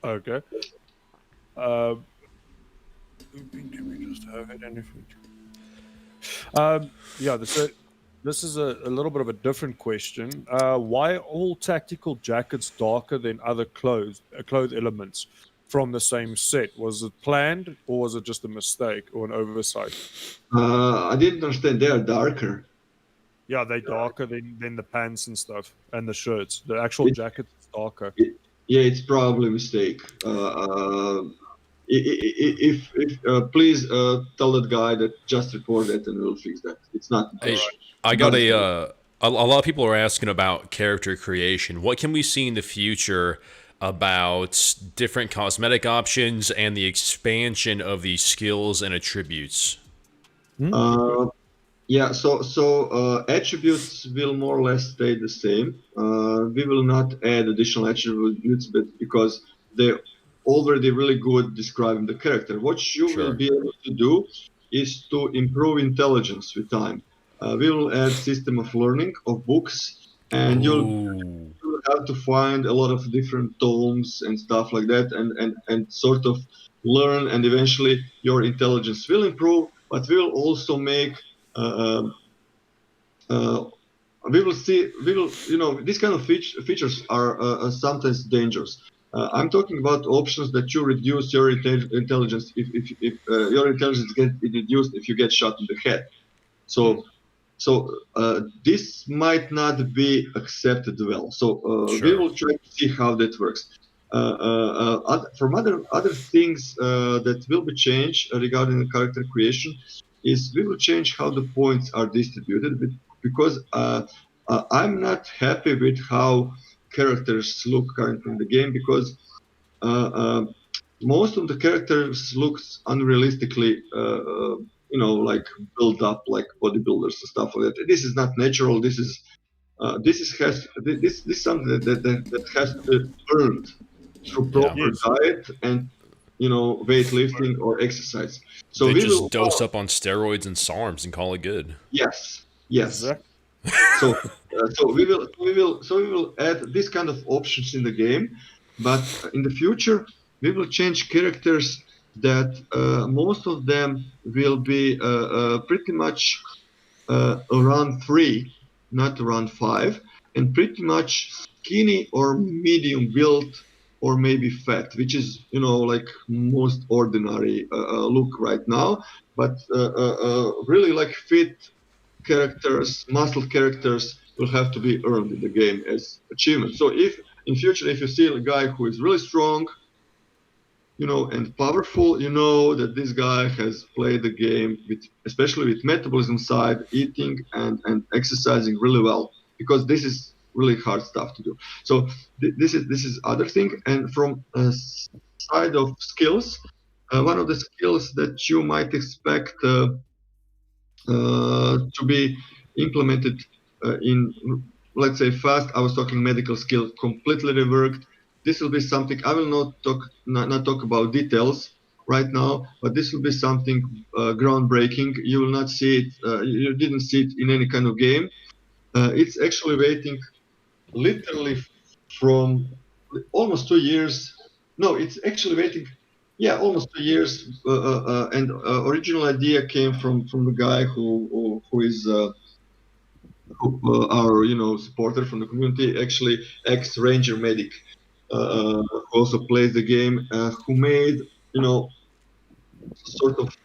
Okay. Do we just have it in the future? Yeah, this is a little bit of a different question. Why are all tactical jackets darker than other cloth elements from the same set? Was it planned, or was it just a mistake or an oversight? I didn't understand. They are darker. Yeah, they're darker than the pants and stuff and the shirts. The actual jacket is darker. Yeah, it's probably a mistake. If please tell that guy that just report it and we'll fix that. It's not. Hey, I got a lot of people are asking about character creation. What can we see in the future about different cosmetic options and the expansion of the skills and attributes? Yeah, so attributes will more or less stay the same. We will not add additional attributes, but because they're already really good describing the character. What you will be able to do is to improve intelligence with time. We will add system of learning of books, and you'll have to find a lot of different tomes and stuff like that, and sort of learn, and eventually your intelligence will improve. But we will also make these kind of features are sometimes dangerous. I'm talking about options that you reduce your intelligence if your intelligence gets reduced if you get shot in the head. So this might not be accepted well. So we will try to see how that works. From other things that will be changed regarding the character creation is we will change how the points are distributed, because I'm not happy with how characters look currently in the game, because most of the characters looks unrealistically like built up like bodybuilders and stuff like that. This is not natural. This is something that has to be earned through proper diet and weightlifting or exercise. So they just dose up on steroids and SARMs and call it good. Yes. So we will add this kind of options in the game, but in the future we will change characters that most of them will be pretty much around 3, not around 5, and pretty much skinny or medium build, or maybe fat, which is like most ordinary look right now. But really like fit characters, muscle characters will have to be earned in the game as achievement. So if in future if you see a guy who is really strong, and powerful, that this guy has played the game especially with metabolism side, eating and exercising really well, because this is really hard stuff to do. So this is other thing. And from side of skills, one of the skills that you might expect to be implemented in, let's say, fast. I was talking medical skill, completely reworked. This will be something I will not talk about details right now, but this will be something groundbreaking. You will not see it. You didn't see it in any kind of game. It's actually waiting literally from almost 2 years. No, it's actually waiting. Yeah, almost 2 years. And original idea came from the guy who is our supporter from the community, actually ex-ranger medic, who also plays the game, who made sort of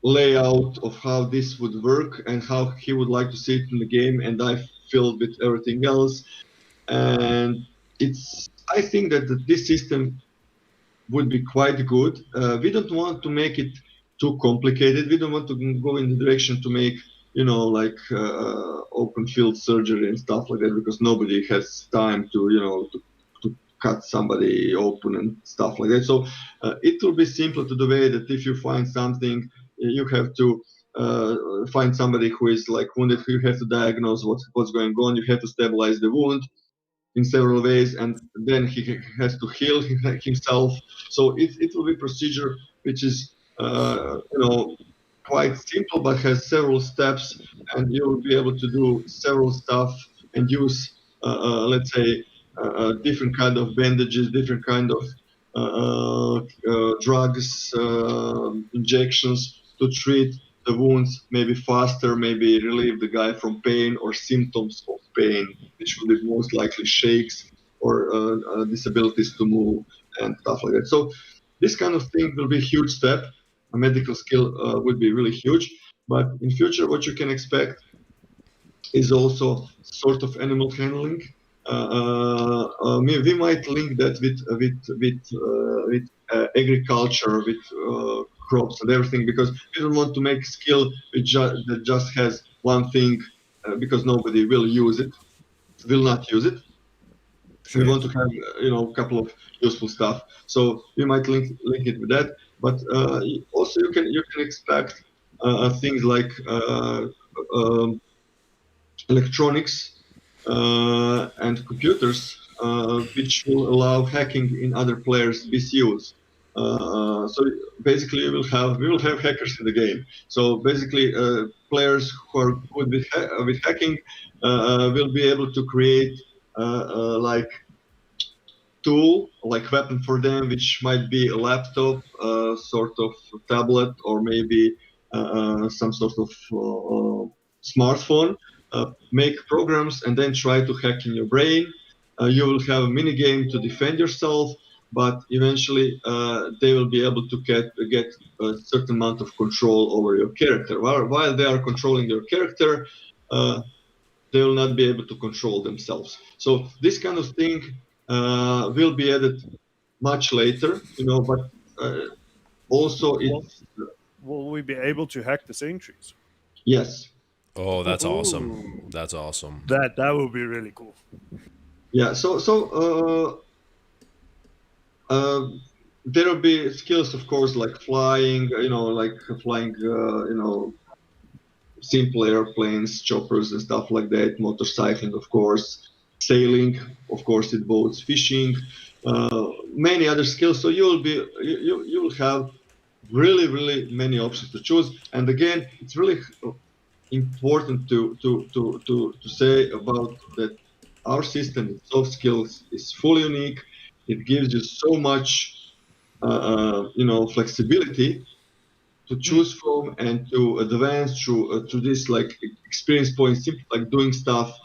layout of how this would work and how he would like to see it in the game, and I filled with everything else. And I think that this system would be quite good. We don't want to make it too complicated. We don't want to go in the direction to make like open field surgery and stuff like that, because nobody has time to cut somebody open and stuff like that. So it will be simpler to the way that if you find something, you have to find somebody who is like wounded. You have to diagnose what's going on. You have to stabilize the wound in several ways, and then he has to heal himself. So it will be procedure which is quite simple, but has several steps, and you will be able to do several stuff and use let's say different kind of bandages, different kind of drugs, injections to treat the wounds maybe faster, maybe relieve the guy from pain or symptoms of pain, which will be most likely shakes or disabilities to move and stuff like that. So this kind of thing will be a huge step. A medical skill would be really huge. But in future, what you can expect is also sort of animal handling. We might link that with agriculture, with crops and everything, because we don't want to make a skill that just has one thing, because nobody will not use it. Sure. We want to have a couple of useful stuff. So we might link it with that. But also you can expect things like electronics and computers, which will allow hacking in other players' PCUs. So basically, we will have hackers in the game. So basically, players who are good with hacking will be able to create like tool, like weapon for them, which might be a laptop, sort of tablet, or maybe some sort of smartphone. Make programs and then try to hack in your brain. You will have a mini game to defend yourself, but eventually they will be able to get a certain amount of control over your character. While they are controlling your character, they will not be able to control themselves. So this kind of thing will be added much later, but also it's Will we be able to hack the sentries? yes. Oh, that's awesome. Ooh. That's awesome. That will be really cool. Yeah, there will be skills, of course, like flying, simple airplanes, choppers and stuff like that, motorcycling, of course, sailing, of course, it boats, fishing, many other skills. So you will have really, really many options to choose. And again, it's really important to say about that our system in soft skills is fully unique. It gives you so much flexibility to choose from and to advance through this like experience points, simply like doing stuff.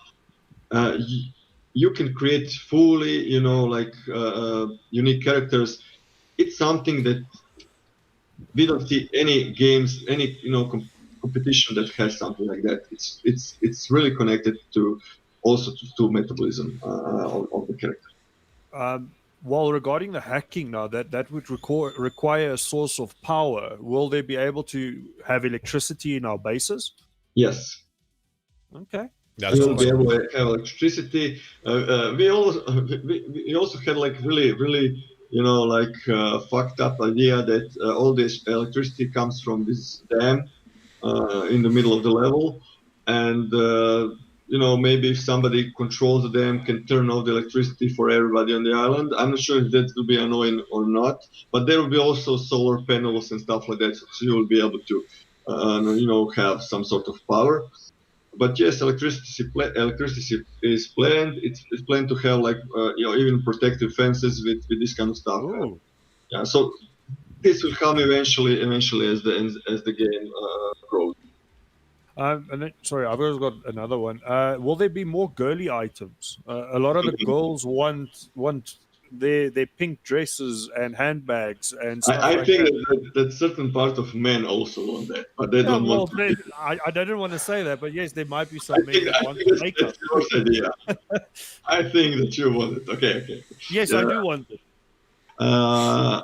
You can create fully unique characters. It's something that we don't see any games, any competition that has something like that. It's really connected to also to metabolism of the character. While regarding the hacking now, that would require a source of power. Will they be able to have electricity in our bases? Yes. Okay. That's You will be awesome. able to have electricity. We also had like really like fucked up idea that all this electricity comes from this dam in the middle of the level, and maybe if somebody controls the dam, can turn off the electricity for everybody on the island. I'm not sure if that will be annoying or not, but there will be also solar panels and stuff like that, so you will be able to have some sort of power. But yes, electricity is planned. It's planned to have like even protective fences with this kind of stuff. Ooh. Yeah, so this will come eventually as the game grows. And then, sorry, I've also got another one. Will there be more girly items? A lot of the girls want their pink dresses and handbags and stuff I like think that. that certain part of men also want that, but they Yeah, don't want well, to. I didn't want to say that, but yes, there might be I some men think that I want think the that's makeup. your idea. I think that you want it. Okay. Yes, I Yeah. do want it. Uh,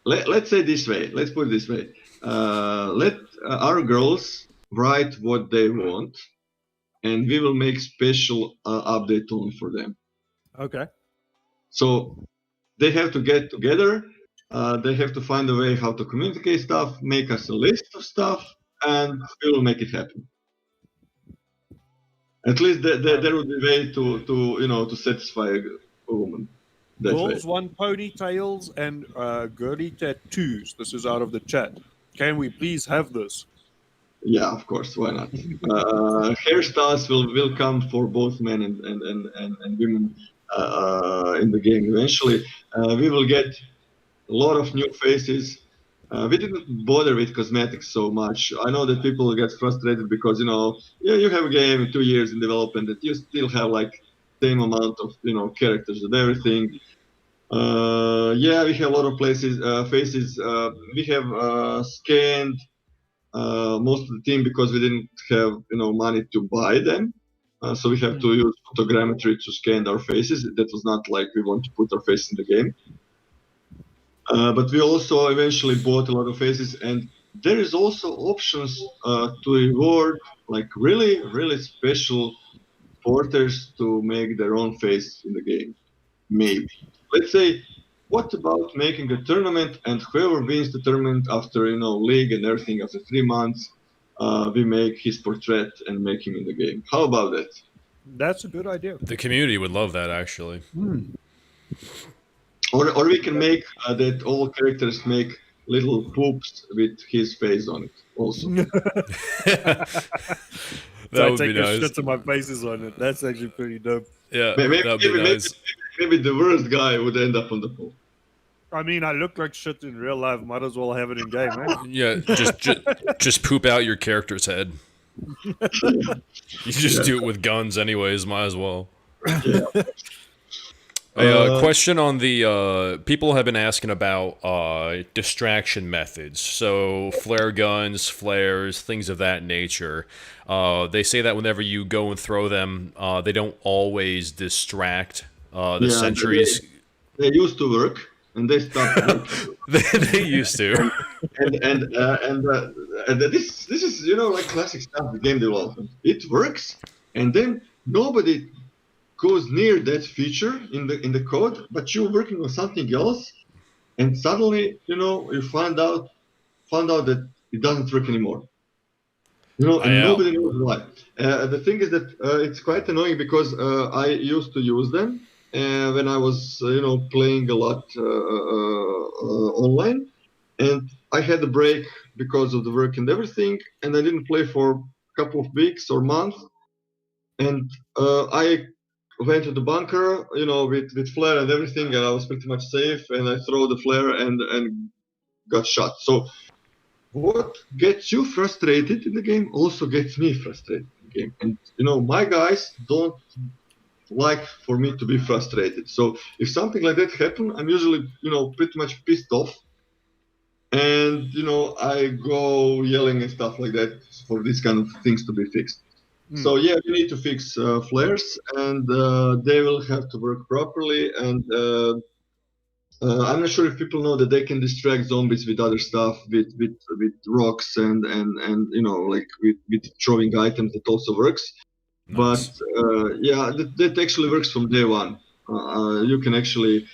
let's say this way. Let's put it this way. Let our girls write what they want, and we will make special update only for them. Okay. So they have to get together. They have to find a way how to communicate stuff, make us a list of stuff, and we will make it happen. At least there would be a way to satisfy a woman that way. Girls want ponytails and girly tattoos. This is out of the chat. Can we please have this? Yeah, of course. Why not? Hairstyles will come for both men and women in the game eventually. We will get a lot of new faces. We didn't bother with cosmetics so much. I know that people get frustrated because you have a game in 2 years in development that you still have like same amount of characters and everything. We have a lot of faces. We have scanned most of the team because we didn't have money to buy them. So we have to use photogrammetry to scan our faces. That was not like we want to put our face in the game. But we also eventually bought a lot of faces, and there is also options to reward like really special porters to make their own face in the game. Maybe. Let's say, what about making a tournament, and whoever wins the tournament after league and everything after 3 months, we make his portrait and make him in the game. How about that? That's a good idea. The community would love that, actually. Or we can make that all characters make little poops with his face on it also. So I would take be a nice. shit to my faces on it. That's actually pretty dope. Yeah, Maybe, that would be nice. maybe the worst guy would end up on the pool. I mean, I look like shit in real life. Might as well have it in game, eh? Yeah, just poop out your character's head. You just do it with guns anyways, might as well. Yeah. A question on the people have been asking about distraction methods. So flare guns, flares, things of that nature. They say that whenever you go and throw them, they don't always distract the sentries. They used to work, and they stopped working. They used to. and this is like classic stuff with game development. It works, and then nobody goes near that feature in the code, but you're working on something else, and suddenly you find out that it doesn't work anymore. And nobody knows why. The thing is that it's quite annoying because I used to use them when I was playing a lot online, and I had a break because of the work and everything, and I didn't play for a couple of weeks or months, and I went to the bunker, with flare and everything, and I was pretty much safe, and I throw the flare and got shot. So what gets you frustrated in the game also gets me frustrated in the game. And my guys don't like for me to be frustrated. So if something like that happens, I'm usually pretty much pissed off, and I go yelling and stuff like that for these kind of things to be fixed. So yeah, we need to fix flares, and they will have to work properly. And I'm not sure if people know that they can distract zombies with other stuff, with rocks and like with throwing items. That also works. But Nice. yeah, that actually works from day one. You can actually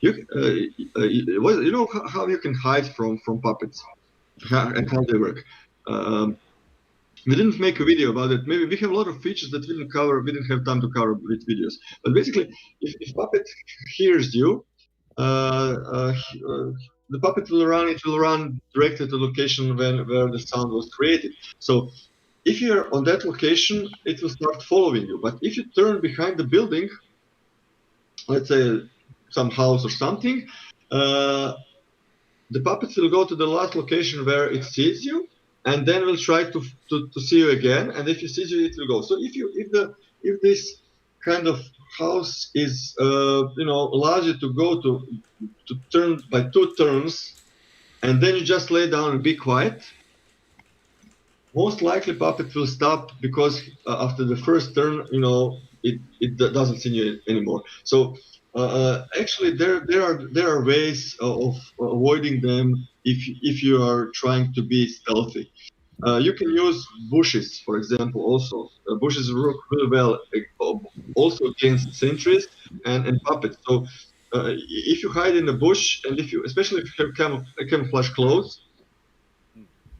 you know how you can hide from puppets and how they work. Um, we didn't make a video about it. Maybe we have a lot of features that we didn't cover. We didn't have time to cover with videos. But basically, if puppet hears you, the puppet will run. It will run directly to the location where the sound was created. So if you're on that location, it will start following you. But if you turn behind the building, let's say some house or something, uh, the puppets will go to the last location where it sees you, and then will try to see you again. And if it sees you, it will go. So if this kind of house is allows you to go to turn by 2 turns, and then you just lay down and be quiet, most likely puppet will stop because after the first turn, it doesn't see you anymore. So actually, there are ways of avoiding them if you are trying to be stealthy. You can use bushes, for example. Also, bushes work really well also against sentries and puppets. So if you hide in a bush, and especially if you have camouflage clothes,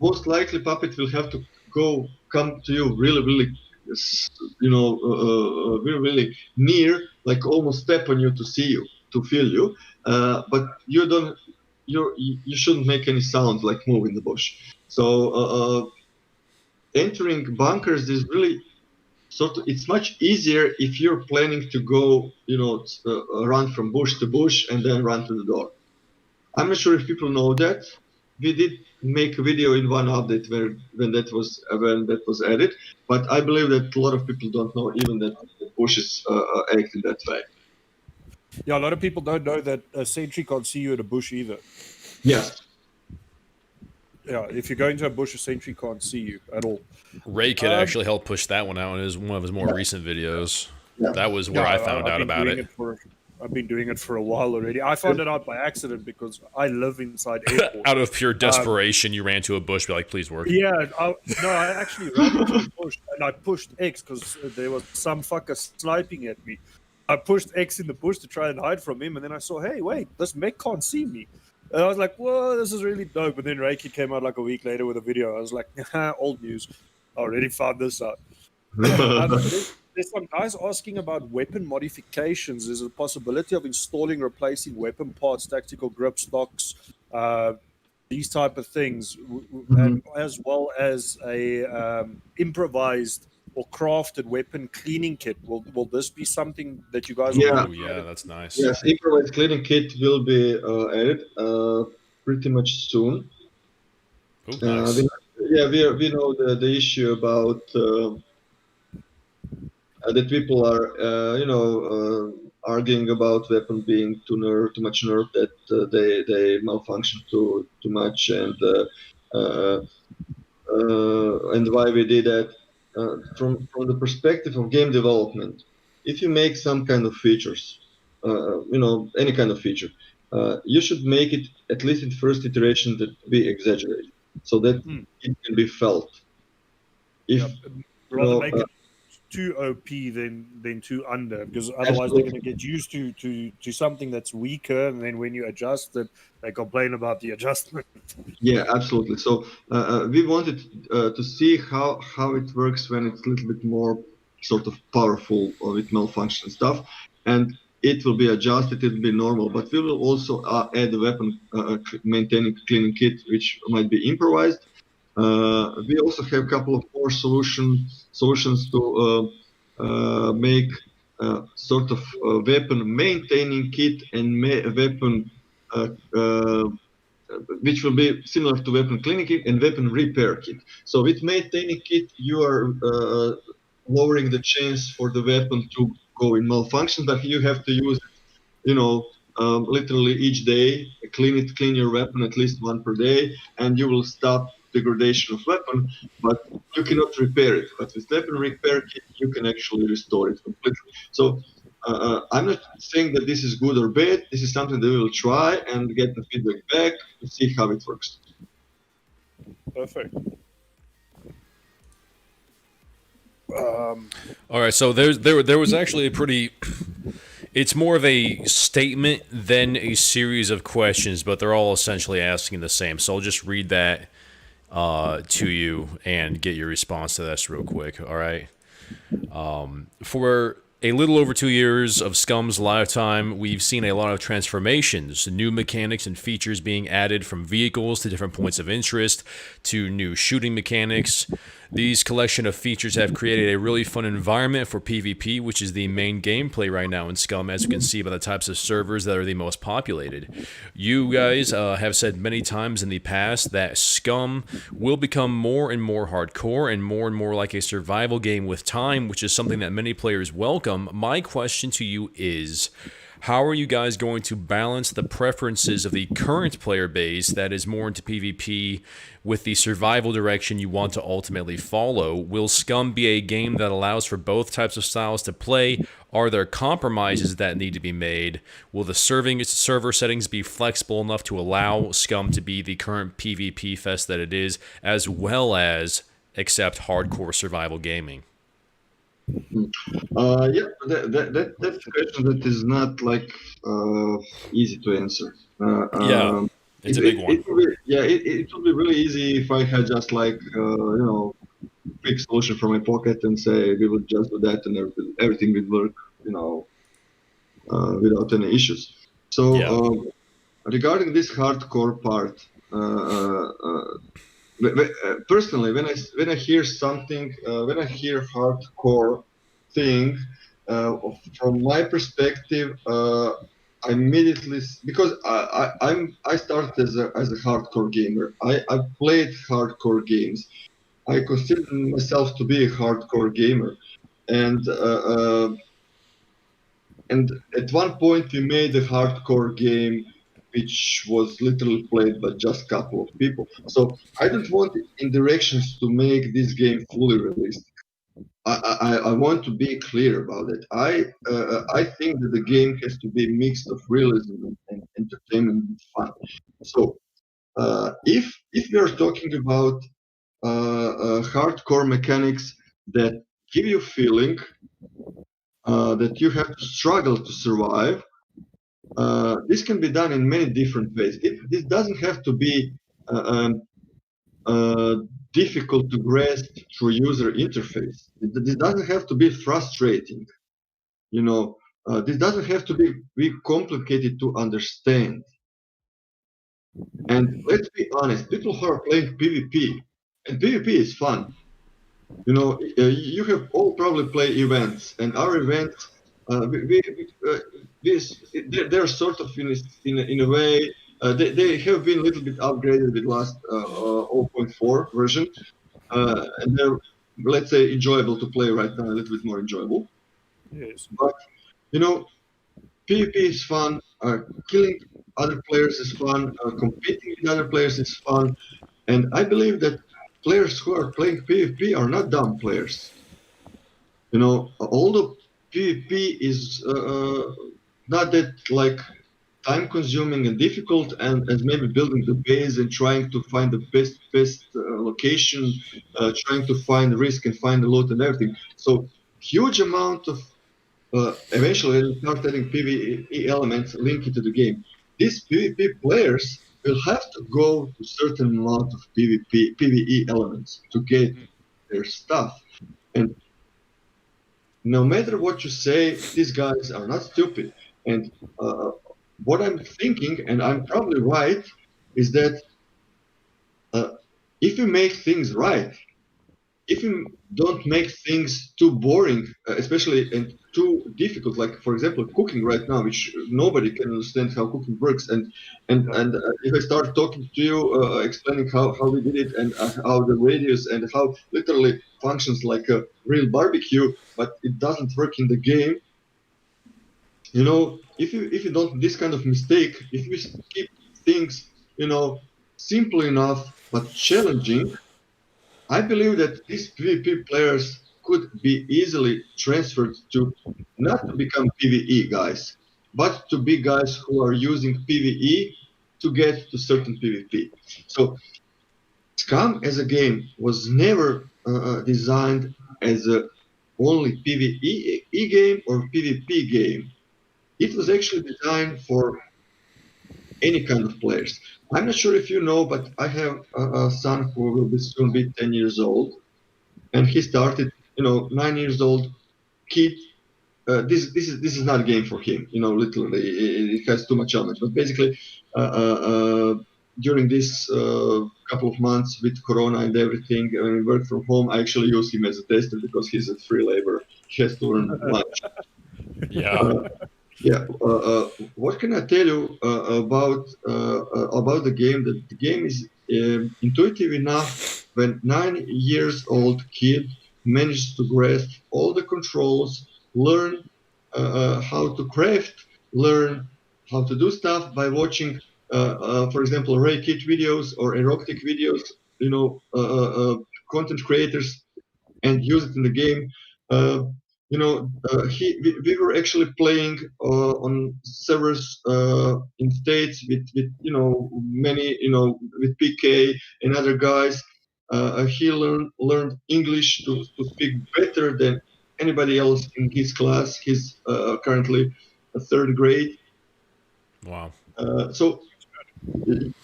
most likely puppet will have to come to you really really near, like almost step on you to see you, to feel you, but you shouldn't make any sound like move in the bush. So entering bunkers is really it's much easier if you're planning to go run from bush to bush and then run to the door. I'm not sure if people know that. We did make a video in one update when that was added, but I believe that a lot of people don't know even that the bushes act in that way. Yeah, a lot of people don't know that a sentry can't see you in a bush either. Yes. Yeah, if you go into a bush, a sentry can't see you at all. Ray could actually help push that one out in one of his more recent videos. Yeah. That was where I found out about it. I've been doing it for a while already. I found it out by accident because I live inside airport. Out of pure desperation, you ran to a bush, be like, please work. Yeah, I actually ran into the bush and I pushed X because there was some fucker sniping at me. I pushed X in the bush to try and hide from him, and then I saw, hey, wait, this mech can't see me. And I was like, whoa, this is really dope. But then Reiki came out like a week later with a video. I was like, old news. I already found this out. There's some guys asking about weapon modifications. There's a possibility of installing, replacing weapon parts, tactical grip stocks, these type of things, and as well as a improvised or crafted weapon cleaning kit. Will this be something that you guys will Oh, yeah, that's nice. Yes, improvised cleaning kit will be added pretty much soon. Oh, nice. We know the issue about that people are arguing about weapon being too much nerf, that they malfunction too much, and why we did that. From the perspective of game development, if you make some kind of features, any kind of feature, you should make it at least in first iteration that be exaggerated, so that it can be felt. Rather make it too OP than too under, because otherwise they're going to get used to something that's weaker, and then when you adjust it, they complain about the adjustment. Yeah, absolutely. So we wanted to see how it works when it's a little bit more sort of powerful with malfunction stuff, and it will be adjusted. It will be normal, but we will also add a weapon maintaining cleaning kit, which might be improvised. We also have a couple of more solutions to make sort of weapon maintaining kit and weapon which will be similar to weapon cleaning kit and weapon repair kit. So with maintaining kit, you are lowering the chance for the weapon to go in malfunction, but you have to use it, literally each day, clean your weapon at least one per day, and you will stop degradation of weapon, but you cannot repair it. But with weapon repair kit, you can actually restore it completely. So I'm not saying that this is good or bad. This is something that we will try and get the feedback back to see how it works. Perfect. All right, so there was actually a pretty. It's more of a statement than a series of questions, but they're all essentially asking the same. So I'll just read that to you and get your response to this real quick. All right. For a little over 2 years of Scum's lifetime, we've seen a lot of transformations, new mechanics and features being added, from vehicles to different points of interest to new shooting mechanics. These collection of features have created a really fun environment for PvP, which is the main gameplay right now in Scum, as you can see by the types of servers that are the most populated. You guys have said many times in the past that Scum will become more and more hardcore and more like a survival game with time, which is something that many players welcome. My question to you is, how are you guys going to balance the preferences of the current player base that is more into PvP with the survival direction you want to ultimately follow? Will Scum be a game that allows for both types of styles to play? Are there compromises that need to be made? Will the server settings be flexible enough to allow Scum to be the current PvP fest that it is, as well as accept hardcore survival gaming? Yeah, that's a question that is not like easy to answer. Yeah, it's a big one. It will be, yeah, it would be really easy if I had just like quick solution from my pocket and say we would just do that and everything would work, you know, without any issues. So Yeah. regarding this hardcore part, personally, when I hear something, when I hear hardcore thing, from my perspective, I immediately, because I started as a hardcore gamer. I played hardcore games. I consider myself to be a hardcore gamer, and and at one point we made a hardcore game which was literally played by just a couple of people. So I don't want indirections to make this game fully realistic. I want to be clear about it. I think that the game has to be a mix of realism and entertainment and fun. So if we are talking about hardcore mechanics that give you feeling that you have to struggle to survive, this can be done in many different ways. This doesn't have to be uh, um, uh, difficult to grasp through user interface. This doesn't have to be frustrating. You know, this doesn't have to be complicated to understand. And let's be honest, people who are playing PvP, and PvP is fun. You know, you have all probably play events, and our events, they're sort of in a way, they have been a little bit upgraded with last zero point 0.4 version, and they're, let's say, enjoyable to play right now, a little bit more enjoyable. Yes. But you know, PvP is fun. Killing other players is fun. Competing with other players is fun. And I believe that players who are playing PvP are not dumb players. You know, although PvP is not that like time consuming and difficult, and as maybe building the base and trying to find the best location, trying to find risk and find the loot and everything. So huge amount of eventually when you start adding PvE elements linked into the game. These PvP players will have to go to certain amount of PvE elements to get their stuff. And no matter what you say, these guys are not stupid. And what I'm thinking, and I'm probably right, is that uh, if you make things right, if you don't make things too boring, especially and too difficult, like for example cooking right now, which nobody can understand how cooking works, and if I start talking to you, explaining how we did it and how the radius and how literally functions like a real barbecue, but it doesn't work in the game, you know, if you don't this kind of mistake, if you keep things, you know, simple enough but challenging, I believe that these PvP players could be easily transferred to not to become PvE guys, but to be guys who are using PvE to get to certain PvP. So Scum as a game was never designed as a only PvE game or PvP game. It was actually designed for any kind of players. I'm not sure if you know, but I have a son who will be soon be 10 years old, and he started, 9 years old kid. This is not a game for him, literally it has too much elements. But basically, uh, uh, uh, during this couple of months with Corona and everything, when we work from home, I actually use him as a tester because he's a free labor. He has to earn lunch. Yeah. Yeah, what can I tell you about the game? That the game is intuitive enough. When 9 years old kid manages to grasp all the controls, learn how to craft, learn how to do stuff by watching, for example, Ray Kit videos or erotic videos, content creators, and use it in the game. Uh, we were actually playing on servers in states with many with PK and other guys. He learned English to speak better than anybody else in his class. He's currently a third grade. Wow. So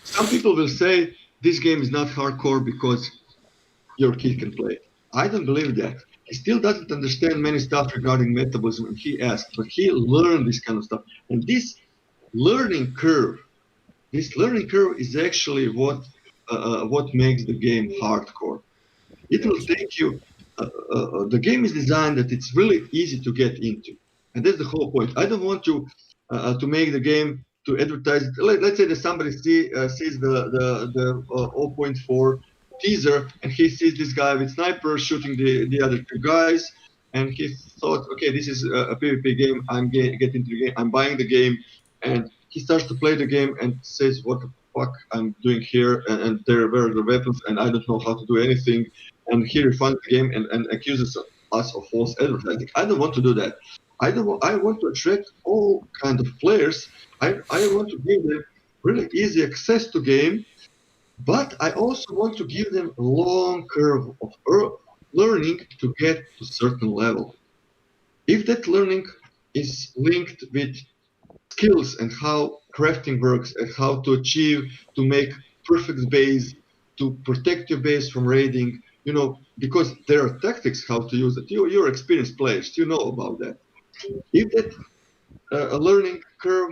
some people will say this game is not hardcore because your kid can play. I don't believe that. He still doesn't understand many stuff regarding metabolism, and he asked, but he learned this kind of stuff. And learning curve, this learning curve is actually what makes the game hardcore. It will take you. The game is designed that it's really easy to get into, and that's the whole point. I don't want to make the game to advertise. Let's say that somebody sees the zero point 0.4 teaser, and he sees this guy with sniper shooting the other two guys, and he thought, okay, this is a PvP game. I'm getting into the game. I'm buying the game, and he starts to play the game and says, what the fuck I'm doing here, and there were the weapons, and I don't know how to do anything, and he refunds the game and accuses us of false advertising. I don't want to do that. I want to attract all kind of players. I want to give them really easy access to game, but I also want to give them a long curve of learning to get to certain level. If that learning is linked with skills and how crafting works and how to make perfect base, to protect your base from raiding, because there are tactics how to use it. You're experienced players, you know about that. If that a learning curve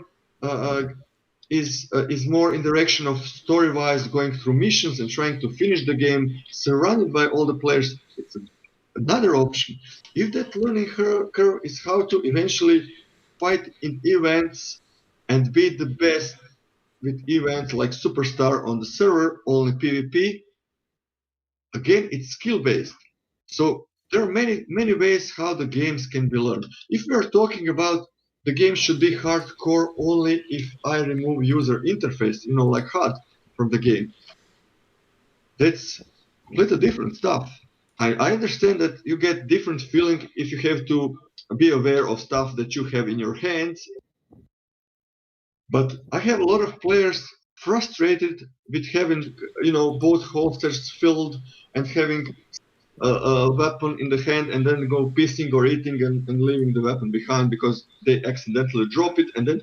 is more in direction of story-wise going through missions and trying to finish the game surrounded by all the players, it's another option. If that learning curve is how to eventually fight in events and be the best with events like Superstar on the server, only PvP, again, it's skill-based. So there are many ways how the games can be learned. If we are talking about the game should be hardcore only if I remove user interface, like HUD from the game, that's completely different stuff. I understand that you get different feeling if you have to be aware of stuff that you have in your hands, but I have a lot of players frustrated with having, both holsters filled and having a weapon in the hand and then go pissing or eating and leaving the weapon behind because they accidentally drop it and then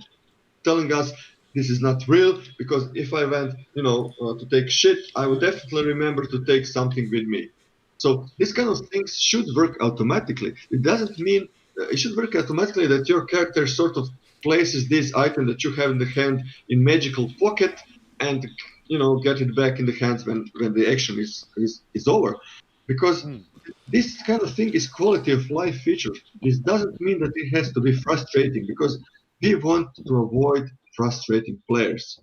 telling us this is not real because if I went, to take shit, I would definitely remember to take something with me. So these kind of things should work automatically. It doesn't mean it should work automatically that your character sort of places this item that you have in the hand in magical pocket and get it back in the hands when the action is over. Because this kind of thing is quality of life feature. This doesn't mean that it has to be frustrating because we want to avoid frustrating players.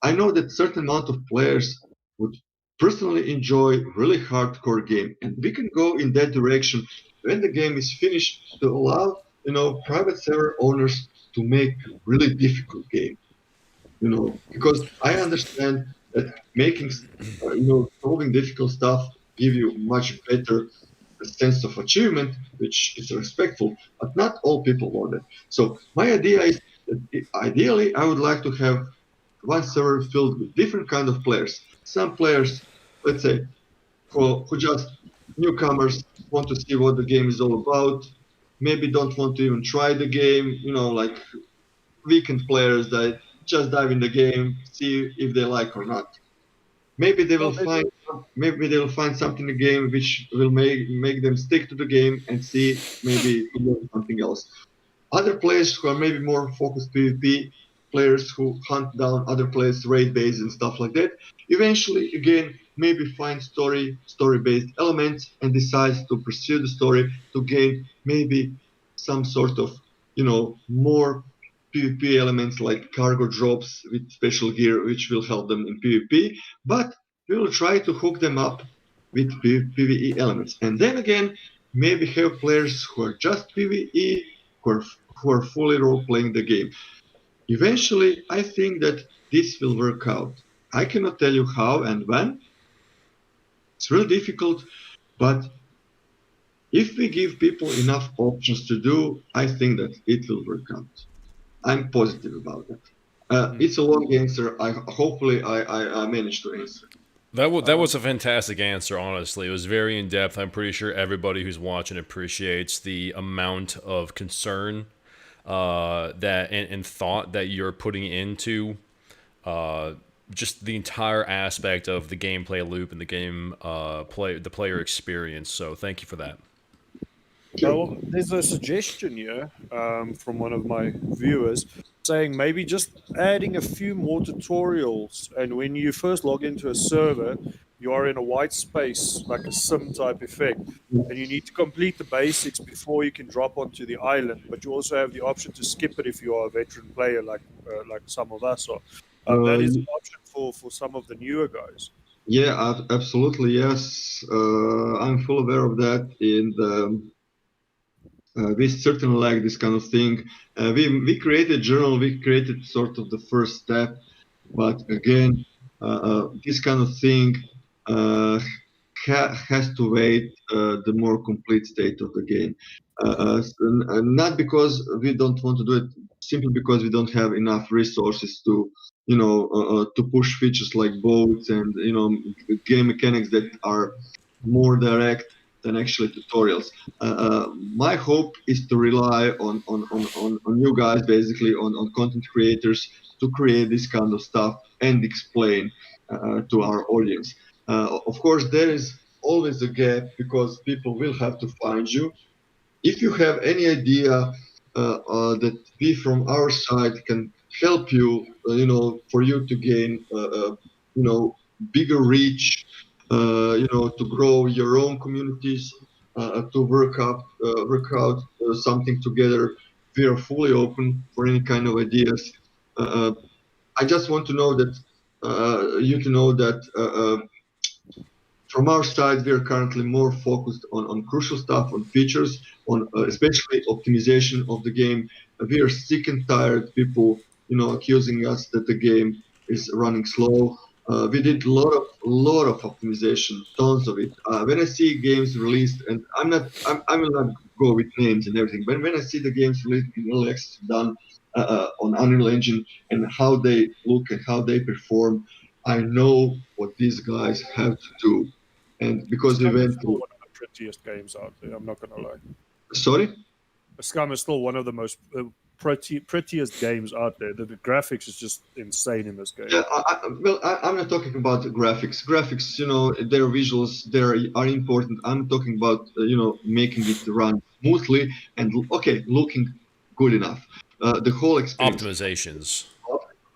I know that certain amount of players would personally enjoy really hardcore game, and we can go in that direction when the game is finished to allow private server owners to make really difficult game. Because I understand that making solving difficult stuff give you much better sense of achievement, which is respectful, but not all people want it. So my idea is that ideally I would like to have one server filled with different kind of players. Some players, let's say, who just newcomers want to see what the game is all about. Maybe don't want to even try the game. Like weekend players that just dive in the game, see if they like or not. Maybe they will Well, there's find maybe they will find something in the game which will make them stick to the game and see maybe learn something else. Other players who are maybe more focused PvP players who hunt down other players, raid base and stuff like that, eventually again maybe find story-based elements and decides to pursue the story to gain maybe some sort of more PvP elements like cargo drops with special gear which will help them in PvP, but we will try to hook them up with PvE elements. And then again, maybe have players who are just PvE, who are fully role-playing the game. Eventually, I think that this will work out. I cannot tell you how and when. It's really difficult, but if we give people enough options to do, I think that it will work out. I'm positive about that. It's a long answer. Hopefully I managed to answer. That was a fantastic answer, honestly. It was very in depth. I'm pretty sure everybody who's watching appreciates the amount of concern that and thought that you're putting into just the entire aspect of the gameplay loop and the player experience. So thank you for that. Well, there's a suggestion here from one of my viewers saying maybe just adding a few more tutorials. And when you first log into a server, you are in a white space, like a sim type effect. And you need to complete the basics before you can drop onto the island. But you also have the option to skip it if you are a veteran player, like some of us are. That is an option for some of the newer guys. Yeah, absolutely, yes. I'm full aware of that. We certainly like this kind of thing. We created a journal, we created sort of the first step, but again, this kind of thing has to wait the more complete state of the game. Not because we don't want to do it, simply because we don't have enough resources to, to push features like boats and game mechanics that are more direct than actually tutorials. My hope is to rely on you guys, basically on content creators, to create this kind of stuff and explain to our audience. Of course, there is always a gap because people will have to find you. If you have any idea that we from our side can help you, for you to gain, bigger reach, to grow your own communities, to work out something together, we are fully open for any kind of ideas. I just want to know that you to know that from our side, we are currently more focused on crucial stuff, on features, on especially optimization of the game. We are sick and tired people, accusing us that the game is running slow. We did a lot of optimization, tons of it. When I see games released, and I will not go with names and everything, but when I see the games released in early access done on Unreal Engine and how they look and how they perform, I know what these guys have to do. And because we Scum is went still to, one of the prettiest games out there. I'm not gonna lie. sorry? Scum is still one of the most prettiest games out there. The graphics is just insane in this game. Yeah, I'm not talking about graphics. Graphics, their visuals, are important. I'm talking about, making it run smoothly and, okay, looking good enough. The whole experience. Optimizations.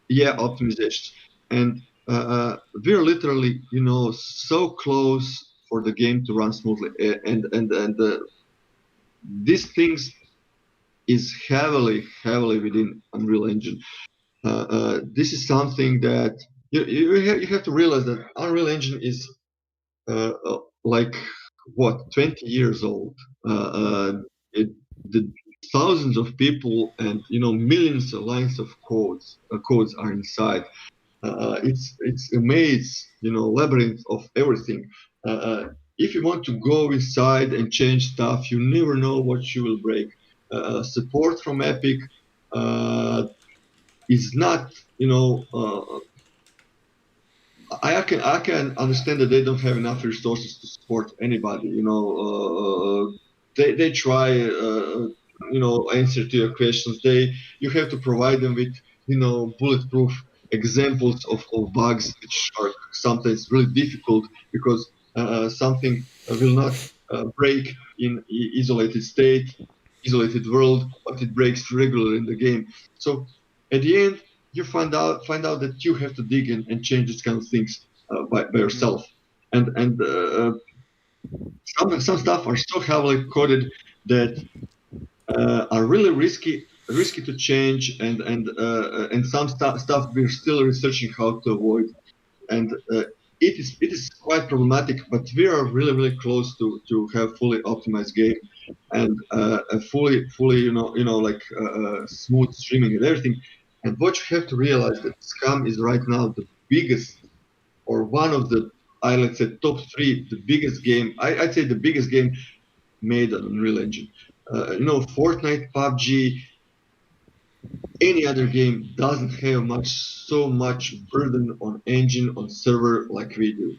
Yeah, optimizations. And we're literally, so close for the game to run smoothly. And these things is heavily within Unreal Engine. This is something that you have to realize that Unreal Engine is like what 20 years old. The thousands of people and millions of lines of codes are inside. It's a maze, labyrinth of everything. If you want to go inside and change stuff, you never know what you will break. Support from Epic is not, I can understand that they don't have enough resources to support anybody. They try answer to your questions. You have to provide them with bulletproof examples of bugs which are sometimes really difficult because something will not break in isolated state, isolated world, but it breaks regularly in the game. So at the end, you find out that you have to dig in and change these kind of things by yourself. And some stuff are so heavily coded that are really risky to change, and some stuff we're still researching how to avoid. And it is quite problematic, but we are really close to have fully optimized game and a fully like smooth streaming and everything. And what you have to realize that Scum is right now the biggest, or one of the, let's say, top three, the biggest game. I'd say the biggest game made on Unreal Engine. Fortnite, PUBG, any other game doesn't have so much burden on engine, on server like we do.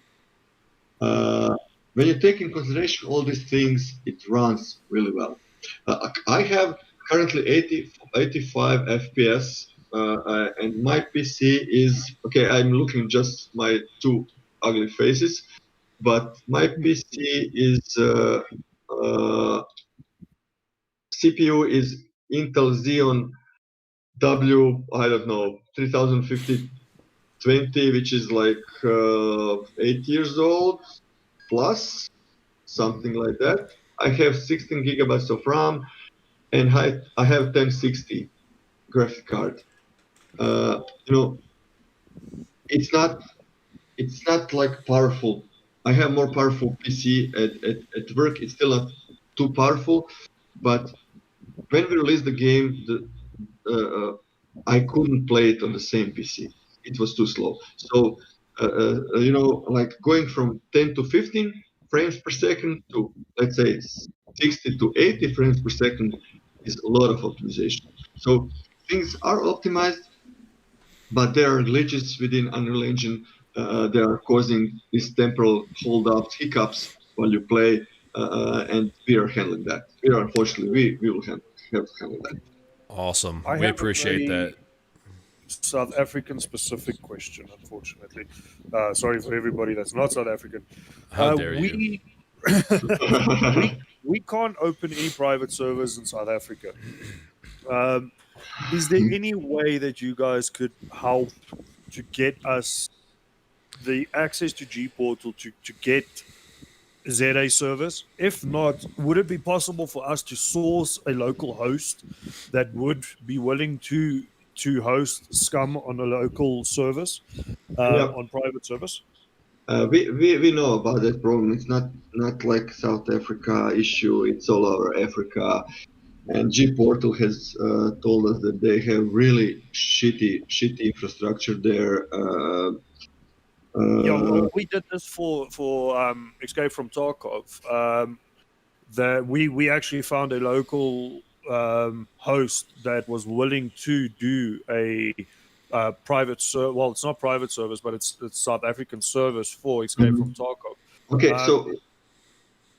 When you take in consideration all these things, it runs really well. I have currently 85 FPS, and my PC is okay. I'm looking just my two ugly faces, but my PC is CPU is Intel Xeon I don't know, 3050 20, which is like 8 years old plus, something like that. I have 16 gigabytes of RAM, and I have 1060 graphic card. Uh, you know, it's not like powerful. I have more powerful PC at work. It's still not too powerful, but when we released the game, I couldn't play it on the same PC. It was too slow. So, like going from 10 to 15 frames per second to, let's say, 60 to 80 frames per second is a lot of optimization. So things are optimized, but there are glitches within Unreal Engine. They are causing these temporal hold-ups, hiccups while you play, and we are handling that. Unfortunately, we will have to handle that. Awesome. I We have a appreciate that. very South African specific question, unfortunately. Sorry for everybody that's not South African. How dare you? We we can't open any private servers in South Africa. Um, is there any way that you guys could help to get us the access to G Portal to get ZA servers? If not, would it be possible for us to source a local host that would be willing to host Scum on a local service, Yeah. on private service? We know about that problem. It's not like South Africa issue. It's all over Africa. And G Portal has told us that they have really shitty infrastructure there. Yeah, well, we did this for Escape from Tarkov. That we actually found a local host that was willing to do a private well, it's not private service, but it's South African service for Escape from Tarkov. Okay, so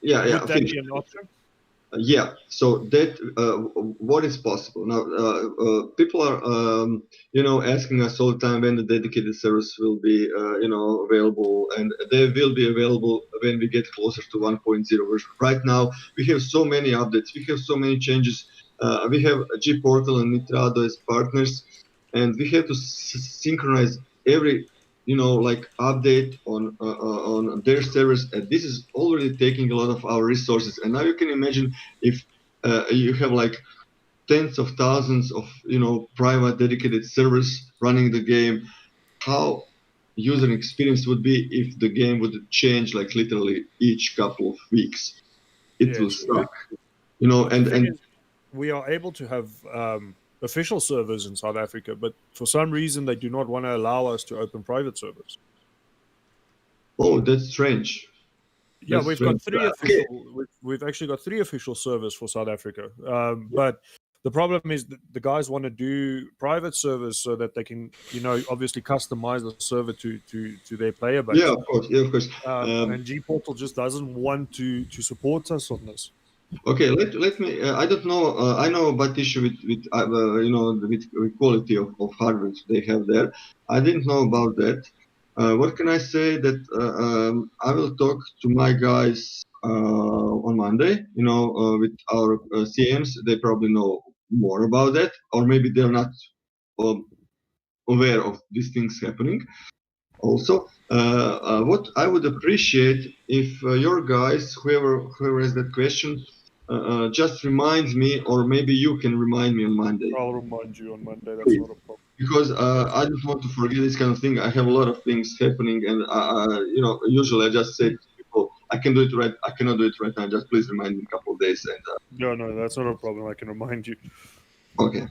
yeah, Would that finish. be an option? Yeah, so that what is possible now? People are asking us all the time when the dedicated service will be available, and they will be available when we get closer to 1.0 version. Right now, we have so many updates, we have so many changes. We have G Portal and Nitrado as partners, and we have to synchronize every like update on their servers, and this is already taking a lot of our resources. And now you can imagine if you have like tens of thousands of private dedicated servers running the game, how user experience would be if the game would change like literally each couple of weeks. It will Yes. suck, The thing and is, we are able to have official servers in South Africa, but for some reason they do not want to allow us to open private servers. oh, that's strange. Yeah, That's we've strange. got three Okay. official. We've actually got three official servers for South Africa, but The problem is that the guys want to do private servers so that they can, obviously customize the server to their player base. Yeah, of course. Yeah, of course. And G Portal just doesn't want to support us on this. Okay, let me. I don't know. I know about issue with quality of hardware they have there. I didn't know about that. What can I say? That I will talk to my guys on Monday. With our CMs, they probably know more about that, or maybe they're not aware of these things happening. Also, what I would appreciate if your guys, whoever has that question, just reminds me, or maybe you can remind me on Monday. I'll remind you on Monday. That's not a problem. Because I don't want to forget this kind of thing. I have a lot of things happening, and usually I just say to people, I can do it right. I cannot do it right now. Just please remind me in a couple of days. And No, that's not a problem. I can remind you. okay.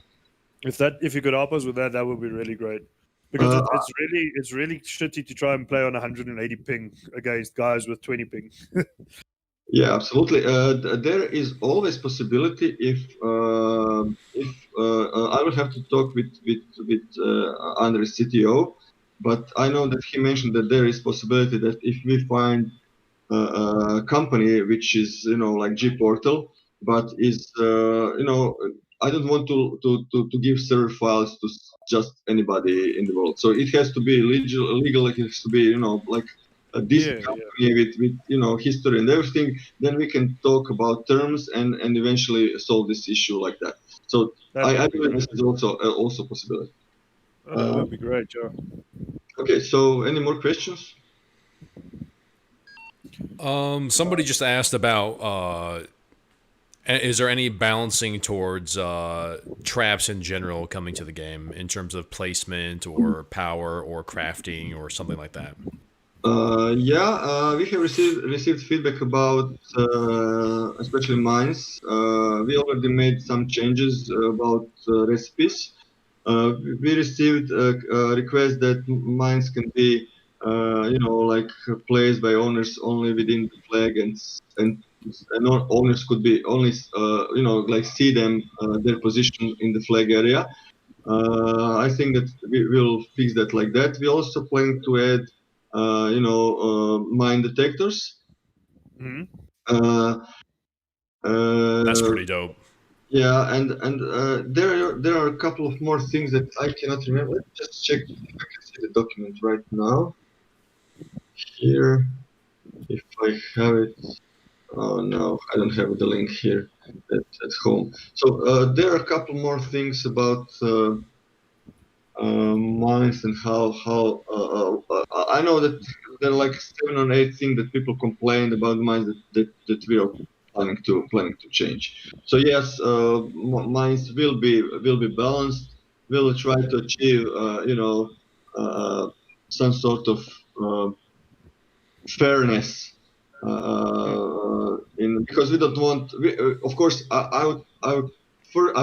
If you could help us with that, that would be really great. Because it's really shitty to try and play on 180 ping against guys with 20 ping. Yeah, absolutely. There is always possibility if I will have to talk with Andres CTO, but I know that he mentioned that there is possibility that if we find a company which is like G Portal, but is I don't want to give server files to just anybody in the world. So it has to be legal. It has to be like a decent company with history and everything. Then we can talk about terms and eventually solve this issue like that. So I believe this is also a possibility. That would be great, Joe. Okay, so any more questions? Somebody just asked about is there any balancing towards traps in general coming to the game in terms of placement or power or crafting or something like that? We have received feedback about especially mines. We already made some changes about recipes. We received a request that mines can be like placed by owners only within the flag, and owners could be only like see them their position in the flag area. I think that we will fix that like that. We also plan to add mine detectors. Mm-hmm. That's pretty dope. Yeah, and there are a couple of more things that I cannot remember. Let's just check if I can see the document right now. Here, if I have it. Oh no, I don't have the link here at home. So there are a couple more things about mines and how I know that there are like 7 or 8 things that people complained about mines that we are planning to change. So yes, mines will be balanced. We'll try to achieve some sort of fairness because we don't want. Of course, I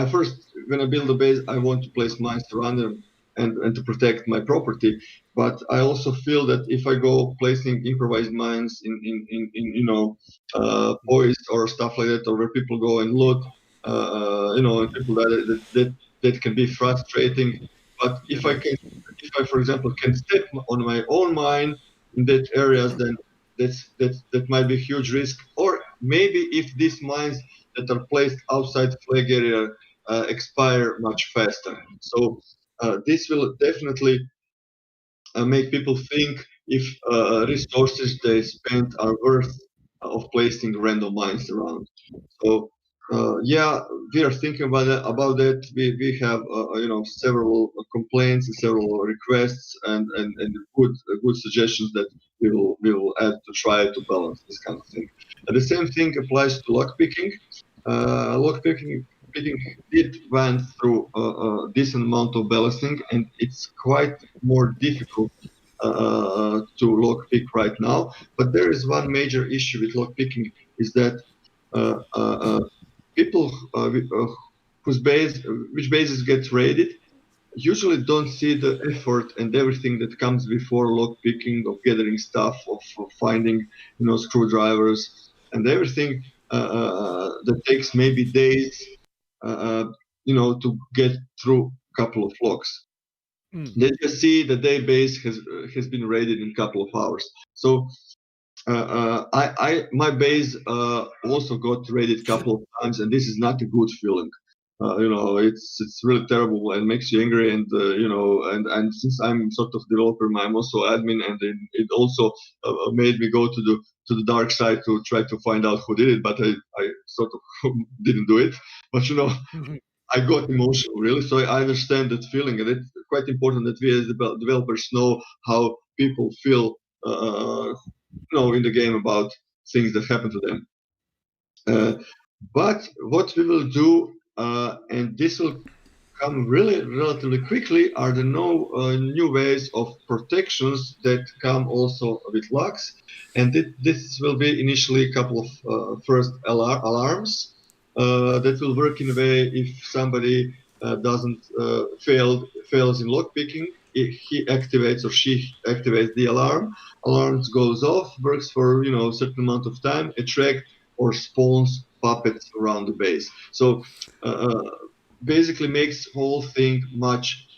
first when I build a base, I want to place mines around them and to protect my property. But I also feel that if I go placing improvised mines in poised or stuff like that, or where people go and loot, and people that can be frustrating. But if I, for example, can step on my own mine in that areas, then that might be a huge risk. Or maybe if these mines that are placed outside flag area expire much faster. So this will definitely make people think if resources they spend are worth of placing random mines around. So we are thinking about that. We have several complaints and several requests and good suggestions that we will add to try to balance this kind of thing. And the same thing applies to lockpicking. Lockpicking did went through a decent amount of balancing, and it's quite more difficult to lockpick right now. But there is one major issue with lockpicking is that people which bases get raided usually don't see the effort and everything that comes before lockpicking, of gathering stuff, of finding screwdrivers and everything that takes maybe days. to get through a couple of locks. They just see the database has been raided in a couple of hours. So my base also got raided a couple of times, and this is not a good feeling. It's really terrible and makes you angry. And and since I'm sort of developer, I'm also admin, and it also made me go to the dark side to try to find out who did it. But I sort of didn't do it. But I got emotional, really. So I understand that feeling, and it's quite important that we as developers know how people feel, in the game about things that happen to them. But what we will do, and this will come really relatively quickly, are the new ways of protections that come also with locks. And this will be initially a couple of first alarms that will work in a way if somebody doesn't fails in lockpicking. If he activates or she activates the alarm, alarms goes off, works for a certain amount of time, attract or spawns puppets around the base. So basically makes whole thing much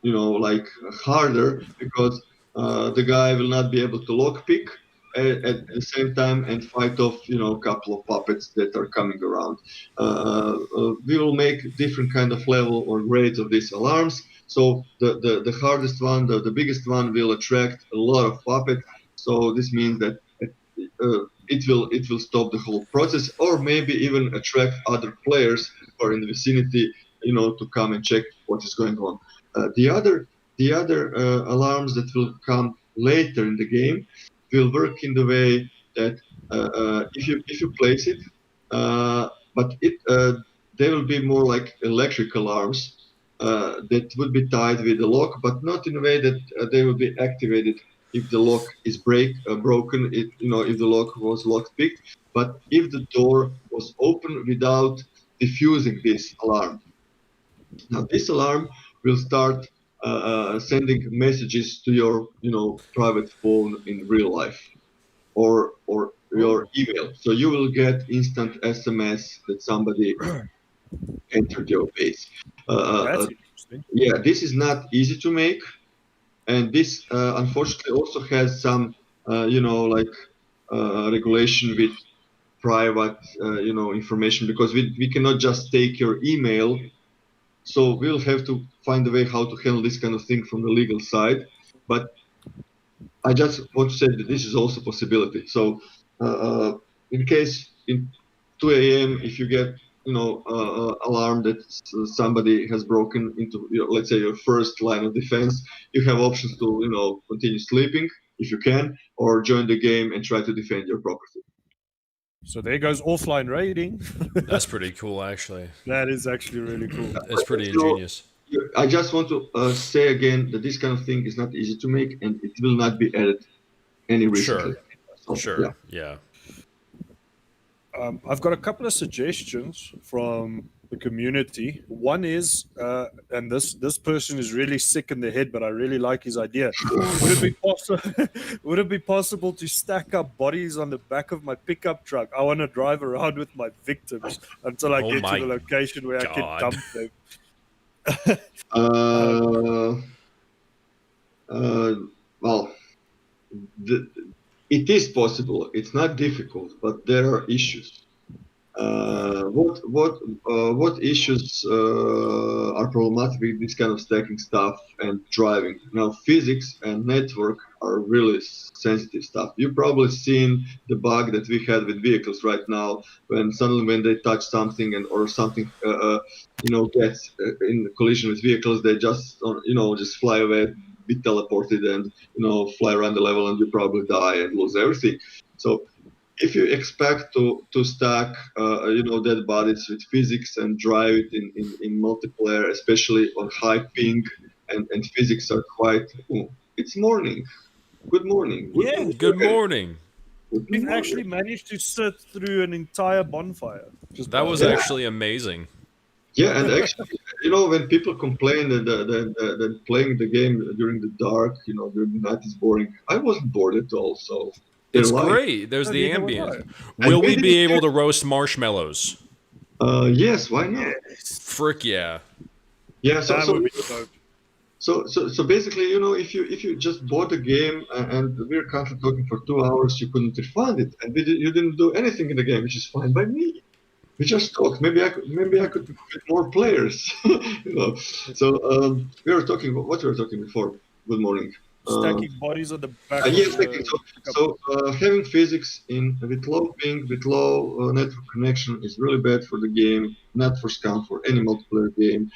harder, because the guy will not be able to lockpick at the same time and fight off a couple of puppets that are coming around. We will make different kind of level or grades of these alarms. So the hardest one, the biggest one, will attract a lot of puppets. So this means that it will stop the whole process, or maybe even attract other players who are in the vicinity, to come and check what is going on. The other alarms that will come later in the game will work in the way that if you place it, but they will be more like electric alarms that would be tied with the lock, but not in a way that they will be activated if the lock is broken. If the lock was lockpicked, but if the door was open without diffusing this alarm. Now this alarm will start sending messages to your private phone in real life, or your email. So you will get instant SMS that somebody entered your base. That's interesting. Yeah, this is not easy to make, and this unfortunately also has some regulation with private information, because we cannot just take your email. So we'll have to find a way how to handle this kind of thing from the legal side. But I just want to say that this is also a possibility. So in case in 2 a.m. if you get alarm that somebody has broken into let's say your first line of defense, you have options to continue sleeping if you can, or join the game and try to defend your property. So there goes offline raiding. That's pretty cool, actually. That is actually really cool. It's pretty ingenious. I just want to say again that this kind of thing is not easy to make, and it will not be added any recently. Sure. Yeah. I've got a couple of suggestions from the community. One is, and this person is really sick in the head, but I really like his idea. Would it be possible to stack up bodies on the back of my pickup truck? I want to drive around with my victims until I get to the location where I can dump them. Well, it is possible. It's not difficult, but there are issues. What issues are problematic with this kind of stacking stuff and driving? Now, physics and network are really sensitive stuff. You've probably seen the bug that we had with vehicles right now, when suddenly when they touch something or something gets in collision with vehicles, they just just fly away, be teleported, and fly around the level, and you probably die and lose everything. So if you expect to stack dead bodies with physics and drive it in multiplayer, especially on high ping, and physics are quite it's morning. Good morning. Good morning. We've actually managed to sit through an entire bonfire. That was actually amazing. Yeah, and actually, when people complain that playing the game during the dark, during the night is boring, I wasn't bored at all. So it's great. There's the ambient. Will we be able to roast marshmallows? Yes, why not? Frick yeah. Yeah, That would be dope. so basically, if you just bought a game and we're currently talking for 2 hours, you couldn't refund it, and you didn't do anything in the game, which is fine by me. We just talked. Maybe I could get more players. So we were talking about what we were talking before. Good morning. Uh, Stacking bodies on the back of yes, thank you. the pickup. Having physics in with low ping, with low network connection is really bad for the game, not for SCUM, for any multiplayer game.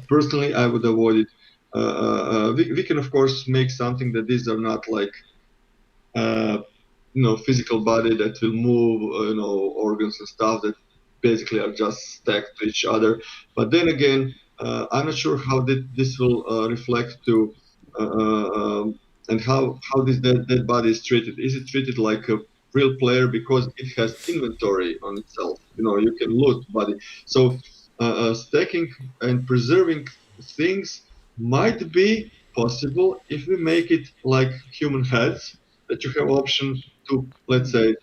Personally, I would avoid it. We can of course make something that these are not like uh, physical body that will move, organs and stuff that basically are just stacked to each other. But then again, I'm not sure how this will reflect to and how this dead body is treated. Is it treated like a real player because it has inventory on itself? You can loot body. So stacking and preserving things might be possible if we make it like human heads, that you have option to, let's say,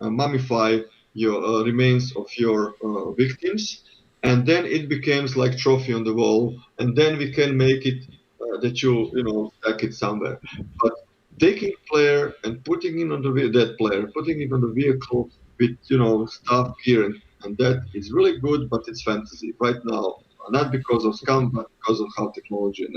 mummify your remains of your victims, and then it becomes like trophy on the wall, and then we can make it that stack it somewhere. But taking player and putting it on that player, putting it on the vehicle with stuff gear, and that is really good, but it's fantasy right now. Not because of scum, but because of how technology and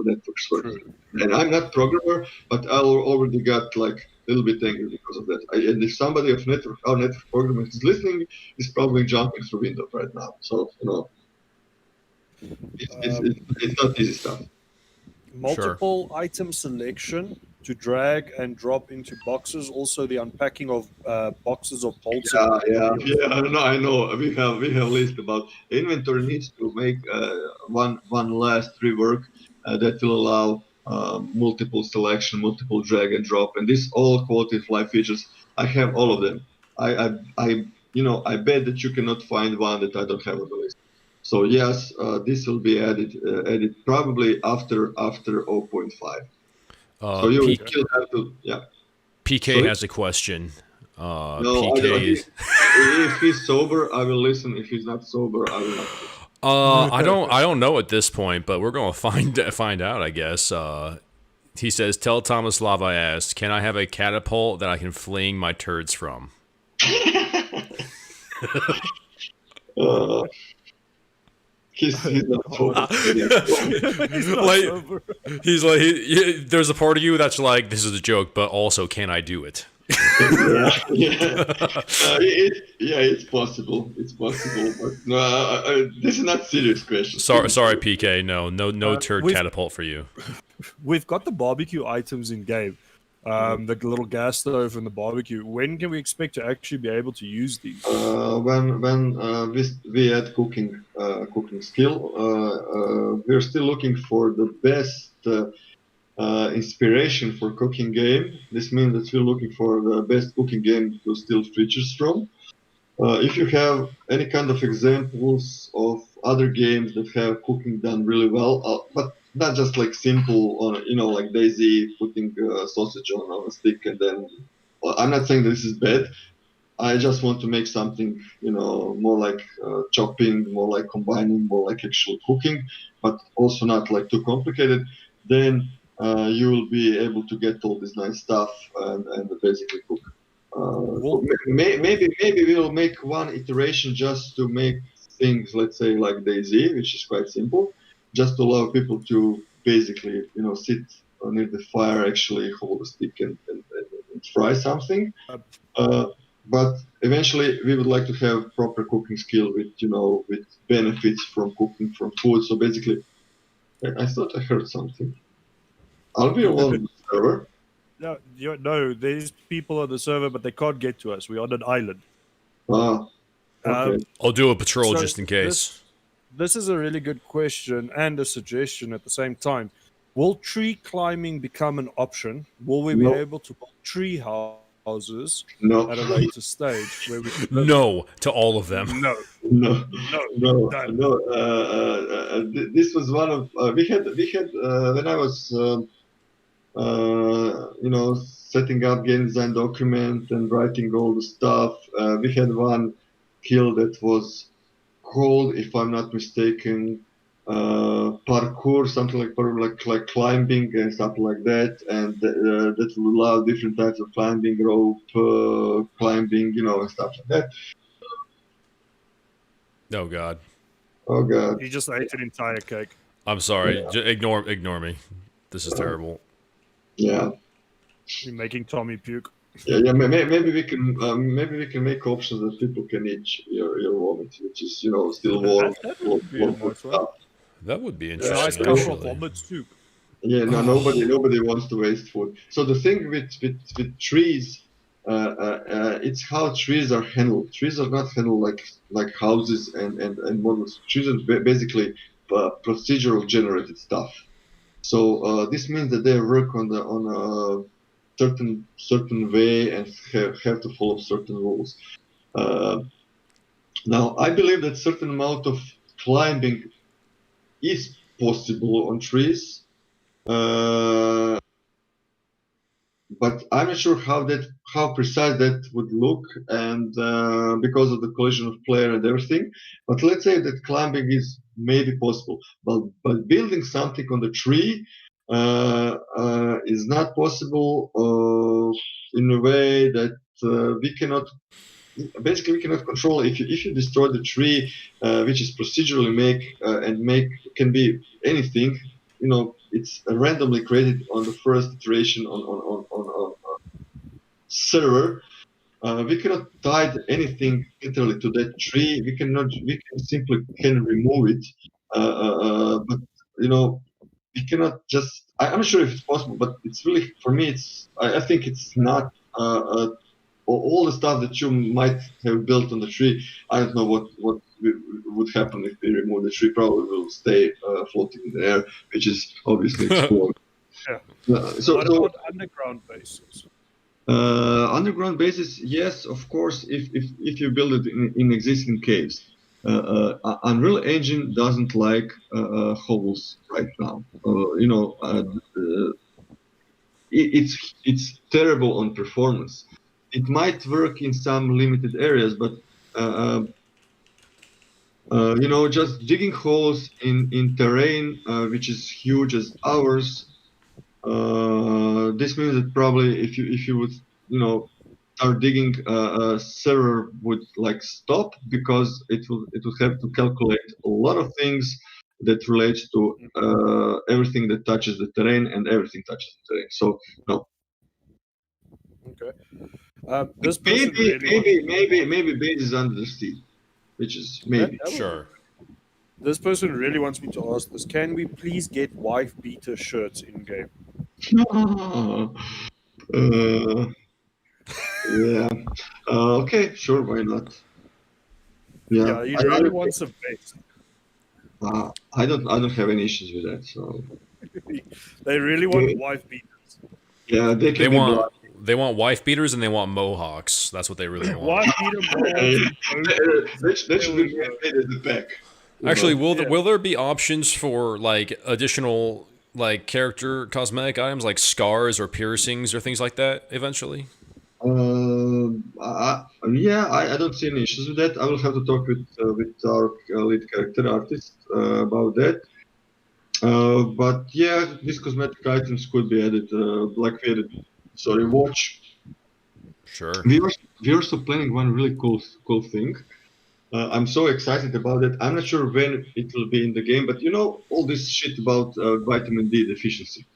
networks work. True. And I'm not programmer, but I already got like a little bit angry because of that. And if somebody of our network programmer is listening, is probably jumping through windows right now. So it's not easy stuff. Multiple item selection to drag and drop into boxes. Also, the unpacking of boxes of bolts. Yeah. No, I know. We have list about inventory needs to make one last rework that will allow multiple selection, multiple drag and drop, and this all quality of life features. I have all of them. I bet that you cannot find one that I don't have on the list. So yes, this will be added probably after zero point 0.5. So you P- still have to, yeah. PK Sorry? has a question. No, I don't. PK is. If he's sober, I will listen. If he's not sober, I will not listen. I don't know at this point, but we're gonna find out, I guess. He says, "Tell Thomas Lava I asked, can I have a catapult that I can fling my turds from?" Uh, he's not sober. He's not Like- sober. He's like, there's a part of you that's like, this is a joke, but also, can I do it? Yeah. It's possible. It's possible, but no, this is not serious question. Sorry, PK. No turd we've- catapult for you. We've got the barbecue items in game. The little gas stove and the barbecue. When can we expect to actually be able to use these? When we add cooking skill, we're still looking for the best inspiration for cooking game. This means that we're looking for the best cooking game to steal features from. If you have any kind of examples of other games that have cooking done really well, but not just like simple, like Daisy putting sausage on a stick and then. Well, I'm not saying this is bad. I just want to make something, more like chopping, more like combining, more like actual cooking, but also not like too complicated. Then you will be able to get all this nice stuff and basically cook. Well- Maybe we'll make one iteration just to make things, let's say, like DayZ, which is quite simple, just to allow people to basically, sit near the fire, actually hold a stick and fry something. But eventually, we would like to have proper cooking skill with benefits from cooking from food. So basically, I thought I heard something. I'll be alone on the server. No, there's people on the server, but they can't get to us. We're on an island. Ah, okay. I'll do a patrol So just in case. This is a really good question and a suggestion at the same time. Will tree climbing become an option? Will we be No. able to build tree houses No. at a later stage where we can live? No to all of them. No, No, no, no. This was one of we had when I was setting up game design document and writing all the stuff. We had one kill that was called, if I'm not mistaken, parkour, something like parkour, like climbing and stuff like that, and that will allow different types of climbing, rope climbing, and stuff like that. Oh God. Oh god. He just ate an entire cake. I'm sorry. Yeah. Ignore me. This is terrible. Yeah. You're making Tommy puke. Yeah. Maybe we can make options that people can eat your vomit, which is still warm, That would be a warm nice one. stuff. That would be A interesting. nice cup of Actually. vomit soup. Yeah, no, nobody wants to waste food. So the thing with trees, it's how trees are handled. Trees are not handled like houses and models. Trees are basically procedural generated stuff. So this means that they work on a certain way and have to follow certain rules. Uh, Now, I believe that certain amount of climbing is possible on trees. But I'm not sure how precise that would look, and because of the collision of player and everything. But let's say that climbing is maybe possible, but building something on the tree is not possible in a way that we cannot. Basically, we cannot control it. If you destroy the tree, which is procedurally make can be anything. It's randomly created on the first iteration on server. We cannot tie anything literally to that tree. We can simply can remove it. But we cannot just. I'm not sure if it's possible, but it's really for me. I think it's not. All the stuff that you might have built on the tree. I don't know what would happen if we remove the tree. Probably will stay floating in the air, which is obviously explored. Yeah. So What about underground bases? Underground bases, yes, of course, if you build it in existing caves. Unreal Engine doesn't like hovels right now. It's terrible on performance. It might work in some limited areas, but just digging holes in terrain which is huge as ours. This means that probably if you would start digging, server would like stop because it would have to calculate a lot of things that relates to everything that touches the terrain, and everything touches the terrain. So no. Okay. This person Maybe base is under the sea, which is maybe. Sure. This person really wants me to ask this. Can we please get wife beater shirts in game? uh, yeah. Okay, sure, why not? Yeah, he really wants a vest. I don't have any issues with that. So They really want wife beaters. yeah, they can be black. They want wife beaters and they want mohawks. That's what they really want. Wife beater That should be made in the back. Actually, will there be options for like additional like character cosmetic items like scars or piercings or things like that eventually? I don't see any issues with that. I will have to talk with our lead character artist about that. But yeah, these cosmetic items could be added, like we added. Sorry, watch. Sure. We're also planning one really cool thing. I'm so excited about it. I'm not sure when it will be in the game, but all this shit about vitamin D deficiency,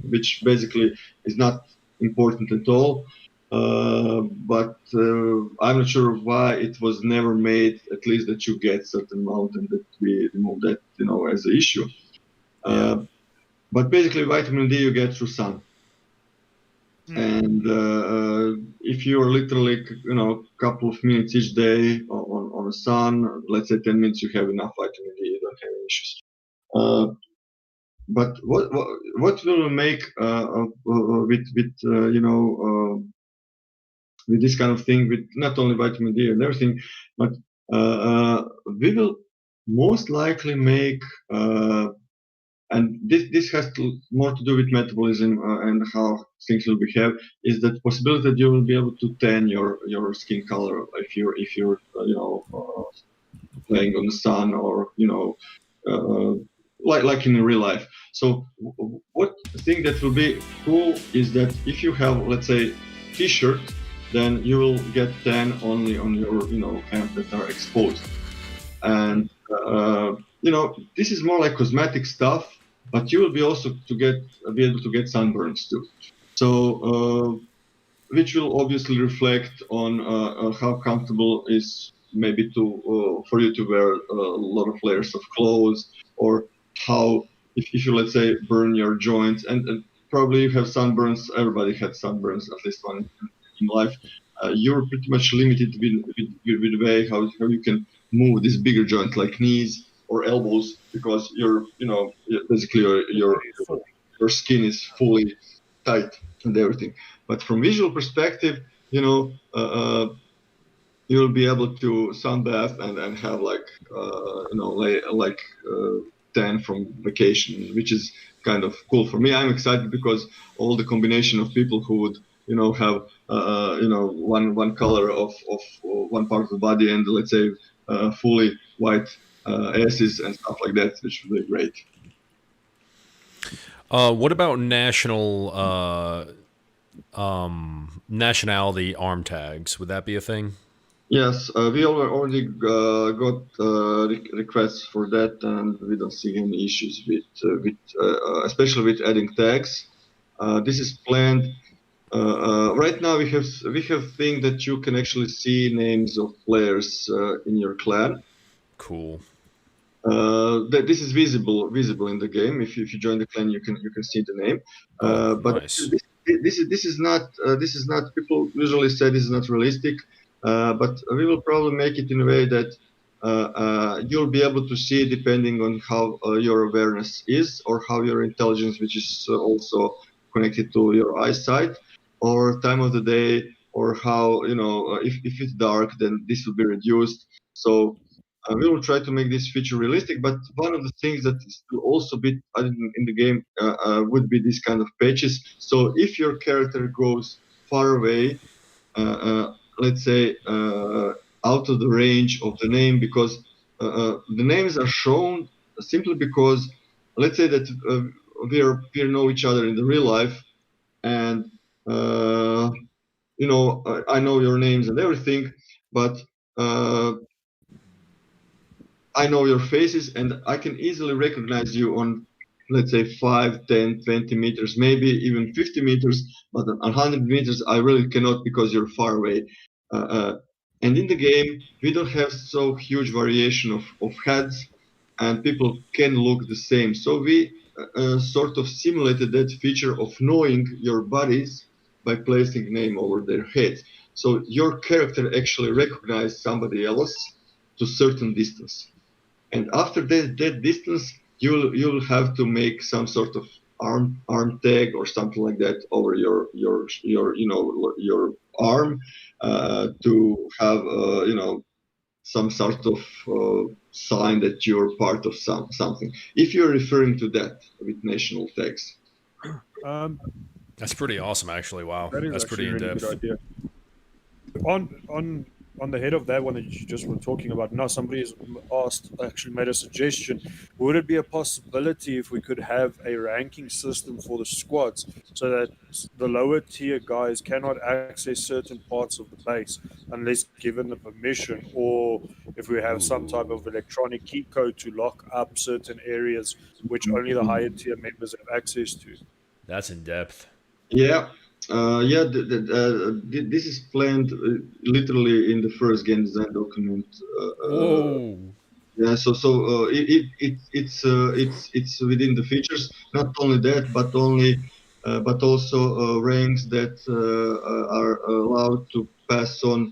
which basically is not important at all. But I'm not sure why it was never made. At least that you get certain amount, and that we remove that, as an issue. But basically, vitamin D you get through sun. And if you're literally, a couple of minutes each day on the sun, let's say 10 minutes, you have enough vitamin D. You don't have any issues. But what will make with this kind of thing, with not only vitamin D and everything, but we will most likely make. And this has more to do with metabolism and how things will behave. Is that possibility that you will be able to tan your skin color if you're playing on the sun, or like in real life. So what thing that will be cool is that if you have, let's say, t-shirt, then you will get tan only on your hands that are exposed. And this is more like cosmetic stuff, but you will be also be able to get sunburns too. So which will obviously reflect on how comfortable is maybe for you to wear a lot of layers of clothes, or how if you, let's say, burn your joints, and probably you have sunburns. Everybody had sunburns at least one in life. You're pretty much limited with the way how you can move this bigger joint like knees or elbows, because basically your skin is fully tight and everything. But from visual perspective, you'll be able to sunbath and have like 10 from vacation, which is kind of cool for me. I'm excited because all the combination of people who would have one color of one part of the body, and let's say fully white asses and stuff like that, which would be great. What about nationality arm tags? Would that be a thing? Yes, we already got requests for that, and we don't see any issues with especially with adding tags. This is planned. Right now, we have thing that you can actually see names of players in your clan. Cool. That this is visible in the game. If you join the clan, you can see the name. But Nice. this is not people usually say this is not realistic. But we will probably make it in a way that you'll be able to see depending on how your awareness is, or how your intelligence, which is also connected to your eyesight, or time of the day, or how if it's dark, then this will be reduced. So we will try to make this feature realistic, but one of the things that will also be added in the game would be this kind of patches. So if your character goes far away, let's say out of the range of the name, because the names are shown simply because, let's say that we know each other in the real life, and I know your names and everything, but I know your faces, and I can easily recognize you on, let's say, 5, 10, 20 meters, maybe even 50 meters, but on 100 meters, I really cannot, because you're far away. And in the game, we don't have so huge variation of heads, and people can look the same. So we sort of simulated that feature of knowing your bodies by placing name over their heads. So your character actually recognizes somebody else to certain distance. And after that distance, you'll have to make some sort of arm tag or something like that over your arm to have some sort of sign that you're part of something. If you're referring to that with national tags. Um, That's pretty awesome, actually. Wow, that is that's actually pretty a in really good depth. idea. On the head of that one that you just were talking about, now somebody has actually made a suggestion. Would it be a possibility if we could have a ranking system for the squads, so that the lower tier guys cannot access certain parts of the base unless given the permission, or if we have some type of electronic key code to lock up certain areas which only the higher tier members have access to? That's in depth. Yeah, this is planned literally in the first game design document. Whoa. Yeah, it's within the features. Not only that, but also ranks that are allowed to pass on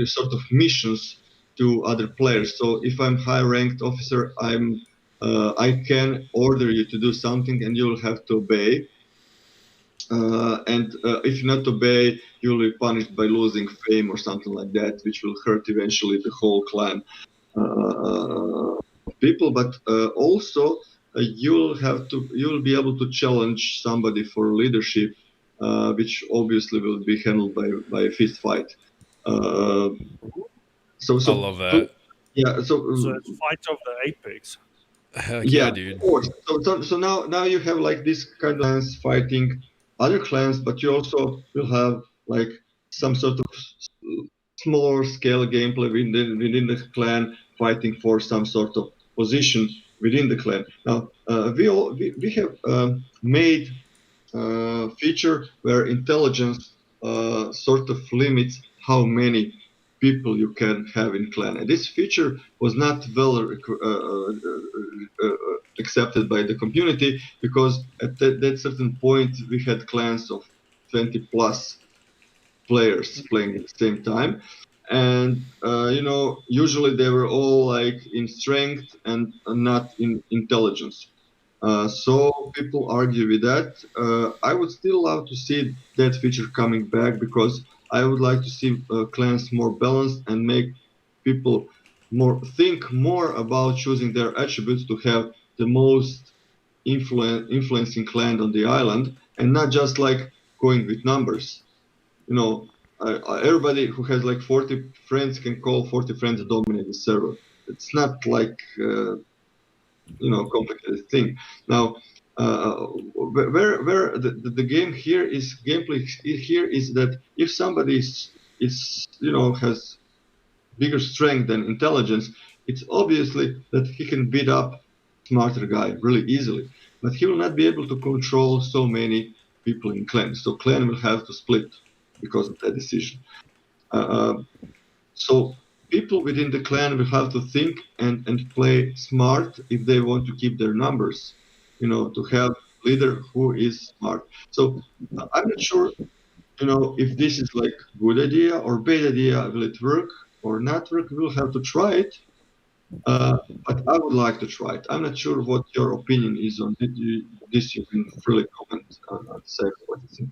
sort of missions to other players. So if I'm high ranked officer, I can order you to do something, and you will have to obey. And if you not obey, you will be punished by losing fame or something like that, which will hurt eventually the whole clan people. But also you'll be able to challenge somebody for leadership, which obviously will be handled by a fist fight. Uh, so I so love that. Yeah. So it's Fight of the Apex. Heck Yeah, yeah, of dude. course. So now you have like this kind of clans fighting other clans, but you also will have like some sort of smaller scale gameplay within the clan fighting for some sort of position within the clan. Now we have made feature where intelligence sort of limits how many people you can have in clan. And this feature was not well accepted by the community because at that certain point we had clans of 20 plus players playing at the same time. And usually they were all like in strength and not in intelligence. So people argue with that. I would still love to see that feature coming back because I would like to see clans more balanced and make people think more about choosing their attributes to have the most influencing clan on the island and not just like going with numbers. You know, everybody who has like 40 friends can call 40 friends to dominate the server. It's not like complicated thing. Now, where the game here is gameplay here is that if somebody is has bigger strength than intelligence, it's obviously that he can beat up smarter guy really easily, but he will not be able to control so many people in clan. So clan will have to split because of that decision. Uh, so people within the clan will have to think and play smart if they want to keep their numbers, to have leader who is smart. So I'm not sure, if this is like good idea or bad idea. Will it work or not work? We'll have to try it. Uh, but I would like to try it. I'm not sure what your opinion is on it. This you can freely comment and say what you think.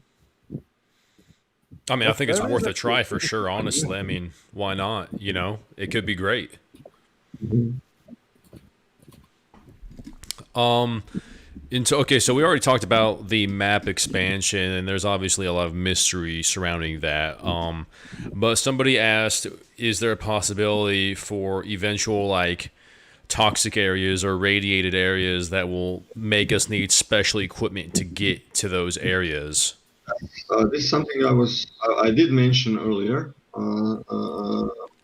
I mean, I think it's That is worth a actually try a for pretty sure, good idea. honestly. I mean, why not? It could be great. Mhm. So we already talked about the map expansion, and there's obviously a lot of mystery surrounding that. But somebody asked, is there a possibility for eventual like toxic areas or radiated areas that will make us need special equipment to get to those areas? This is something I did mention earlier,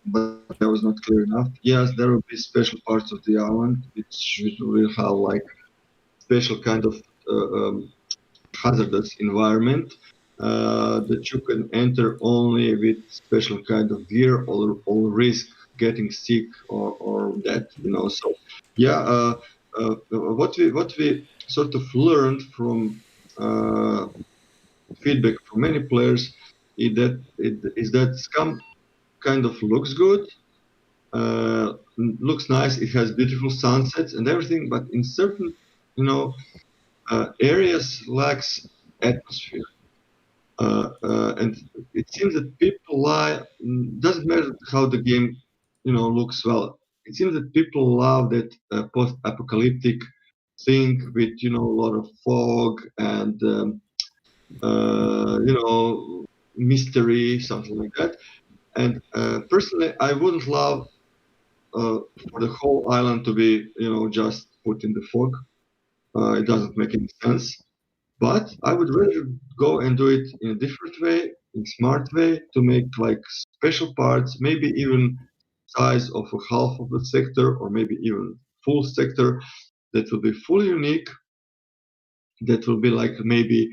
but that was not clear enough. Yes, there will be special parts of the island which will have like special kind of hazardous environment that you can enter only with special kind of gear or risk getting sick or death. So yeah, what we sort of learned from feedback from many players is that Scum kind of looks good, looks nice. It has beautiful sunsets and everything, but in certain areas lacks atmosphere. And it seems that people lie. Doesn't matter how the game looks well. It seems that people love that post-apocalyptic thing with a lot of fog and mystery, something like that. And personally, I wouldn't love for the whole island to be, just put in the fog. It doesn't make any sense. But I would rather go and do it in a different way, in smart way, to make like special parts, maybe even size of a half of the sector, or maybe even full sector that will be fully unique, that will be like maybe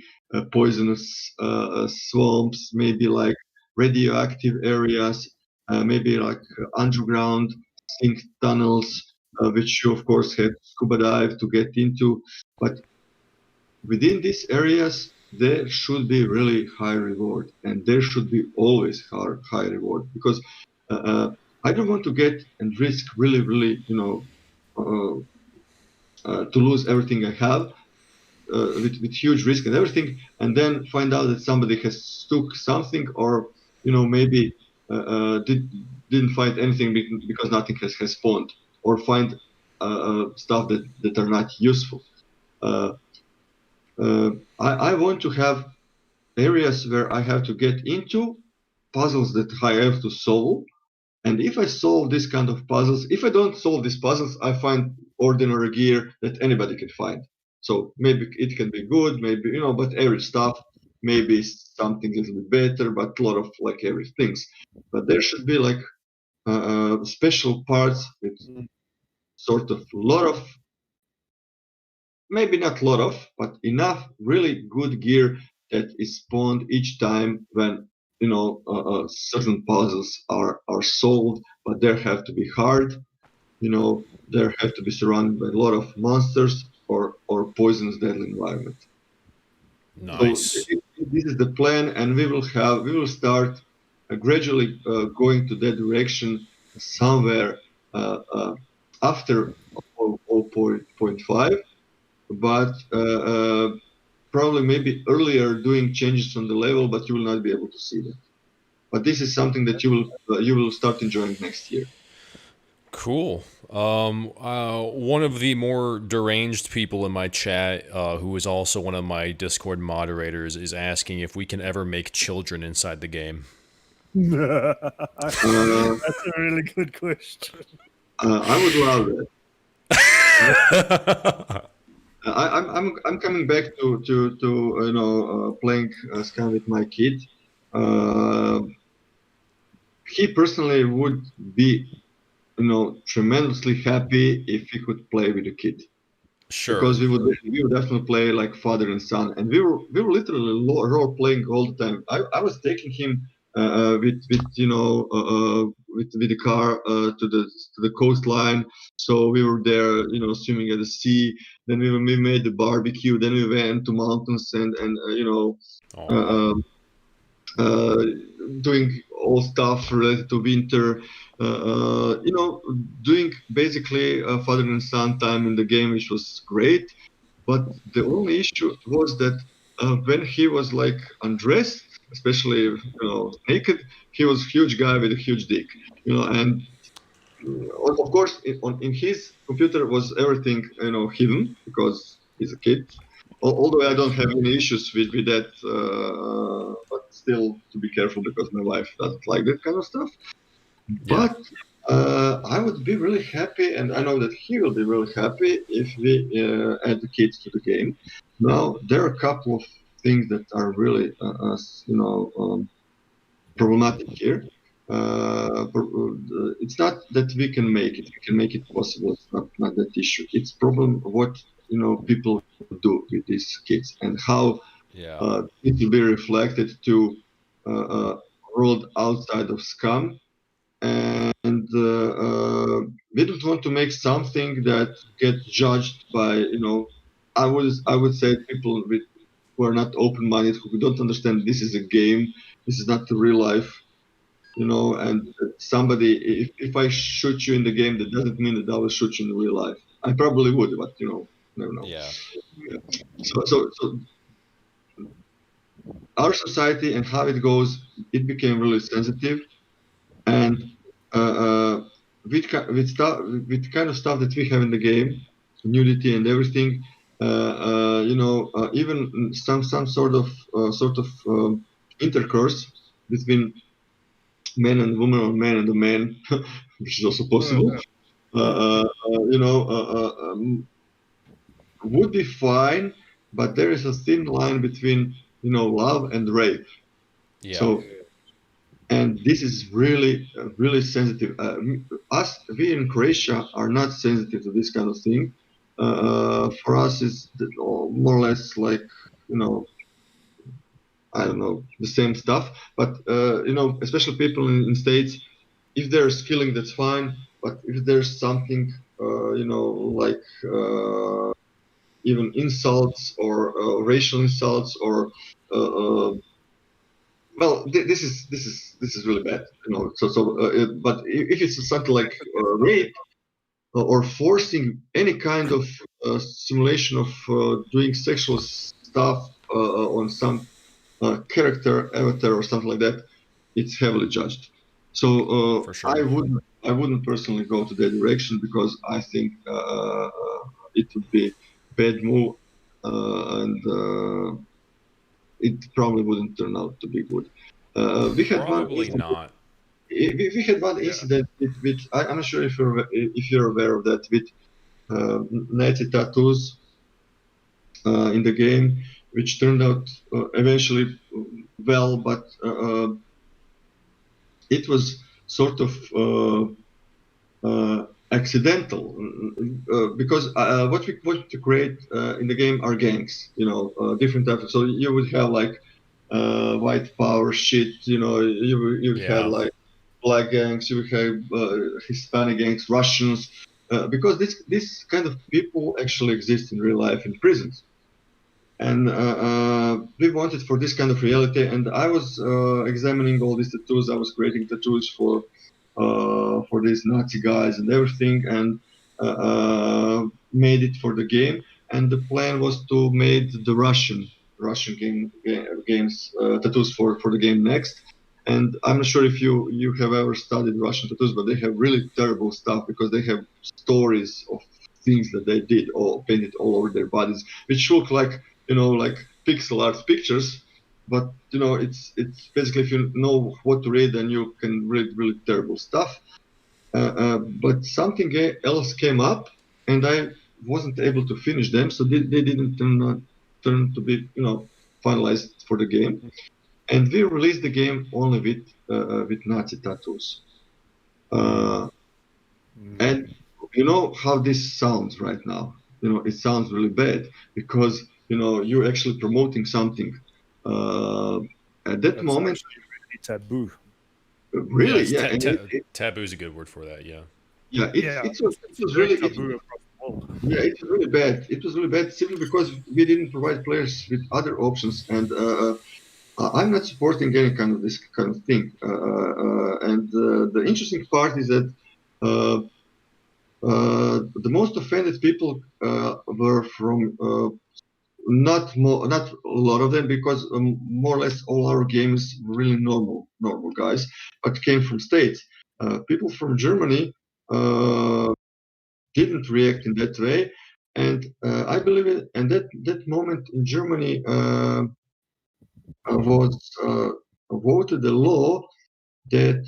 poisonous swamps, maybe like radioactive areas, maybe like underground sink tunnels, which you of course have scuba dive to get into. But within these areas, there should be really high reward, and there should be always high reward because I don't want to get and risk really, really, to lose everything I have with huge risk and everything, and then find out that somebody has took something, or maybe didn't find anything because nothing has spawned, or find stuff that are not useful. Uh, I want to have areas where I have to get into puzzles that I have to solve, And if I solve this kind of puzzles, if I don't solve these puzzles, I find ordinary gear that anybody can find. So maybe it can be good, maybe, but every stuff, maybe something a little bit better, but a lot of like every things. But there should be like special parts with sort of lot of, maybe not a lot of, but enough really good gear that is spawned each time when certain puzzles are solved, but they have to be hard. They have to be surrounded by a lot of monsters or poisonous deadly environment. Nice. So this is the plan, and we will start gradually going to that direction somewhere after 0.5, but probably maybe earlier doing changes on the level, but you will not be able to see that. But this is something that you will start enjoying next year. Cool. One of the more deranged people in my chat, who is also one of my Discord moderators, is asking if we can ever make children inside the game. That's a really good question. I would love that. I'm coming back to playing SCUM with my kid. He personally would be tremendously happy if he could play with a kid. Sure. Because we would definitely play like father and son, and we were literally role playing all the time. I was taking him with the car to the coastline, so we were there, swimming at the sea. Then we made the barbecue. Then we went to mountains and doing all stuff related to winter. Doing basically father and son time in the game, which was great. But the only issue was that when he was like undressed, especially naked, he was a huge guy with a huge dick, and of course in his computer was everything hidden because he's a kid. Although I don't have any issues with that, but still to be careful because my wife doesn't like that kind of stuff. Yeah. But I would be really happy, and I know that he will be really happy if we add the kids to the game. Now there are a couple of things that are really, problematic here. It's not that we can make it; we can make it possible. It's not that issue. It's problem what people do with these kids and how Yeah. it will be reflected to world outside of SCUM. And we don't want to make something that gets judged by I would say people who are not open-minded, who don't understand this is a game, this is not the real life, and somebody, if I shoot you in the game, that doesn't mean that I will shoot you in real life. I probably would, but never know. Yeah. So our society and how it goes, it became really sensitive, and with kind of stuff that we have in the game, nudity and everything, even some sort of intercourse between men and women or man and a man, which is also possible. Would be fine, but there is a thin line between love and rape. Yeah. So, and this is really sensitive. We in Croatia are not sensitive to this kind of thing. For us, it's more or less like I don't know, the same stuff. But especially people in States, if there's killing, that's fine. But if there's something, like even insults or racial insults or well, this is really bad, but if it's something like rape or forcing any kind of simulation of doing sexual stuff on some character, avatar, or something like that, it's heavily judged. So For sure. I wouldn't personally go to that direction because I think it would be bad move, and it probably wouldn't turn out to be good. We had Probably not. we had one incident with I'm not sure if you're aware of that, with Nazi tattoos in the game, which turned out eventually well, but it was sort of accidental because what we want to create in the game are gangs, different types. So you would have like white power shit, you had Yeah. like black gangs, you have Hispanic gangs, Russians, because this kind of people actually exist in real life in prisons. And we wanted for this kind of reality. And I was examining all these tattoos. I was creating tattoos for these Nazi guys and everything, and made it for the game. And the plan was to make the Russian games tattoos for the game next. And I'm not sure if you have ever studied Russian tattoos, but they have really terrible stuff because they have stories of things that they did or painted all over their bodies, which look like like pixel art pictures. But it's basically, if you know what to read, then you can read really terrible stuff. But something else came up, and I wasn't able to finish them, so they didn't turn to be finalized for the game. And we released the game only with Nazi tattoos. And you know how this sounds right now. It sounds really bad because you're actually promoting something. At that That's moment, actually really taboo. really, Yes, yeah, and taboo is a good word for that. Yeah. yeah, Yeah, it it's was very really taboo across the world. yeah, it was really bad. It was really bad simply because we didn't provide players with other options, and I'm not supporting any kind of this kind of thing. And the interesting part is that the most offended people were from not a lot of them, because more or less all our games were really normal guys, but came from states. People from Germany didn't react in that way, and I believe it. And that moment in Germany was voted a law that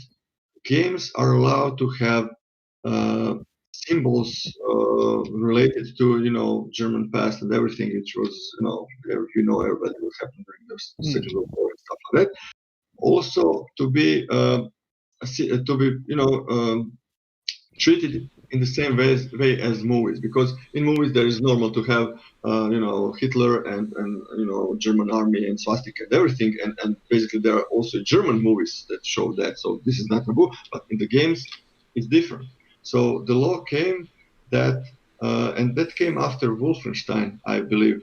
games are allowed to have uh, symbols related to German past and everything, which was everybody what happened during the Second World War and stuff like that. Also to be treated in the same way as movies, because in movies there is normal to have Hitler and German army and swastika and everything, and basically there are also German movies that show that. So this is not taboo, but in the games it's different. So the law came that and that came after Wolfenstein, I believe,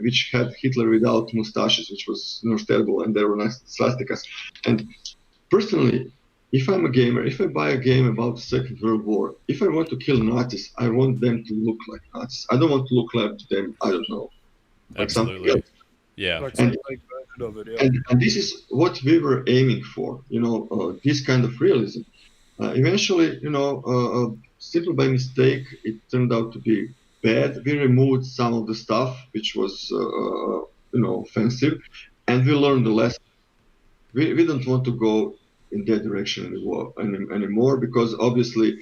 which had Hitler without mustaches, which was terrible, and there were nice swastikas. And personally, if I'm a gamer, if I buy a game about the Second World War, if I want to kill Nazis, I want them to look like Nazis. I don't want to look like them, I don't know, like something Absolutely. else. Yeah. Like And, some fake version of it, yeah. and this is what we were aiming for, this kind of realism. Eventually, simply by mistake, it turned out to be bad. We removed some of the stuff which was, offensive, and we learned the lesson. We don't want to go in that direction anymore, because obviously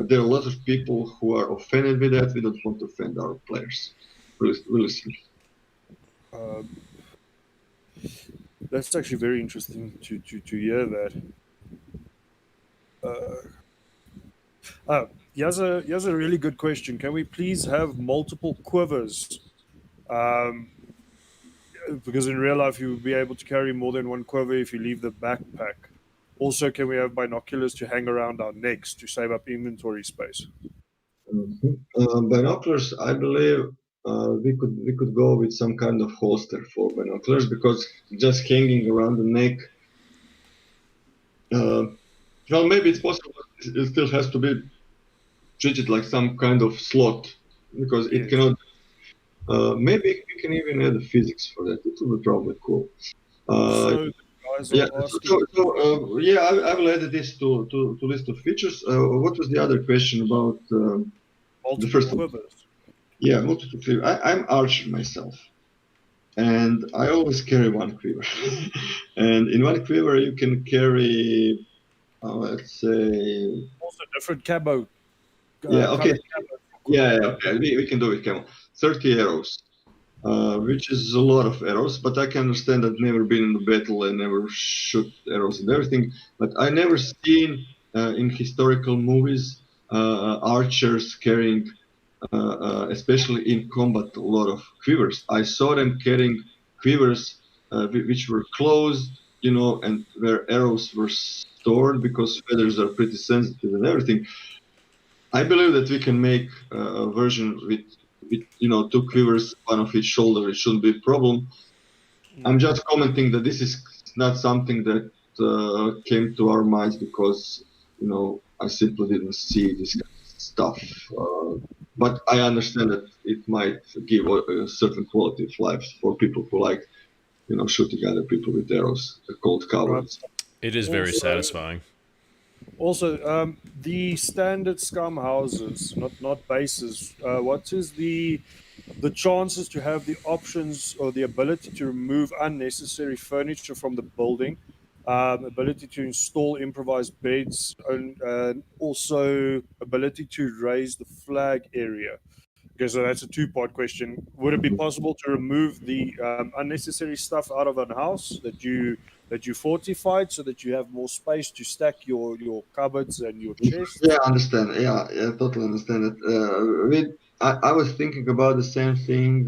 there are a lot of people who are offended with that. We don't want to offend our players. Really simple. That's actually very interesting to hear that. Here's a really good question. Can we please have multiple quivers? Um, because in real life, you would be able to carry more than one quiver if you leave the backpack. Also, can we have binoculars to hang around our necks to save up inventory space? Binoculars, I believe we could go with some kind of holster for binoculars, because just hanging around the neck. Well, maybe it's possible, but it still has to be treated like some kind of slot, because it Yes. cannot. Maybe we can even add the physics for that. It would be probably cool. So the guys Yeah, are asking. yeah, I will add this to list of features. What was the other question about the Multiple first one? quivers. Yeah, multiple quiver. I'm archer myself, and I always carry one quiver. And in one quiver you can carry let's say, Also different camo. yeah, okay, Colored camo. yeah, okay, we can do it, come on. 30 arrows, which is a lot of arrows, but I can understand that never been in a battle and never shoot arrows and everything. But I never seen in historical movies archers carrying, especially in combat, a lot of quivers. I saw them carrying quivers which were closed, and where arrows were stored because feathers are pretty sensitive and everything. I believe that we can make a version with two quivers, one of each shoulder. It shouldn't be a problem. I'm just commenting that this is not something that came to our minds because I simply didn't see this kind of stuff. But I understand that it might give a certain quality of life for people who like shooting other people with arrows, called Right. cowards. It is very Also, satisfying. the standard scum houses, not bases. What is the chances to have the options or the ability to remove unnecessary furniture from the building, ability to install improvised beds, and also ability to raise the flag area. Okay, so that's a two-part question. Would it be possible to remove the unnecessary stuff out of an house that you fortified so that you have more space to stack your cupboards and your Yeah, chests? I understand. Yeah, totally understand it. I was thinking about the same thing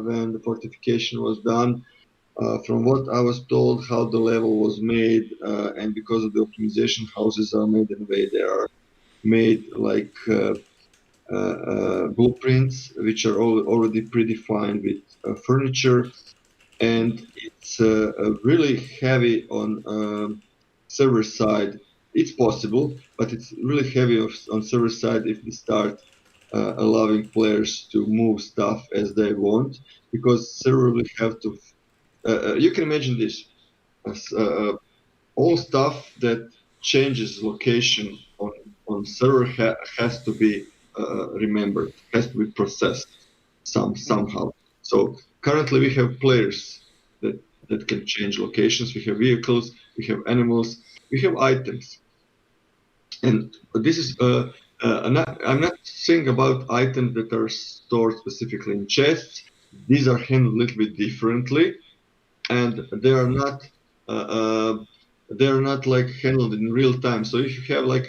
when the fortification was done. From what I was told, how the level was made, and because of the optimization, houses are made in a way they are made like blueprints, which are already predefined with furniture, and it's really heavy on server side. It's possible, but it's really heavy on server side if we start allowing players to move stuff as they want, because server will have to. You can imagine this. As, all stuff that changes location on server has to be remembered, has to be processed somehow. So currently we have players that can change locations. We have vehicles, we have animals, we have items, and this is I'm not saying about items that are stored specifically in chests. These are handled a little bit differently, and uh, uh, they are not like handled in real time. So if you have like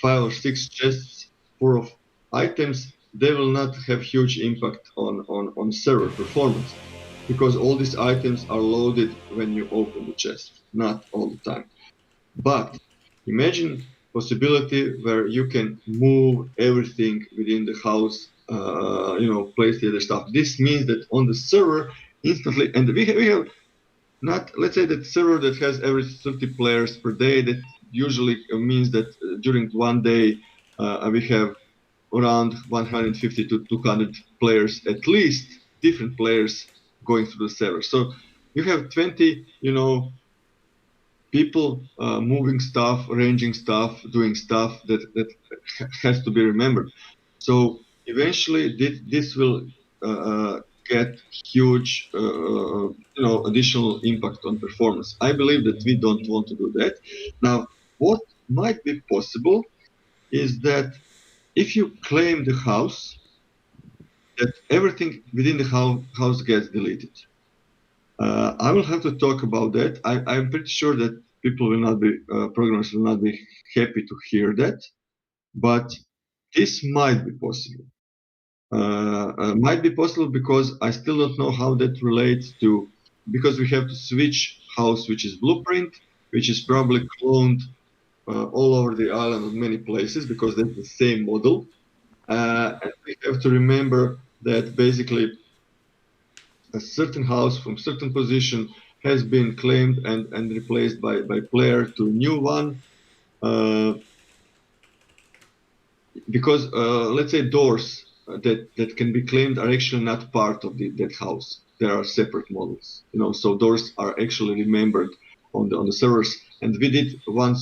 5 or 6 chests full of items, they will not have huge impact on server performance because all these items are loaded when you open the chest, not all the time. But imagine possibility where you can move everything within the house, place the other stuff. This means that on the server instantly, and we have not, let's say that server that has every 30 players per day, that usually means that during one day we have around 150 to 200 players, at least different players going through the server. So you have 20 people moving stuff, arranging stuff, doing stuff that has to be remembered. So eventually this will get huge additional impact on performance. I believe that we don't want to do that. Now, what might be possible is that if you claim the house, that everything within the house gets deleted. I will have to talk about that. I'm pretty sure that people will not be, programmers will not be happy to hear that, but this might be possible. Might be possible because I still don't know how that relates to, because we have to switch house, which is blueprint, which is probably cloned all over the island in many places because that's the same model. And we have to remember that basically a certain house from certain position has been claimed and replaced by player to new one, uh, because let's say doors that can be claimed are actually not part of that house. There are separate models, so doors are actually remembered on the servers. And we did one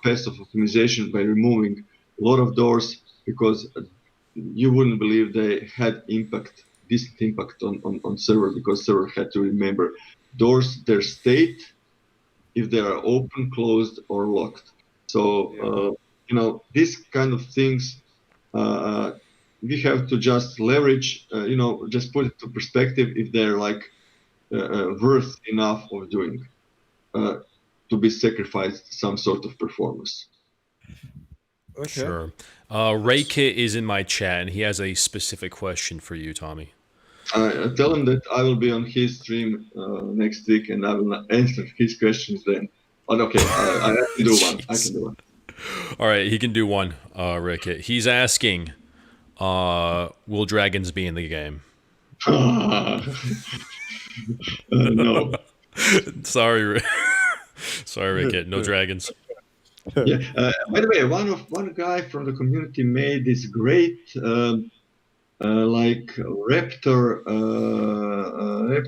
pass of optimization by removing a lot of doors because you wouldn't believe they had decent impact on server, because server had to remember doors, their state, if they are open, closed, or locked. So these kind of things we have to just leverage. Just put it to perspective if they're like worth enough of doing to be sacrificed some sort of performance. Okay. Sure. Ray Kit is in my chat, and he has a specific question for you, Tommy. Tell him that I will be on his stream next week, and I will answer his questions then. But okay, I can do one. I can do one. All right, he can do one, Ray Kit. He's asking, will dragons be in the game? No. Sorry, sorry, Ray Kit. No dragons. Yeah. By the way, one guy from the community made this great like raptor,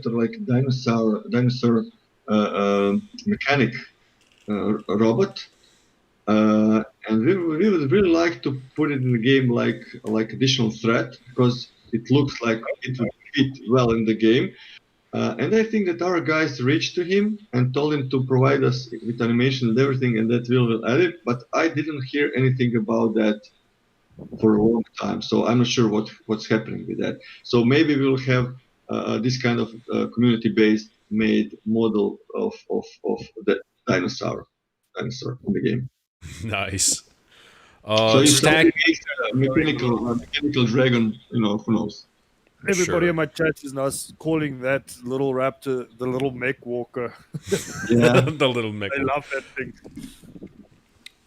like dinosaur mechanic robot, and we would really like to put it in the game like additional threat because it looks like it would fit well in the game. And I think that our guys reached to him and told him to provide us with animation and everything, and that will add it. But I didn't hear anything about that for a long time, so I'm not sure what's happening with that. So maybe we'll have this kind of community-based made model of the dinosaur in the game. Nice. So if somebody Stack. makes a mechanical dragon, who knows? Everybody Sure. in my chat is now calling that little raptor the little mech walker. Yeah. The little mech. I love that thing.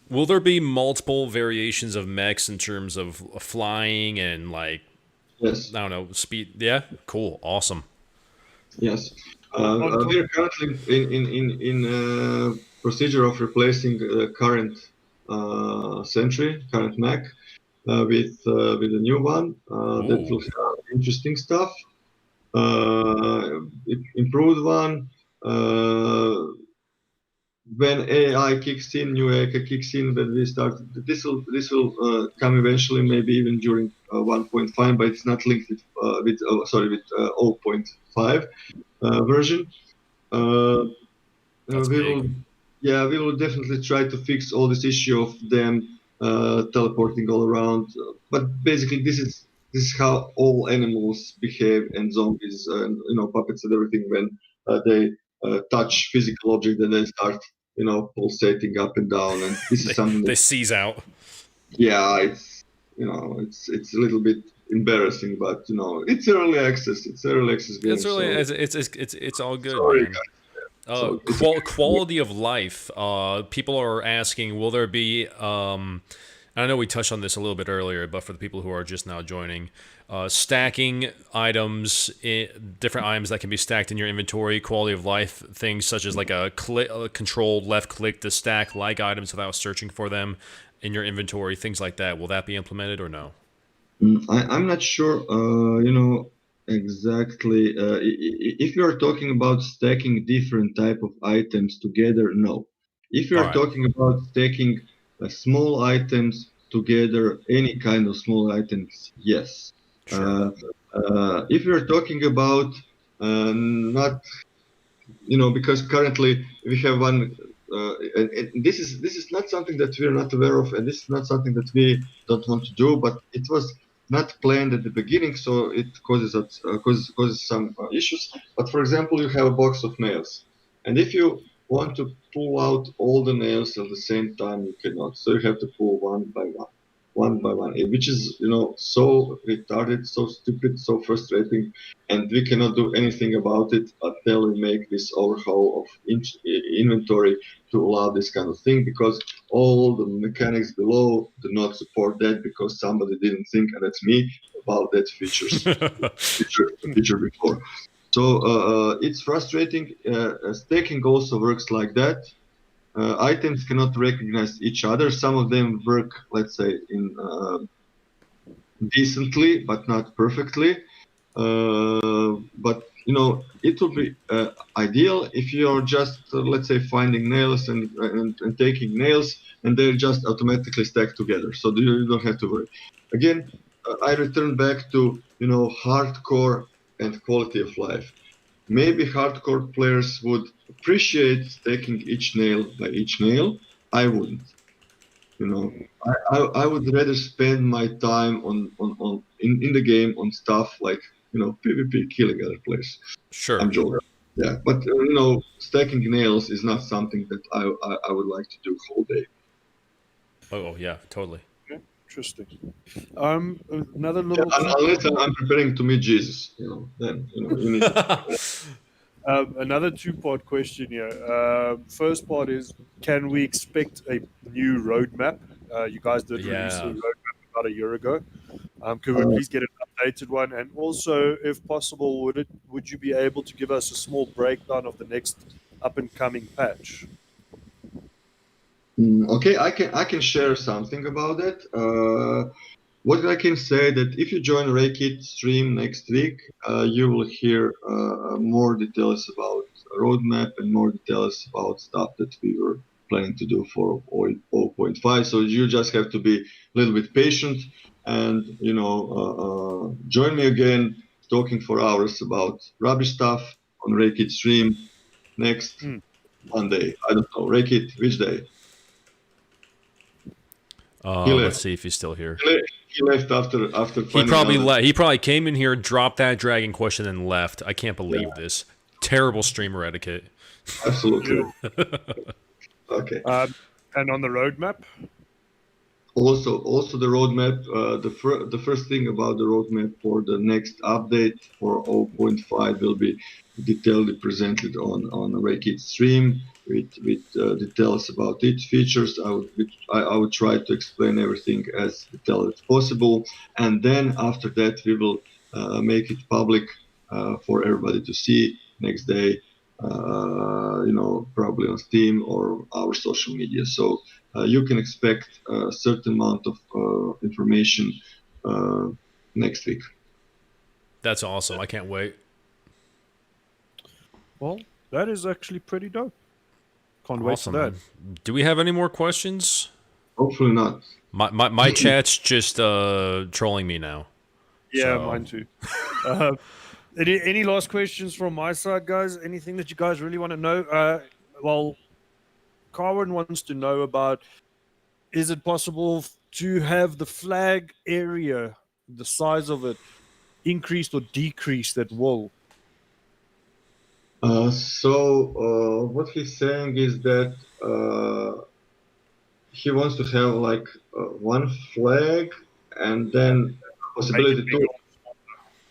Will there be multiple variations of mechs in terms of flying and like, Yes. I don't know, speed? Yeah, cool, awesome. Yes. We're currently in procedure of replacing the current Sentry, current Mac, with a new one that will have interesting stuff, improved one. When AI kicks in, new AI kicks in, when we start, this will come eventually, maybe even during 1.5, but it's not linked with 0.5 version. That's we big. we will definitely try to fix all this issue of them teleporting all around. But basically, this is how all animals behave, and zombies, and puppets and everything. When they touch physical object, and they start pulsating up and down, and this is something They that, seize out. yeah, it's a little bit embarrassing, but it's early access. It's early access game. It's really, So it's all good, sorry, man. guys. So it's Quality of life. People are asking, will there be? I know we touched on this a little bit earlier, but for the people who are just now joining, stacking items, different items that can be stacked in your inventory, quality of life things such as like a controlled left click to stack like items without searching for them in your inventory, things like that. Will that be implemented or no? I'm not sure, exactly. If you are talking about stacking different type of items together, no. If you All are right. talking about stacking small items together, any kind of small items, yes. Sure. If you're talking about not, because currently we have one, and this is not something that we're not aware of, and this is not something that we don't want to do, but it was not planned at the beginning, so it causes some issues. But for example, you have a box of nails, and if you want to pull out all the nails at the same time, you cannot. So you have to pull one by one, which is so retarded, so stupid, so frustrating, and we cannot do anything about it until we make this overhaul of inventory to allow this kind of thing, because all the mechanics below do not support that, because somebody didn't think, and that's me, about that feature before. So it's frustrating. Staking also works like that. Items cannot recognize each other. Some of them work, let's say, in decently, but not perfectly. But it would be ideal if you're just, let's say, finding nails and taking nails, and they're just automatically stacked together, so you don't have to worry. Again, I return back to hardcore and quality of life. Maybe hardcore players would appreciate stacking each nail by each nail. I wouldn't. You know, I would rather spend my time in the game on stuff like, PvP, killing other players. Sure. I'm joking. Yeah, but stacking nails is not something that I would like to do whole day. Oh yeah, totally. Yeah, interesting. Another Yeah, little unless I'm preparing to meet Jesus, then you need to. another two-part question here. First part is, can we expect a new roadmap? You guys did release a Yeah. roadmap about a year ago. Could we Uh, please get an updated one? And also, if possible, would you be able to give us a small breakdown of the next up and coming patch? okay, I can share something about that. What I can say that if you join Rakit stream next week, you will hear more details about roadmap and more details about stuff that we were planning to do for 0.5. So you just have to be a little bit patient and join me again talking for hours about rubbish stuff on Rakit stream next Hmm. Monday. I don't know, Rakit, which day? He Let's left. see if he's still here. He left after He finding probably out that He probably came in here, dropped that dragon question, and left. I can't believe this. Terrible streamer etiquette. absolutely. Yeah. Okay. And on the roadmap? Also the roadmap. The first thing about the roadmap for the next update for 0.5 will be detailedly presented on Rakit stream with details about its features. I would try to explain everything as detailed as possible, and then after that we will make it public for everybody to see next day. Probably on Steam or our social media. So you can expect a certain amount of information uh, next week. That's awesome. I can't wait. Well, that is actually pretty dope. Can't wait for Awesome, that. man. Do we have any more questions? Hopefully not. My chat's just trolling me now. Yeah, So mine too. Uh, any last questions from my side, guys? Anything that you guys really want to know? Well, Carwin wants to know about, is it possible to have the flag area, the size of it, increased or decreased at will? So what he's saying is that he wants to have like one flag and then Make it possibility to, bigger.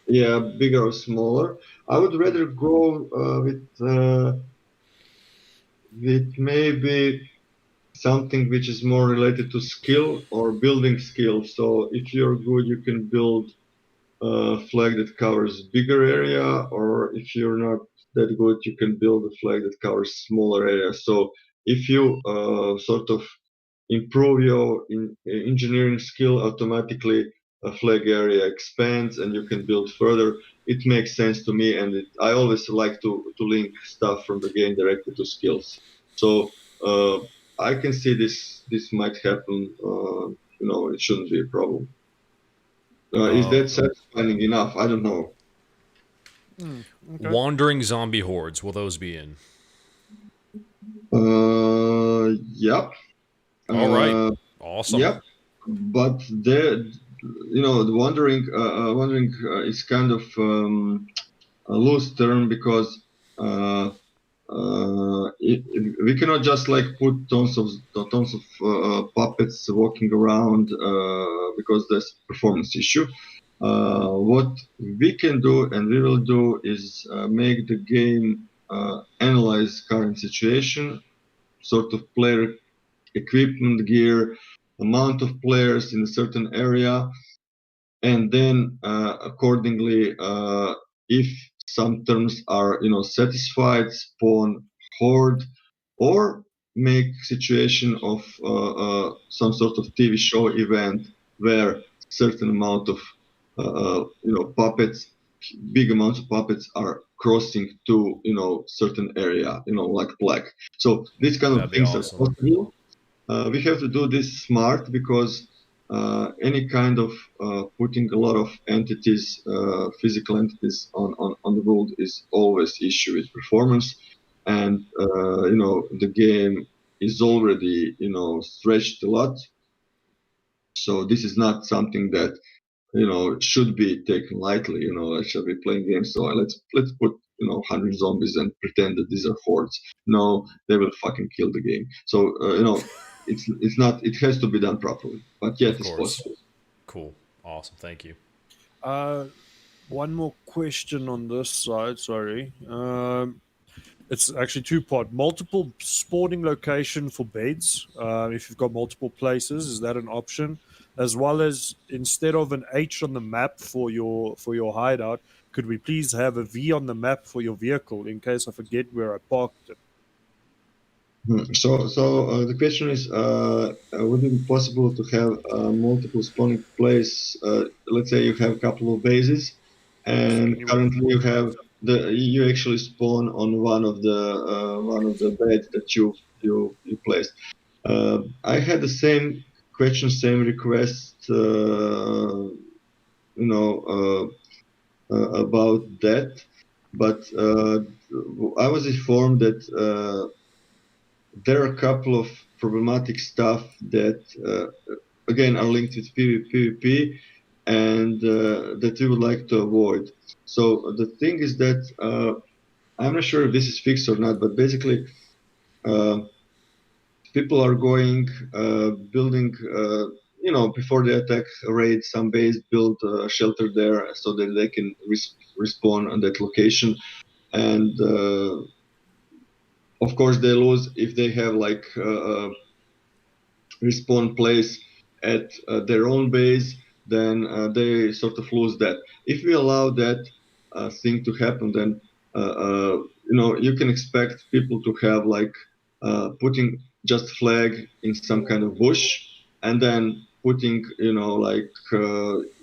yeah, bigger or smaller. I would rather go with maybe something which is more related to skill or building skill. So if you're good, you can build a flag that covers bigger area, or if you're not that good, you can build a flag that covers smaller area. So if you sort of improve your engineering skill, automatically a flag area expands and you can build further. It makes sense to me, and I always like to link stuff from the game directly to skills. So I can see this might happen. It shouldn't be a problem. Is uh, that satisfying enough? I don't know. Okay. wandering zombie hordes, will those be in? Yep. All right. Uh, Awesome. yep. But the wandering is kind of a loose term because we cannot just like put tons of puppets walking around because there's a performance issue. What we can do and we will do is make the game analyze current situation, sort of player equipment, gear, amount of players in a certain area, and then accordingly, if some terms are satisfied, spawn horde, or make situation of some sort of TV show event where certain amount of puppets, big amounts of puppets are crossing to certain area, like plague. So these kind of That'd be things are awesome. possible. We have to do this smart because any kind of putting a lot of entities, physical entities on the world is always issue with performance, and the game is already stretched a lot. So this is not something that should be taken lightly. I shall be playing games, so let's put 100 zombies and pretend that these are hordes. No, they will fucking kill the game. So it's not. It has to be done properly, but yet Of it's course. possible. Cool. Awesome. Thank you. One more question on this side. Sorry. It's actually two-part. Multiple spawning location for beds. If you've got multiple places, is that an option? As well as instead of an H on the map for your hideout, could we please have a V on the map for your vehicle in case I forget where I parked it? So the question is, would it be possible to have multiple spawning place? Let's say you have a couple of bases, and Can you currently you actually spawn on one of the beds that you placed. I had the same question, same request, about that, but I was informed that there are a couple of problematic stuff that again are linked with PvP and that we would like to avoid. So the thing is that I'm not sure if this is fixed or not, but basically uh, people are going building. Before they attack, raid some base, build a shelter there so that they can respawn on that location. And of course, they lose if they have like respawn place at their own base, then they sort of lose that. If we allow that thing to happen, then you can expect people to have like putting just flag in some kind of bush, and then putting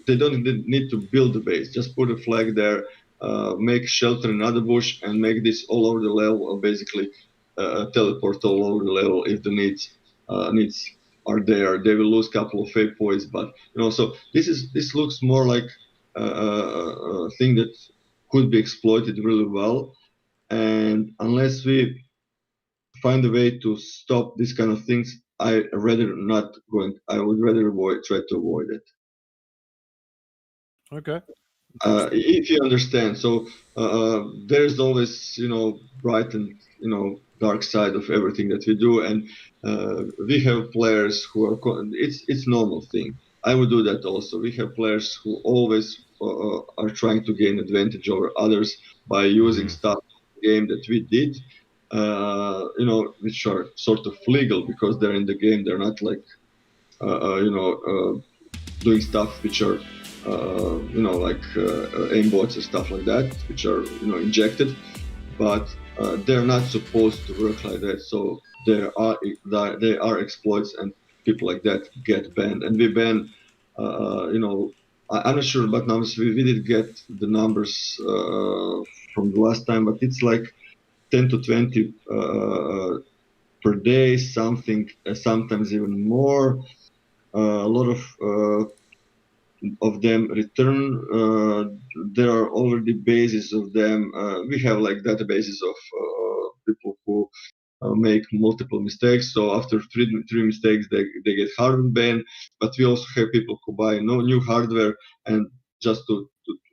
they don't need to build a base. Just put a flag there, make shelter in another bush, and make this all over the level, or basically teleport all over the level if the needs are there. They will lose a couple of fate points, but so this looks more like a thing that could be exploited really well. And unless we find a way to stop these kind of things, I rather not going. I would rather try to avoid it. Okay. Interesting. If you understand. So there's always bright and dark side of everything that we do, and we have players who are it's normal thing. I would do that also. We have players who always are trying to gain advantage over others by using stuff in the game that we did, which are sort of legal because they're in the game. They're not like doing stuff which are like aimbots and stuff like that, which are injected, but they're not supposed to work like that. So there are exploits, and people like that get banned, and we ban. I'm not sure about numbers. We did get the numbers from the last time, but it's like 10 to 20 per day, something, sometimes even more. A lot of them return. There are already bases of them. We have like databases of people who make multiple mistakes. So after three mistakes, they get hardware banned. But we also have people who buy no new hardware and just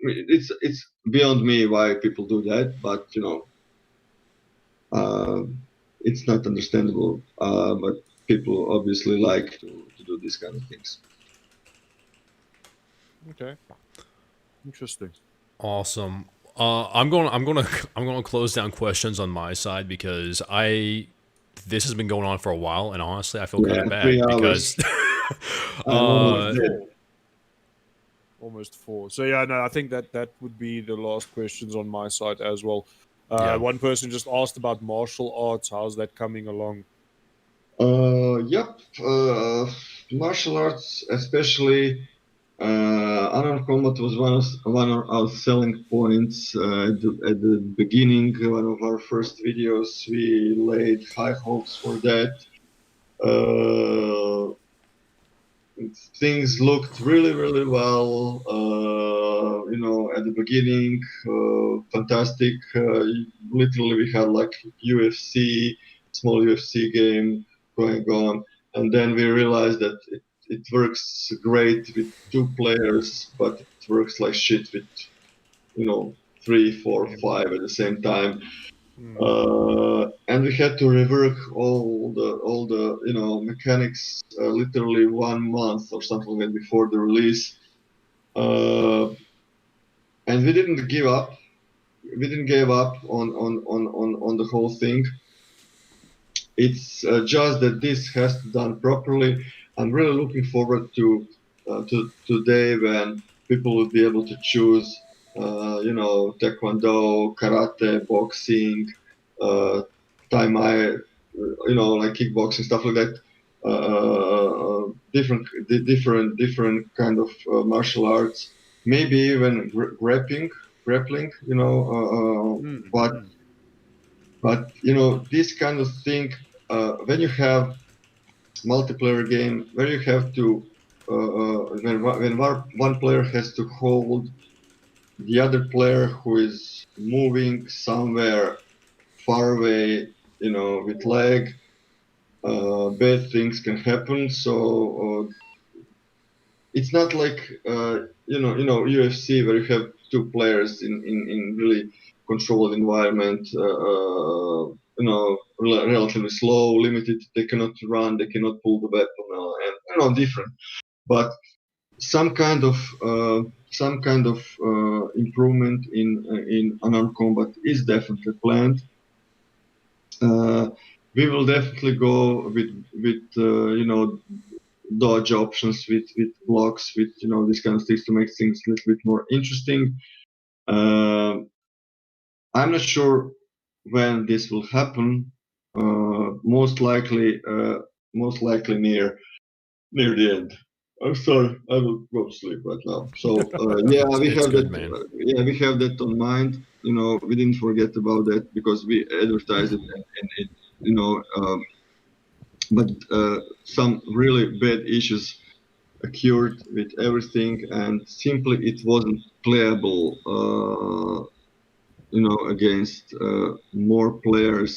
it's beyond me why people do that. But it's not understandable. But people obviously like to do these kind of things. Okay. Interesting. Awesome. I'm gonna close down questions on my side because this has been going on for a while, and honestly, I feel kind of 3 bad hours. because Almost dead. Almost four. So yeah, no, I think that would be the last questions on my side as well. Yeah. One person just asked about martial arts. How's that coming along? Yep. Martial arts, especially unarmed combat, was one of our selling points at the beginning. One of our first videos, we laid high hopes for that. Things looked really, really well. At the beginning, fantastic. Literally, we had like UFC, small UFC game going on, and then we realized that it works great with 2 players, but it works like shit with 3, 4, 5 at the same time. And we had to rework all the mechanics literally 1 month or something like before the release. And we didn't give up. We didn't give up on the whole thing. It's just that this has to be done properly. I'm really looking forward to today when people will be able to choose, taekwondo, karate, boxing, Thai Mai, like kickboxing, stuff like that. Different kind of martial arts. Maybe even grappling. But this kind of thing, when you have multiplayer game where you have to when one player has to hold the other player who is moving somewhere far away, with leg, bad things can happen. So it's not like UFC where you have 2 players in really controlled environment. Relatively slow, limited. They cannot run. They cannot pull the weapon, and different. But some kind of improvement in unarmed combat is definitely planned. We will definitely go with dodge options, with blocks, with these kind of things to make things a little bit more interesting. I'm not sure when this will happen. Most likely near the end. I'm sorry, I will go to sleep right now. So we It's have good, that. man. We have that on mind. We didn't forget about that because we advertised it, and it, but some really bad issues occurred with everything, and simply it wasn't playable. Against more players,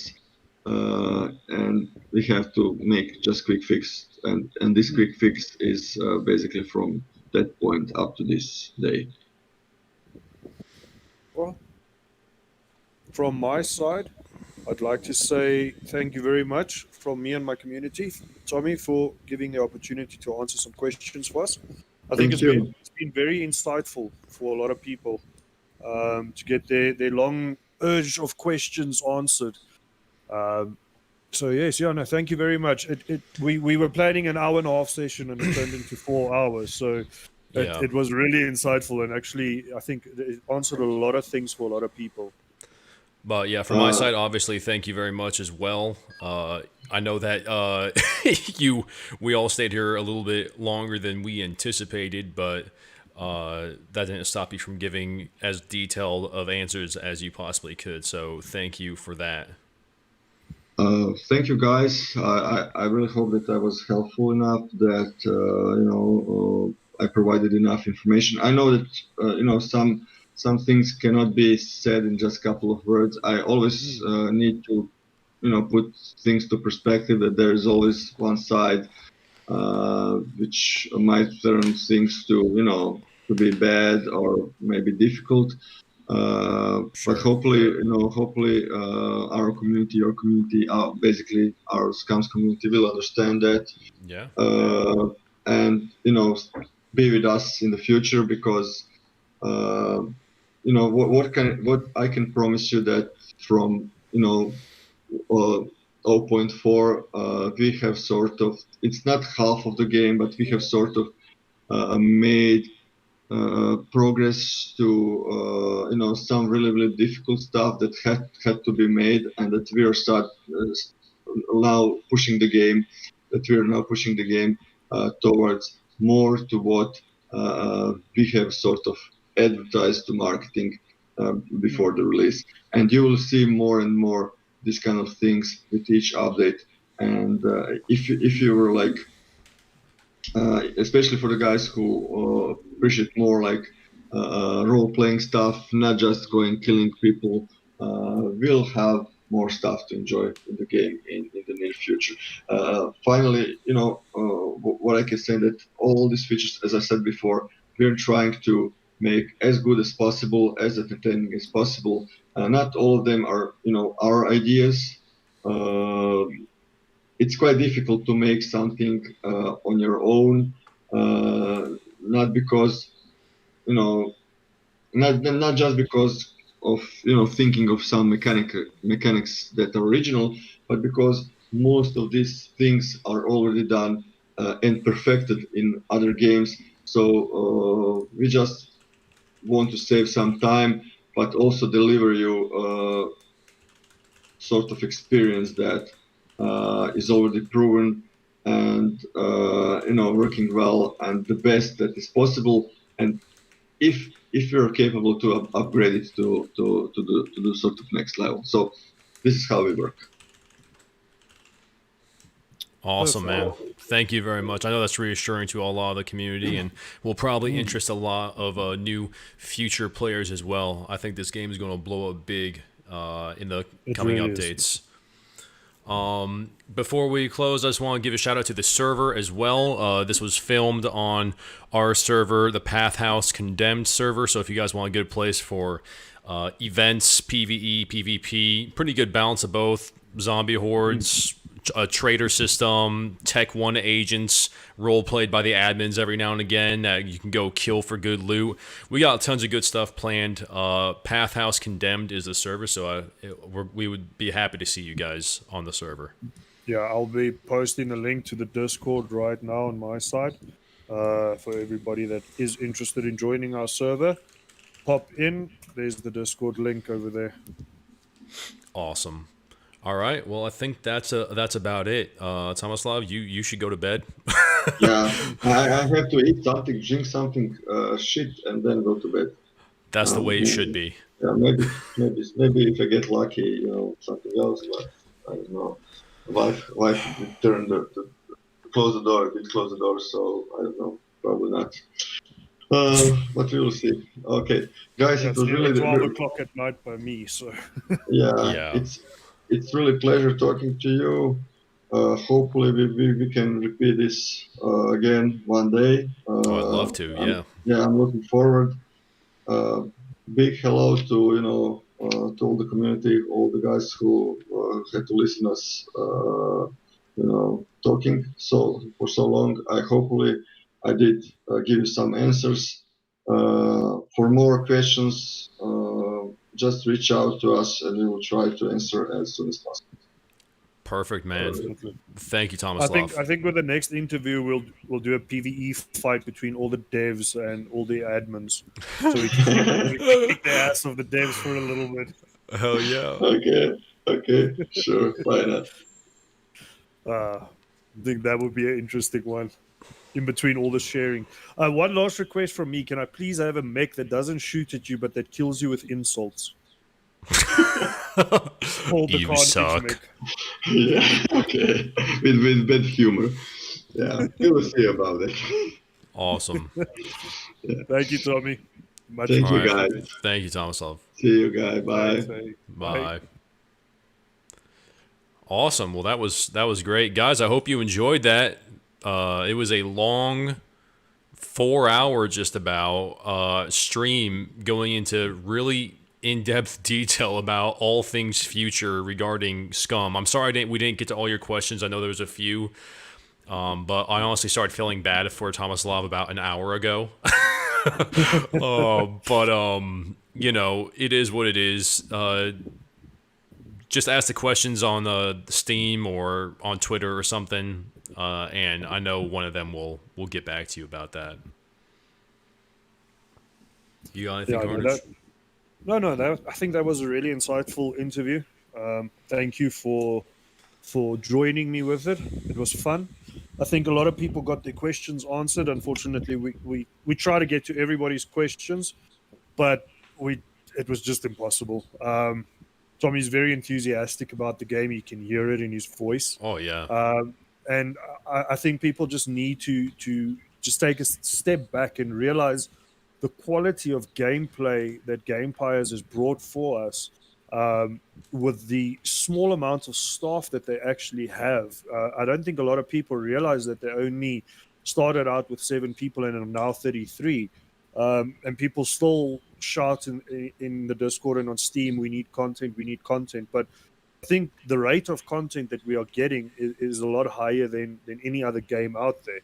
and we have to make just quick fix, and this quick fix is basically from that point up to this day. Well, from my side, I'd like to say thank you very much from me and my community, Tommy, for giving the opportunity to answer some questions for us. I think Thank you. it's been very insightful for a lot of people to get their long urge of questions answered. Um, so yes, yeah, no, thank you very much. We were planning an hour and a half session and it turned into 4 hours. So Yeah. it was really insightful, and actually I think it answered a lot of things for a lot of people. But yeah, from my side, obviously, thank you very much as well. I know that we all stayed here a little bit longer than we anticipated, but that didn't stop you from giving as detailed of answers as you possibly could. So thank you for that. Thank you, guys. I really hope that I was helpful enough, that I provided enough information. I know that some things cannot be said in just a couple of words. I always need to put things to perspective, that there is always one side which might turn things to be bad or maybe difficult. But Sure. hopefully, our community, your community, basically our scams community will understand that, Yeah. and be with us in the future, because uh, what I can promise you, that from uh, zero point 0.4, we have sort of, it's not half of the game, but we have sort of made progress to some really difficult stuff that had to be made, and that we are now pushing the game, towards more to what we have sort of advertised to marketing before the release, and you will see more and more these kind of things with each update. And if you were like, especially for the guys who appreciate more like role-playing stuff, not just going killing people, we'll have more stuff to enjoy in the game in the near future. Finally, what I can say that all these features, as I said before, we're trying to make as good as possible, as entertaining as possible. Not all of them are, our ideas. It's quite difficult to make something on your own, not because, you know, not just because of thinking of some mechanics that are original, but because most of these things are already done and perfected in other games. So we just want to save some time, but also deliver you sort of experience that is already proven and working well and the best that is possible. And if you're capable to upgrade it to do sort of next level. So this is how we work. Awesome, man. Perfect. Thank you very much. I know that's reassuring to a lot of the community and will probably interest a lot of new future players as well. I think this game is going to blow up big in the coming really updates. Before we close, I just want to give a shout out to the server as well. This was filmed on our server, the PATH.HOUSE-CONDEMNED server. So if you guys want a good place for events, PvE, PvP, pretty good balance of both. Zombie hordes, a trader system, Tech 1 agents, role played by the admins every now and again. You can go kill for good loot. We got tons of good stuff planned. PATH.HOUSE-CONDEMNED is the server, so we would be happy to see you guys on the server. Yeah, I'll be posting a link to the Discord right now on my side for everybody that is interested in joining our server. Pop in. There's the Discord link over there. Awesome. All right. Well, I think that's about it. Tomislav, you should go to bed. Yeah, I have to eat something, drink something shit, and then go to bed. That's the way it should be. Yeah, maybe if I get lucky, something else. But I don't know. Wife did turn the close the door. Did close the door, so I don't know. Probably not. But we will see. Okay, guys, Yeah, it it's was nearly really 12 o'clock at night by me, so. yeah. Yeah. It's really pleasure talking to you. Hopefully we can repeat this again one day. Oh, I'd love to. Yeah. I'm looking forward. Big hello to to all the community, all the guys who had to listen us talking for so long. Hopefully I did give you some answers. For more questions, just reach out to us and we will try to answer as soon as possible. Perfect, man. Definitely. Thank you, I Tomislav. think with the next interview we'll do a PvE fight between all the devs and all the admins, so we can kick the ass of the devs for a little bit. Hell yeah. Okay, sure, why not? I think that would be an interesting one. In between all the sharing, one last request from me: can I please have a mech that doesn't shoot at you but that kills you with insults? Called the You Carnage suck. mech. Yeah, okay, with bad humor. Yeah, we will see about it. Awesome. Thank you, Tommy. Much Thank All you, right. appreciated. guys. Thank you, Tomislav. See you, guys. Bye. Thanks, hey. Bye. Awesome. Well, that was great, guys. I hope you enjoyed that. It was a long 4 hour just about stream going into really in-depth detail about all things future regarding SCUM. I'm sorry we didn't get to all your questions. I know there was a few, but I honestly started feeling bad for Tomislav about an hour ago. But it is what it is. Just ask the questions on Steam or on Twitter or something, and I know one of them will get back to you about that. You got anything, Carnage? I think that was a really insightful interview. Thank you for joining me with it. It was fun. I think a lot of people got their questions answered. Unfortunately, we try to get to everybody's questions, but it was just impossible. Tommy's very enthusiastic about the game. You can hear it in his voice. Oh yeah. And I think people just need to just take a step back and realize the quality of gameplay that Gamepires has brought for us, with the small amount of staff that they actually have. I don't think a lot of people realize that they're only started out with 7 people and I'm now 33. And people still shout in the Discord and on Steam, we need content. But I think the rate of content that we are getting is a lot higher than any other game out there.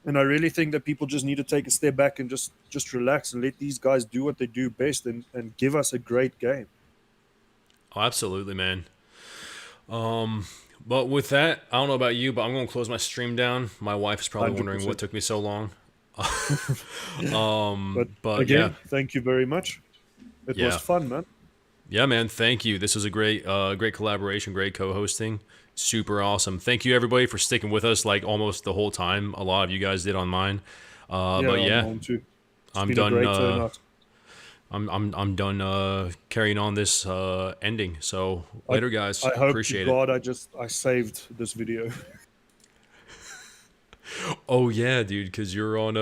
And I really think that people just need to take a step back and just relax and let these guys do what they do best and give us a great game. Oh, absolutely, man. But with that, I don't know about you, but I'm going to close my stream down. My wife is probably wondering what 100%. took me so long. But Yeah, again, thank you very much. It was yeah, fun, man. yeah, man. Thank you. This was a great collaboration, great co-hosting. Super awesome. Thank you, everybody, for sticking with us like almost the whole time. A lot of you guys did on mine. But Yeah, yeah, mine too. It's I'm been a done. great turnout. I'm done carrying on this ending. So later, guys. I hope Appreciate to it. God I saved this video. Oh yeah, dude, because you're on